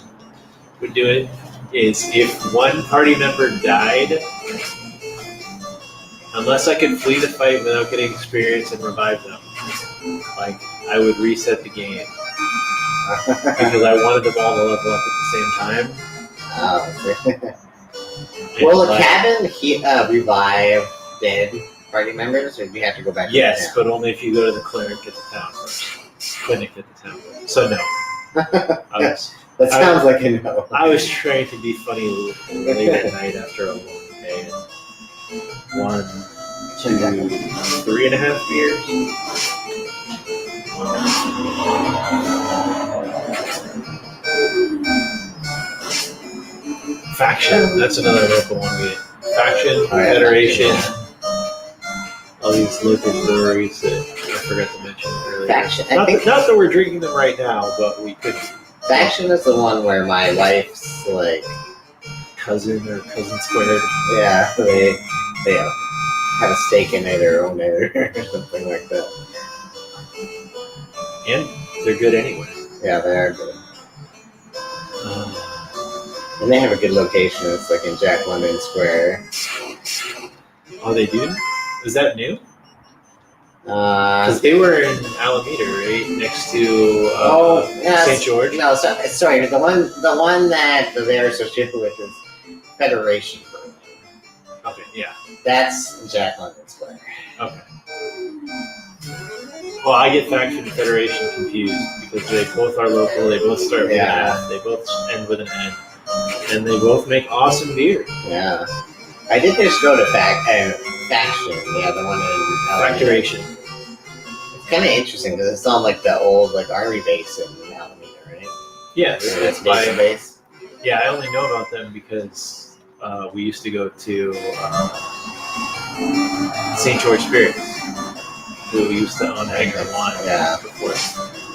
would do it, is if one party member died, unless I could flee the fight without getting experience and revive them, like I would reset the game because I wanted them all to level up at the same time. Oh, And, well, the like, cabin revive dead party members, or do you have to go back? yes, to the but only if you go to the clinic at the town first. Clinic at the town first. So no. That sounds like a no. I was trying to be funny late at night after a long day. 1, 2, 3.5 beers. Faction. That's another local one. Faction, Oh, yeah, Federation. All these local breweries that I forgot to mention earlier. Faction. Not that we're drinking them right now, but we could. Faction is the one where my wife's like Cousin or cousin squared. yeah, they have a stake in it or own it or something like that. And they're good anyway. Yeah, they are good. And they have a good location. It's like in Jack London Square. Oh, they do? Is that new? Uh, Because they were in Alameda, right? Next to yeah, St. George. No, sorry. The one that they're associated with is Federation. Okay, yeah. That's Jack London Square. Okay. Well, I get Faction and Federation confused because they both are local. They both start with an F. They both end with an N. And they both make awesome beer. Yeah. I did just go to Faction. Yeah, the one in Alameda. Factoration. It's kind of interesting because it's on like the old like army base in Alameda, right? Yeah, It's base. Yeah, I only know about them because we used to go to St. George Spirits, who used to own Hangar 1 Yeah. before.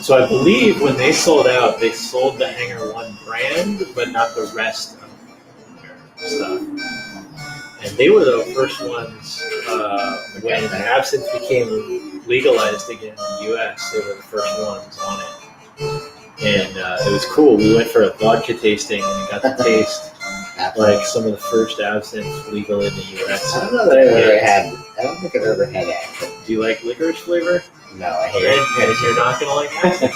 So I believe when they sold out, they sold the Hangar 1 brand, but not the rest of their stuff. And they were the first ones when absinthe became legalized again in the U.S. They were the first ones on it. And it was cool. We went for a vodka tasting and got to taste like some of the first absinthe legal in the U.S. I don't know that I've ever had. I don't think I've ever had absinthe. Do you like licorice flavor? No, I hate And it. you're not going to like absinthe.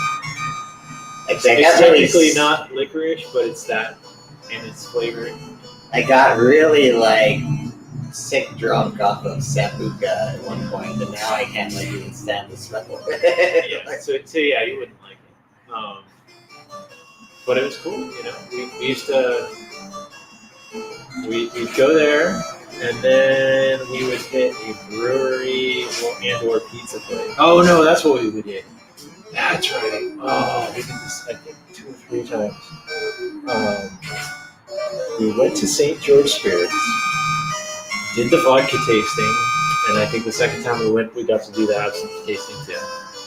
It's really technically not licorice, but it's that and its flavor. I got really like sick drunk off of Sambuca at one point, and now I can't like even stand the smell of it. Yeah, so yeah, you wouldn't like it. But it was cool, you know. We used to we'd go there, and then we would hit a brewery or pizza place. Oh no, that's what we would hit. That's right. Oh, we did this I think 2 or 3 times. We went to St. George Spirits, did the vodka tasting, and I think the second time we went, we got to do the absinthe tasting too.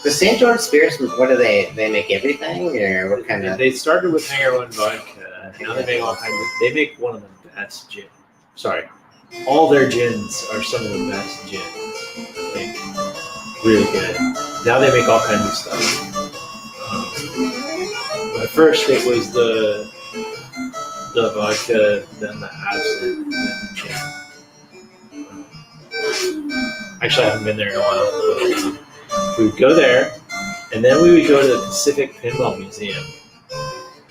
The St. George Spirits, what do they make everything, or what kind of? They started with Hangar 1 vodka. Now they make all kinds of. They make one of the best gin. Sorry, all their gins are some of the best gins. I think really good. Now they make all kinds of stuff. But at first it was the vodka, then the absinthe, then the gin. Actually, I haven't been there in a while. But, we would go there, and then we would go to the Pacific Pinball Museum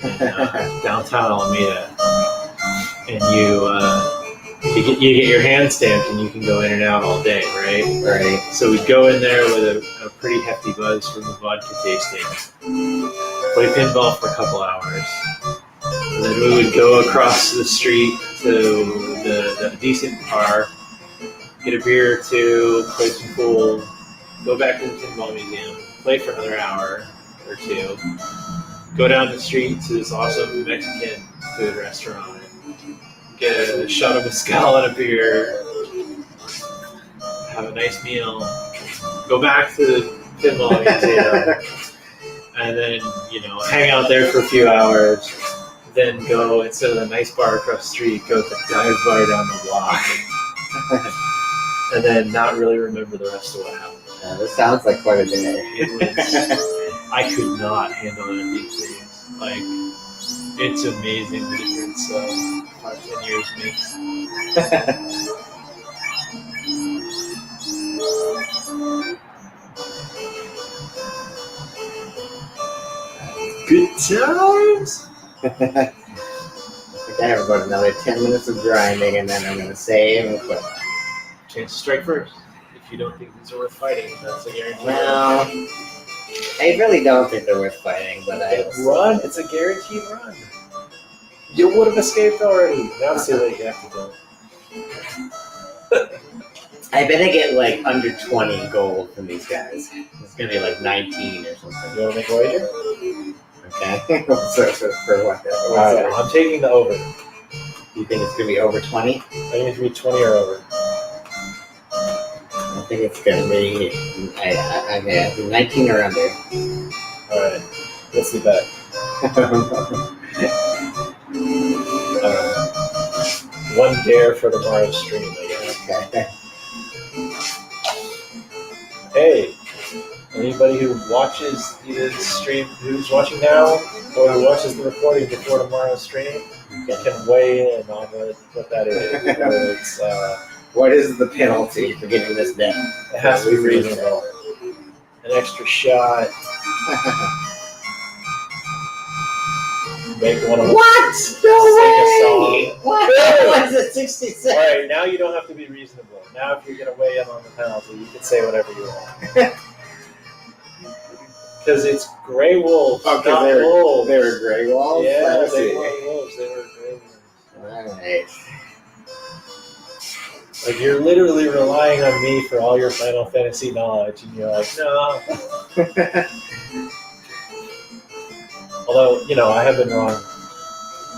in downtown Alameda, and you you get your hand stamped and you can go in and out all day, right? Right. So we'd go in there with a pretty hefty buzz from the vodka tasting, play pinball for a couple hours, and then we would go across the street to the decent bar, get a beer or two, play some pool, go back to the pinball museum, play for another hour or two, go down the street to this awesome Mexican food restaurant, get a shot of mezcal and a beer, have a nice meal, go back to the pinball museum, and then, hang out there for a few hours, then go, instead of the nice bar across the street, go to the dive bar down the block, and then not really remember the rest of what happened. This sounds like quite a day. I could not handle it these days. Like, it's amazing the difference 10 years makes. Good times! I have about another 10 minutes of grinding, and then I'm going to save and quit. Chance to strike first. If you don't think these are worth fighting, that's a guarantee. Well, I really don't think they're worth fighting, but Run! It's a guaranteed run. You would have escaped already. Now it's too late. You have to go. I bet I get like under 20 gold from these guys. It's going to be like 19 or something. You want to make a wager? Okay. so for what? Alright, I'm taking the over. You think it's going to be over 20? I think it's going to be 20 or over. I think it's going to be 19 or under. Alright, let's do that. One dare for tomorrow's stream, I guess. Okay. Hey, anybody who watches the stream, who's watching now, or who watches the recording before tomorrow's stream, can weigh in on what that is. It's, What is the penalty for getting this down? it has to be reasonable. An extra shot. Make one of them. What? Sing No a way! What? Was it 66? Alright, now you don't have to be reasonable. Now if you're going to weigh in on the penalty, you can say whatever you want. Because it's gray wolves, not wolves. They were gray wolves? Yeah, they weren't wolves. They were gray wolves. Alright. Like, you're literally relying on me for all your Final Fantasy knowledge, and you're like, no. Although, I have been wrong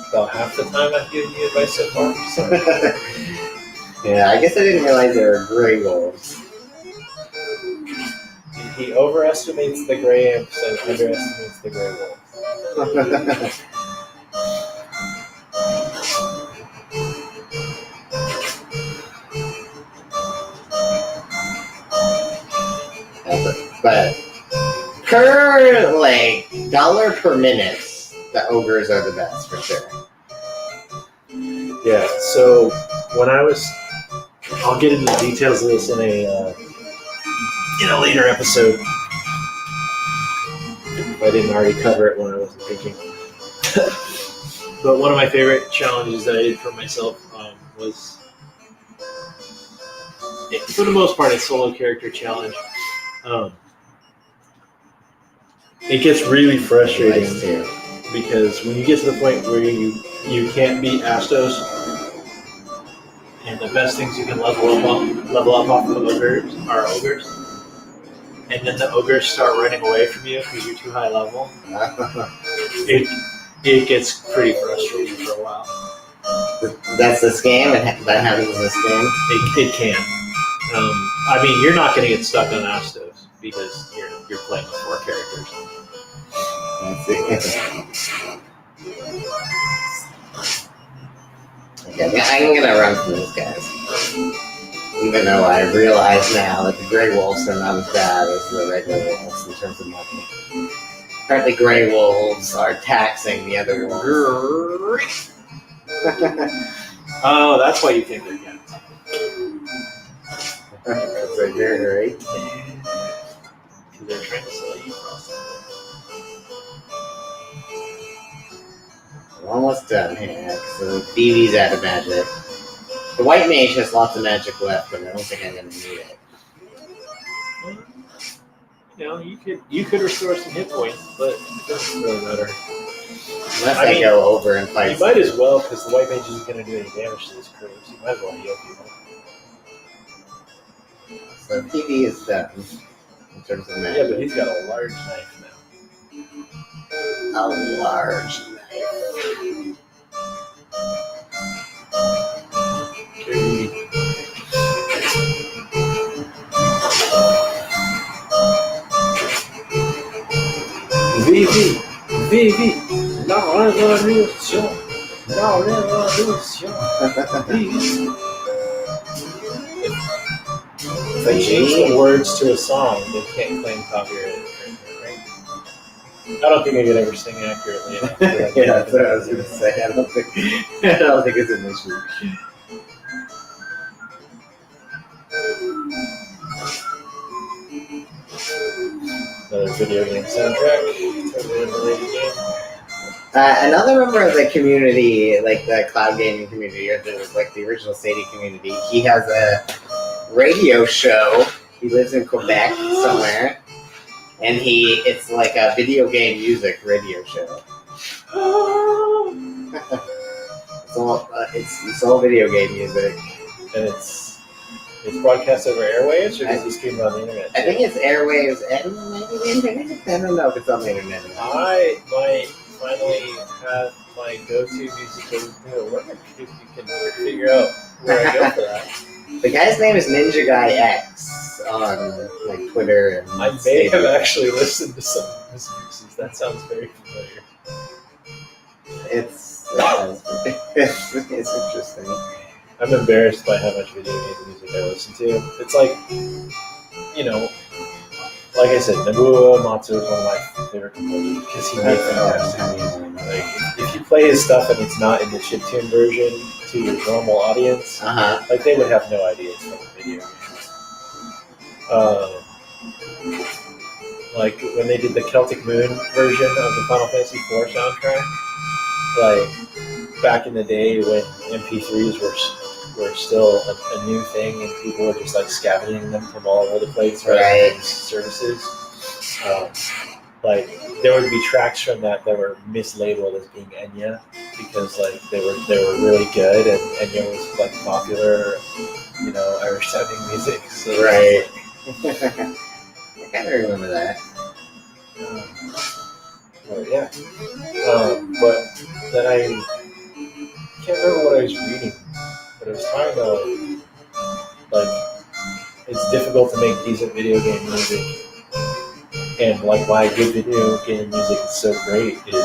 about half the time I've given you advice so far. So. Yeah, I guess I didn't realize they were gray wolves. He overestimates the gray imps and underestimates the gray wolves. But per dollar per minute, the ogres are the best for sure. Yeah, so when I'll get into the details of this in a later episode. If I didn't already cover it when I wasn't thinking. But one of my favorite challenges that I did for myself was, for the most part, a solo character challenge. It gets really frustrating because when you get to the point where you can't beat Astos, and the best things you can level up off of ogres are ogres, and then the ogres start running away from you because you're too high level, it gets pretty frustrating for a while. That's this game, and that happens in this game? It can. I mean, you're not going to get stuck on Astos because you're playing with 4 characters. Let's see. Okay, I'm going to run from these guys. Even though I realize now that the gray wolves are not as bad as the regular wolves in terms of money. Apparently gray wolves are taxing the other wolves. Oh, that's why you think they're good. That's right there, right? Because they're trying to sell you something. I'm almost done here, so BB's out of magic. The white mage has lots of magic left, but I don't think I'm gonna need it. You know, you could restore some hit points, but it doesn't really matter. Unless I go over and fight. You might as well, because the white mage isn't going to do any damage to this crew, so you might as well heal people. So PV is done in terms of magic. Yeah, but he's got a large knife now. A large knife. Vivi, la révolution, la révolution. If they change the words to a song, they can't claim copyright. Right? I don't think I could ever sing accurately enough. Yeah, that's what I was gonna say. I don't think it's an issue. Another video game soundtrack. Totally unrelated game. Another member of the community, like the cloud gaming community, or like the original Sadie community, he has a radio show. He lives in Quebec somewhere, and it's like a video game music radio show. It's all video game music, and it's broadcast over airwaves, or does it stream on the internet? I think it's airwaves and maybe the internet. I don't know if it's on the internet. I might finally have my go-to music to work if you can figure out where I go for that. The guy's name is Ninja Guy X on like Twitter and I may have actually listened to some of his mixes. That sounds very familiar. It's interesting. I'm embarrassed by how much video game music I listen to. It's like, you know, like I said, Nobuo Uematsu is one of my favorite composers because he made fantastic music. Like, if you play his stuff and it's not in the chiptune version to your normal audience, like they would have no idea it's from a video game. Like when they did the Celtic Moon version of the Final Fantasy IV soundtrack, like back in the day when MP3s were still a new thing and people were just like scavenging them from all over the place, right? These services. Like there would be tracks from that were mislabeled as being Enya because like they were really good and Enya was like popular, you know, Irish sounding music. So, right. I kind of remember that. Yeah. But then I can't remember what I was reading, but I was trying to like it's difficult to make decent video game music, and like why good video game music is so great is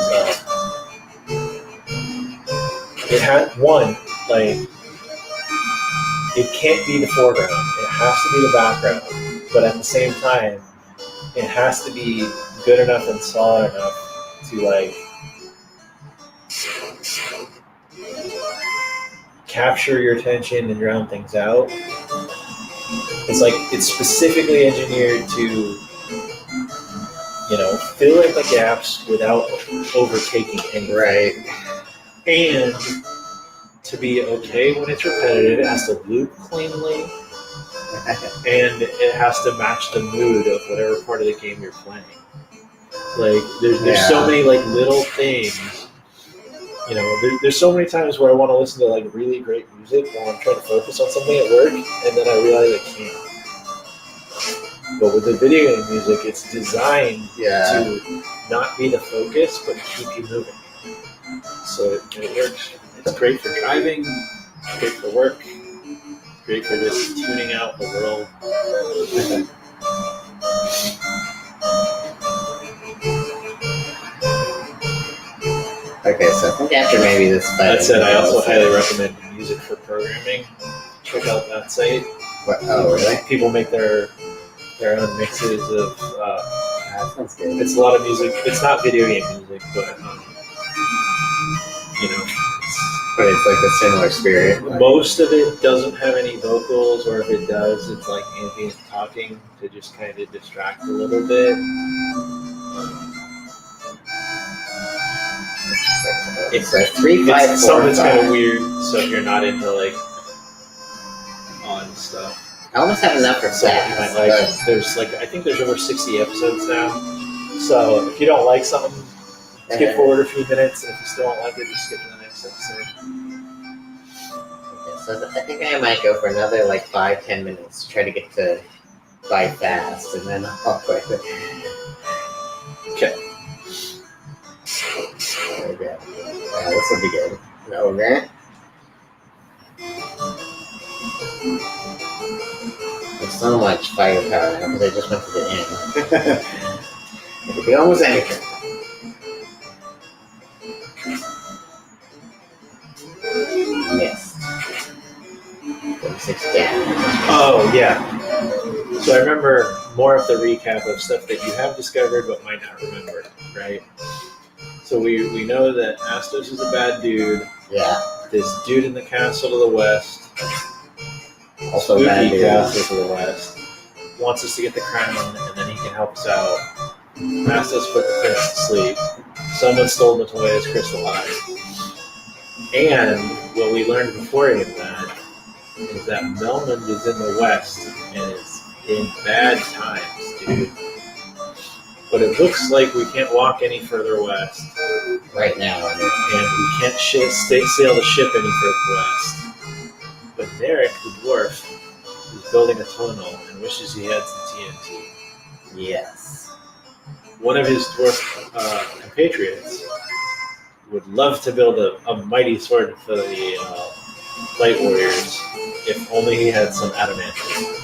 it had one like it can't be the foreground, it has to be the background, but at the same time it has to be good enough and solid enough to like capture your attention and drown things out. It's like it's specifically engineered to, you know, fill in the gaps without overtaking anything. Right. And to be okay when it's repetitive, it has to loop cleanly, and it has to match the mood of whatever part of the game you're playing. Like there's so many like little things. You know, there's so many times where I want to listen to like really great music while I'm trying to focus on something at work, and then I realize I can't. But with the video game music, it's designed to not be the focus, but keep you moving. So it works. It's great for driving, it's great for work, it's great for just tuning out the world. Okay, so I think after maybe this fight. That said, I also highly recommend music for programming. Check out that site. What? Oh, really? People make their own mixes of. That sounds good. It's a lot of music. It's not video game music, but you know. But it's like a similar spirit. Most of it doesn't have any vocals, or if it does, it's like ambient talking to just kind of distract a little bit. It's a 3, 5, 4, something that's 5. kind of weird. So if you're not into like stuff. I almost have enough for So that. you might like. There's like I think there's over 60 episodes now. So if you don't like something, skip forward a few minutes, and if you still don't like it, just skip to the next episode. Okay, so I think I might go for another like 5-10 minutes to try to get to by fast, and then I'll quit. Okay. There we go. Yeah, this will be good. An ogre. There's so much firepower now because I just went to the end. It could be almost anything. Missed. 36 damage. Oh yeah. So I remember more of the recap of stuff that you have discovered but might not remember, right? So we know that Astos is a bad dude. Yeah. This dude in the castle to the west, Also spooky bad dude. castle to the west, wants us to get the crown, and then he can help us out. Astos put the prince to sleep. Someone stole the toy as crystallized. And what we learned before any of that is that Melmond is in the west and is in bad times, dude. But it looks like we can't walk any further west. Right now, I mean. And we can't sail the ship any further west. But Derek, the dwarf, is building a tunnel and wishes he had some TNT. Yes. One of his dwarf compatriots would love to build a mighty sword for the light warriors if only he had some adamantine.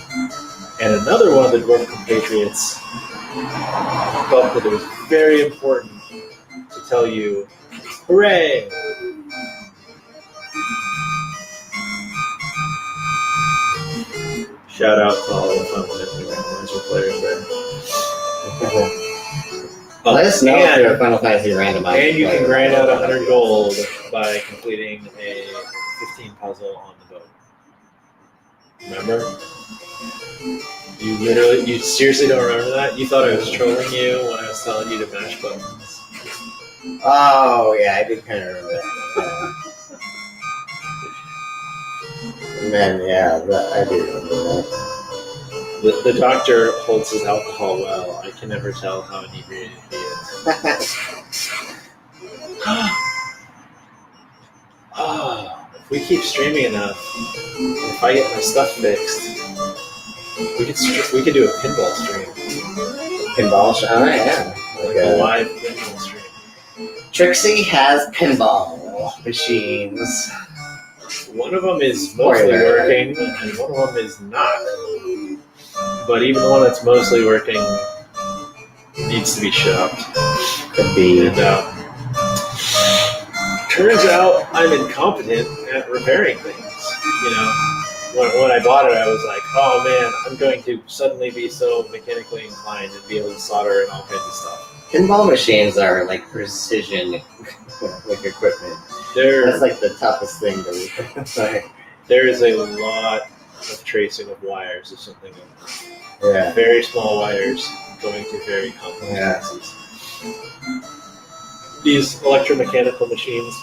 And another one of the dwarf compatriots felt that it was very important to tell you, hooray! Shout out to all the Final Fantasy randomizer players there. Let us know if you're a Final Fantasy randomizer. And you can player. grind out 100 gold by completing a 15 puzzle on the boat. Remember? You seriously don't remember that? You thought I was trolling you when I was telling you to mash buttons. Oh, yeah, I did kind of remember that. And then, I do remember that. The doctor holds his alcohol well. I can never tell how inebriated he is. If we keep streaming enough, if I get my stuff fixed, we could do a pinball stream. Pinball show? Oh, yeah. Like a live pinball stream. Trixie has pinball machines. One of them is mostly working, and one of them is not. But even the one that's mostly working needs to be shopped. Could be. And turns out I'm incompetent at repairing things. You know, when I bought it, I was like, oh man, I'm going to suddenly be so mechanically inclined and be able to solder and all kinds of stuff. Pinball machines are like precision like equipment. That's like the toughest thing to There is a lot of tracing of wires or something. Yeah. Very small wires going to very complex pieces. These electromechanical machines,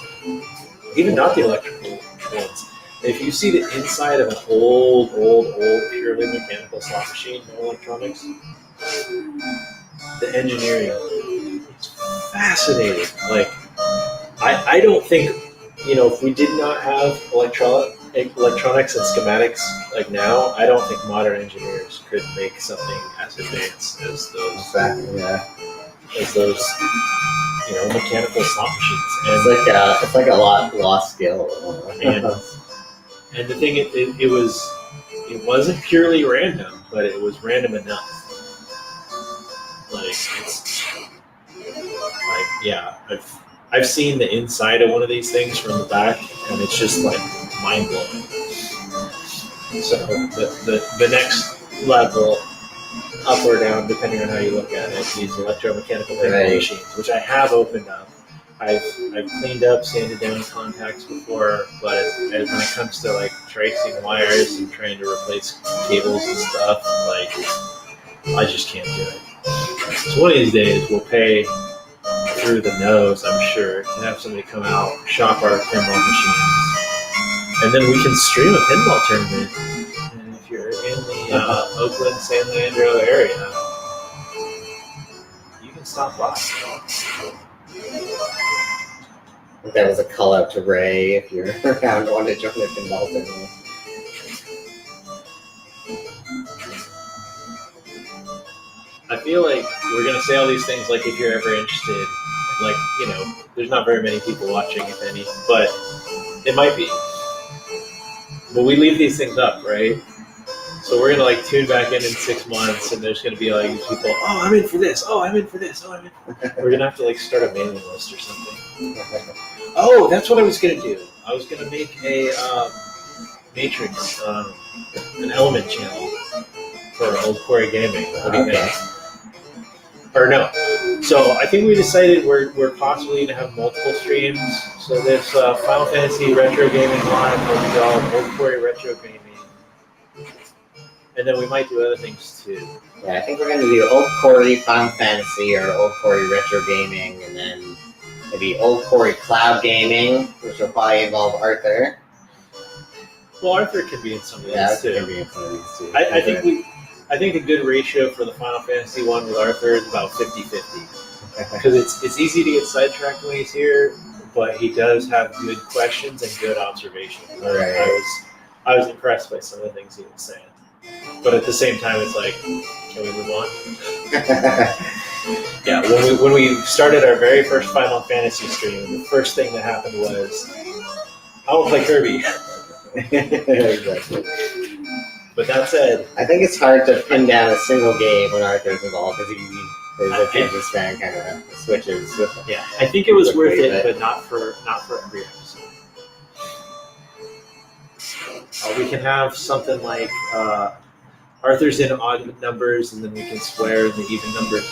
even not the electrical ones, if you see the inside of an old, purely mechanical slot machine, no electronics, the engineering is fascinating. Like, I don't think, if we did not have electronics and schematics like now, I don't think modern engineers could make something as advanced as those. Exactly, yeah. As those, mechanical slot machines. And It's like a lost skill. And the thing, it wasn't purely random, but it was random enough. I've seen the inside of one of these things from the back, and it's just like mind blowing. So the next level, up or down, depending on how you look at it, these electromechanical machines, which I have opened up. I've cleaned up, sanded down contacts before, but when it comes to like tracing wires and trying to replace cables and stuff, I just can't do it. So one of these days we'll pay through the nose, I'm sure, to have somebody come out, shop our pinball machines, and then we can stream a pinball tournament. And if Oakland, San Leandro area, you can stop by. That was a call out to Ray if you're around wanting to join the pinball tournament. I feel like we're gonna say all these things like if you're ever interested. Like, there's not very many people watching, if any, but it might be. But we leave these things up, right? So we're gonna tune back in 6 months, and there's gonna be these people. Oh, I'm in for this. Oh, I'm in for this. Oh, I'm in. We're gonna have to start a mailing list or something. Oh, that's what I was gonna do. I was gonna make a Matrix, an Element channel for Old Quarry Gaming. What do you think? Or no. So I think we decided we're possibly going to have multiple streams. So this Final Fantasy Retro Gaming Live will be called Old Quarry Retro Gaming. And then we might do other things too. Yeah, I think we're going to do Old Quarry Final Fantasy or Old Quarry Retro Gaming, and then maybe Old Quarry Cloud Gaming, which will probably involve Arthur. Well, Arthur could be in some of these too. Can be in some of these too. I think a good ratio for the Final Fantasy one with Arthur is about 50-50. Because it's easy to get sidetracked when he's here, but he does have good questions and good observations. Right. I was impressed by some of the things he was saying. But at the same time, it's like, can we move on? Yeah, when we started our very first Final Fantasy stream, the first thing that happened was, I want to play Kirby. Exactly. But that said, I think it's hard to pin down a single game when Arthur's involved because his attention span kind of switches. Yeah, I think it was worth it, but not for every episode. We can have something like Arthur's in odd numbers, and then we can swear in the even numbers.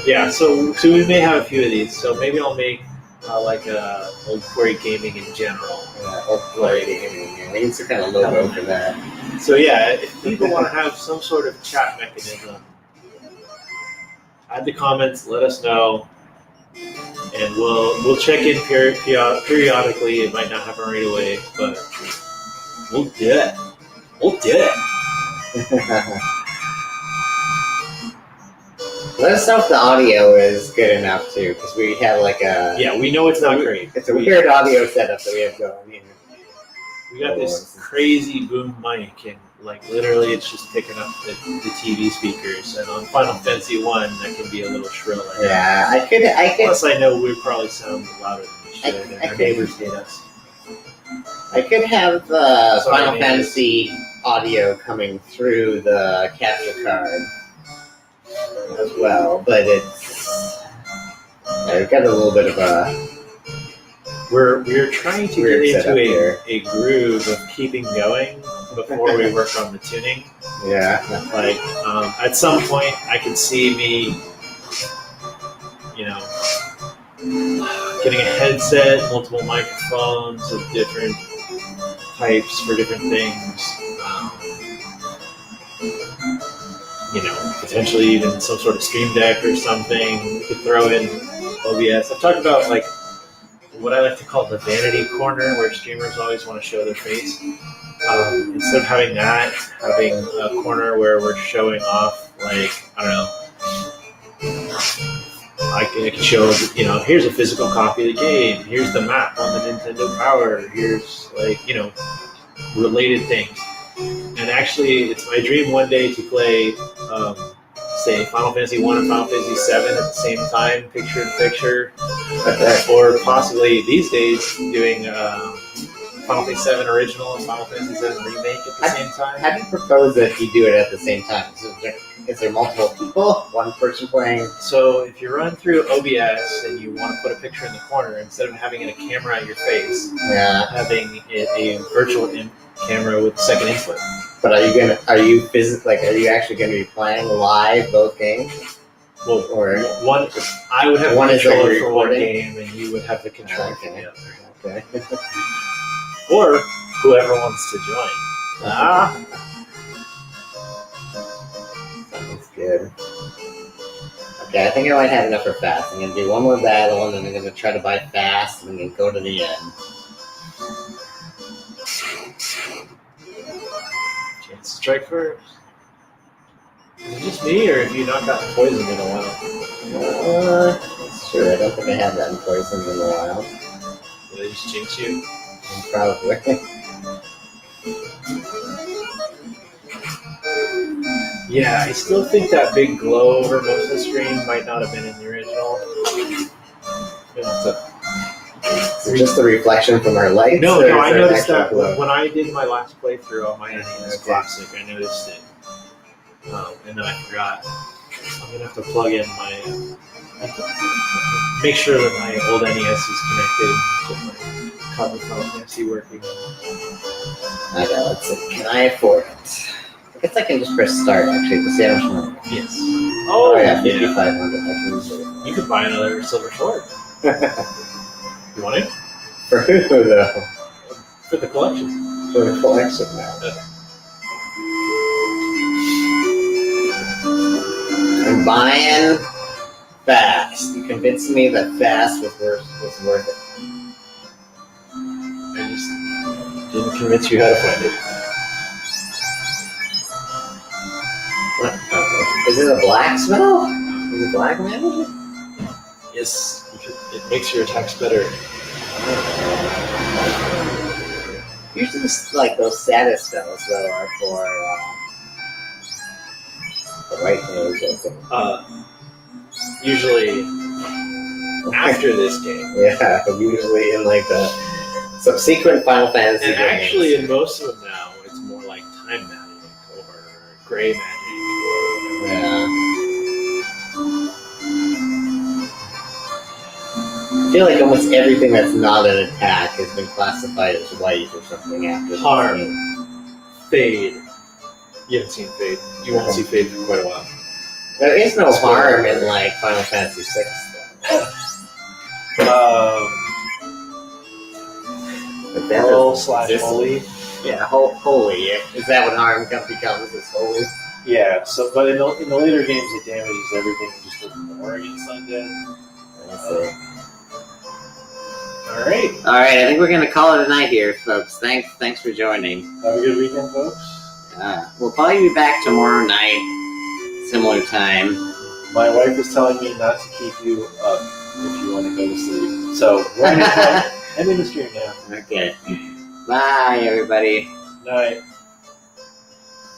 Yeah, so we may have a few of these. So maybe I'll make Old Quarry Gaming in general. Old Quarry Gaming. Yeah, we need some kind of logo for that. So yeah, if people want to have some sort of chat mechanism, add the comments, let us know, and we'll check in periodically. It might not happen right away, but we'll do it. We'll do it. Let us know if the audio is good enough too, because we have like a we know it's not great. It's a weird audio setup that we have going here. We got this crazy boom mic, and literally it's just picking up the TV speakers. And on Final Fantasy 1, that can be a little shrill. Yeah, I could. Plus, I know we probably sound louder than we should, and our neighbors hate us. I could have the Final Fantasy audio coming through the capture card as well, but we've got a little bit of a. We're trying to get into a groove of keeping going before we work on the tuning. Yeah. At some point, I could see me, getting a headset, multiple microphones of different types for different things. Potentially even some sort of Stream Deck or something. We could throw in OBS. I've talked about what I like to call the vanity corner, where streamers always want to show their face. Instead of having that, having a corner where we're showing off, I can show, here's a physical copy of the game, here's the map on the Nintendo Power, here's, related things. And actually, it's my dream one day to play, say, Final Fantasy 1 and Final Fantasy 7 at the same time, picture in picture. Or possibly these days doing Final Fantasy 7 original and Final Fantasy 7 remake at the same time. How do you propose that you do it at the same time? Is there multiple people? One person playing? So if you run through OBS and you want to put a picture in the corner, instead of having a camera at your face, having a virtual camera with second input. But are you actually gonna be playing live both games? Well, one, I would have one controller for one game, and you would have the controller for the other. Okay. Or whoever wants to join. Sounds good. Okay, I think I might have enough for fast. I'm gonna do one more battle, and then I'm gonna try to buy fast, and then go to the end. strike first. Is it just me, or have you not gotten poisoned in a while? That's true. I don't think I have gotten poisoned in a while. Did they just jinx you? Probably. Yeah, I still think that big glow over most of the screen might not have been in the original. Is it just the reflection from our lights? No, or is I there an noticed actual that glow? when I did my last playthrough on my NES Okay. Classic, I noticed it. And then I forgot. I'm going to have to plug in my... make sure that my old NES is connected to my Cosmic Final Fantasy working. Okay, let's see. Can I afford it? I guess I can just press start, actually, to see how much money. Yes. Oh, yeah, 5,500. I can use it. You could buy another silver sword. You want it? For who, though? For the collection. For the collection now. I'm buying fast. You convinced me that fast was worth it. I just didn't convince you how to find it. What? Is it a black smell? Is it black magic? Yes, it makes your attacks better. Usually, like those saddest spells, though, are for the right mage, I think. Usually after this game. Yeah, usually in like the subsequent Final Fantasy And games. actually, in most of them now, it's more like time magic or gray magic or whatever. Yeah. I feel like almost everything that's not an attack has been classified as white or something after this Harm. game. Fade. You haven't seen Fade. You won't see Fade for quite a while. There is no harm in like Final Fantasy VI, though. But that Pearl doesn't / exist. Holy. Yeah, holy. Is that what harm becomes? Is holy? Yeah, so but in the later games it damages everything and just does more against undead. I see. Alright. All right, I think we're gonna call it a night here, folks. Thanks for joining. Have a good weekend, folks. We'll probably be back tomorrow night, similar time. My wife is telling me not to keep you up if you want to go to sleep. So we're gonna end the stream now. Okay. Bye, everybody. Night.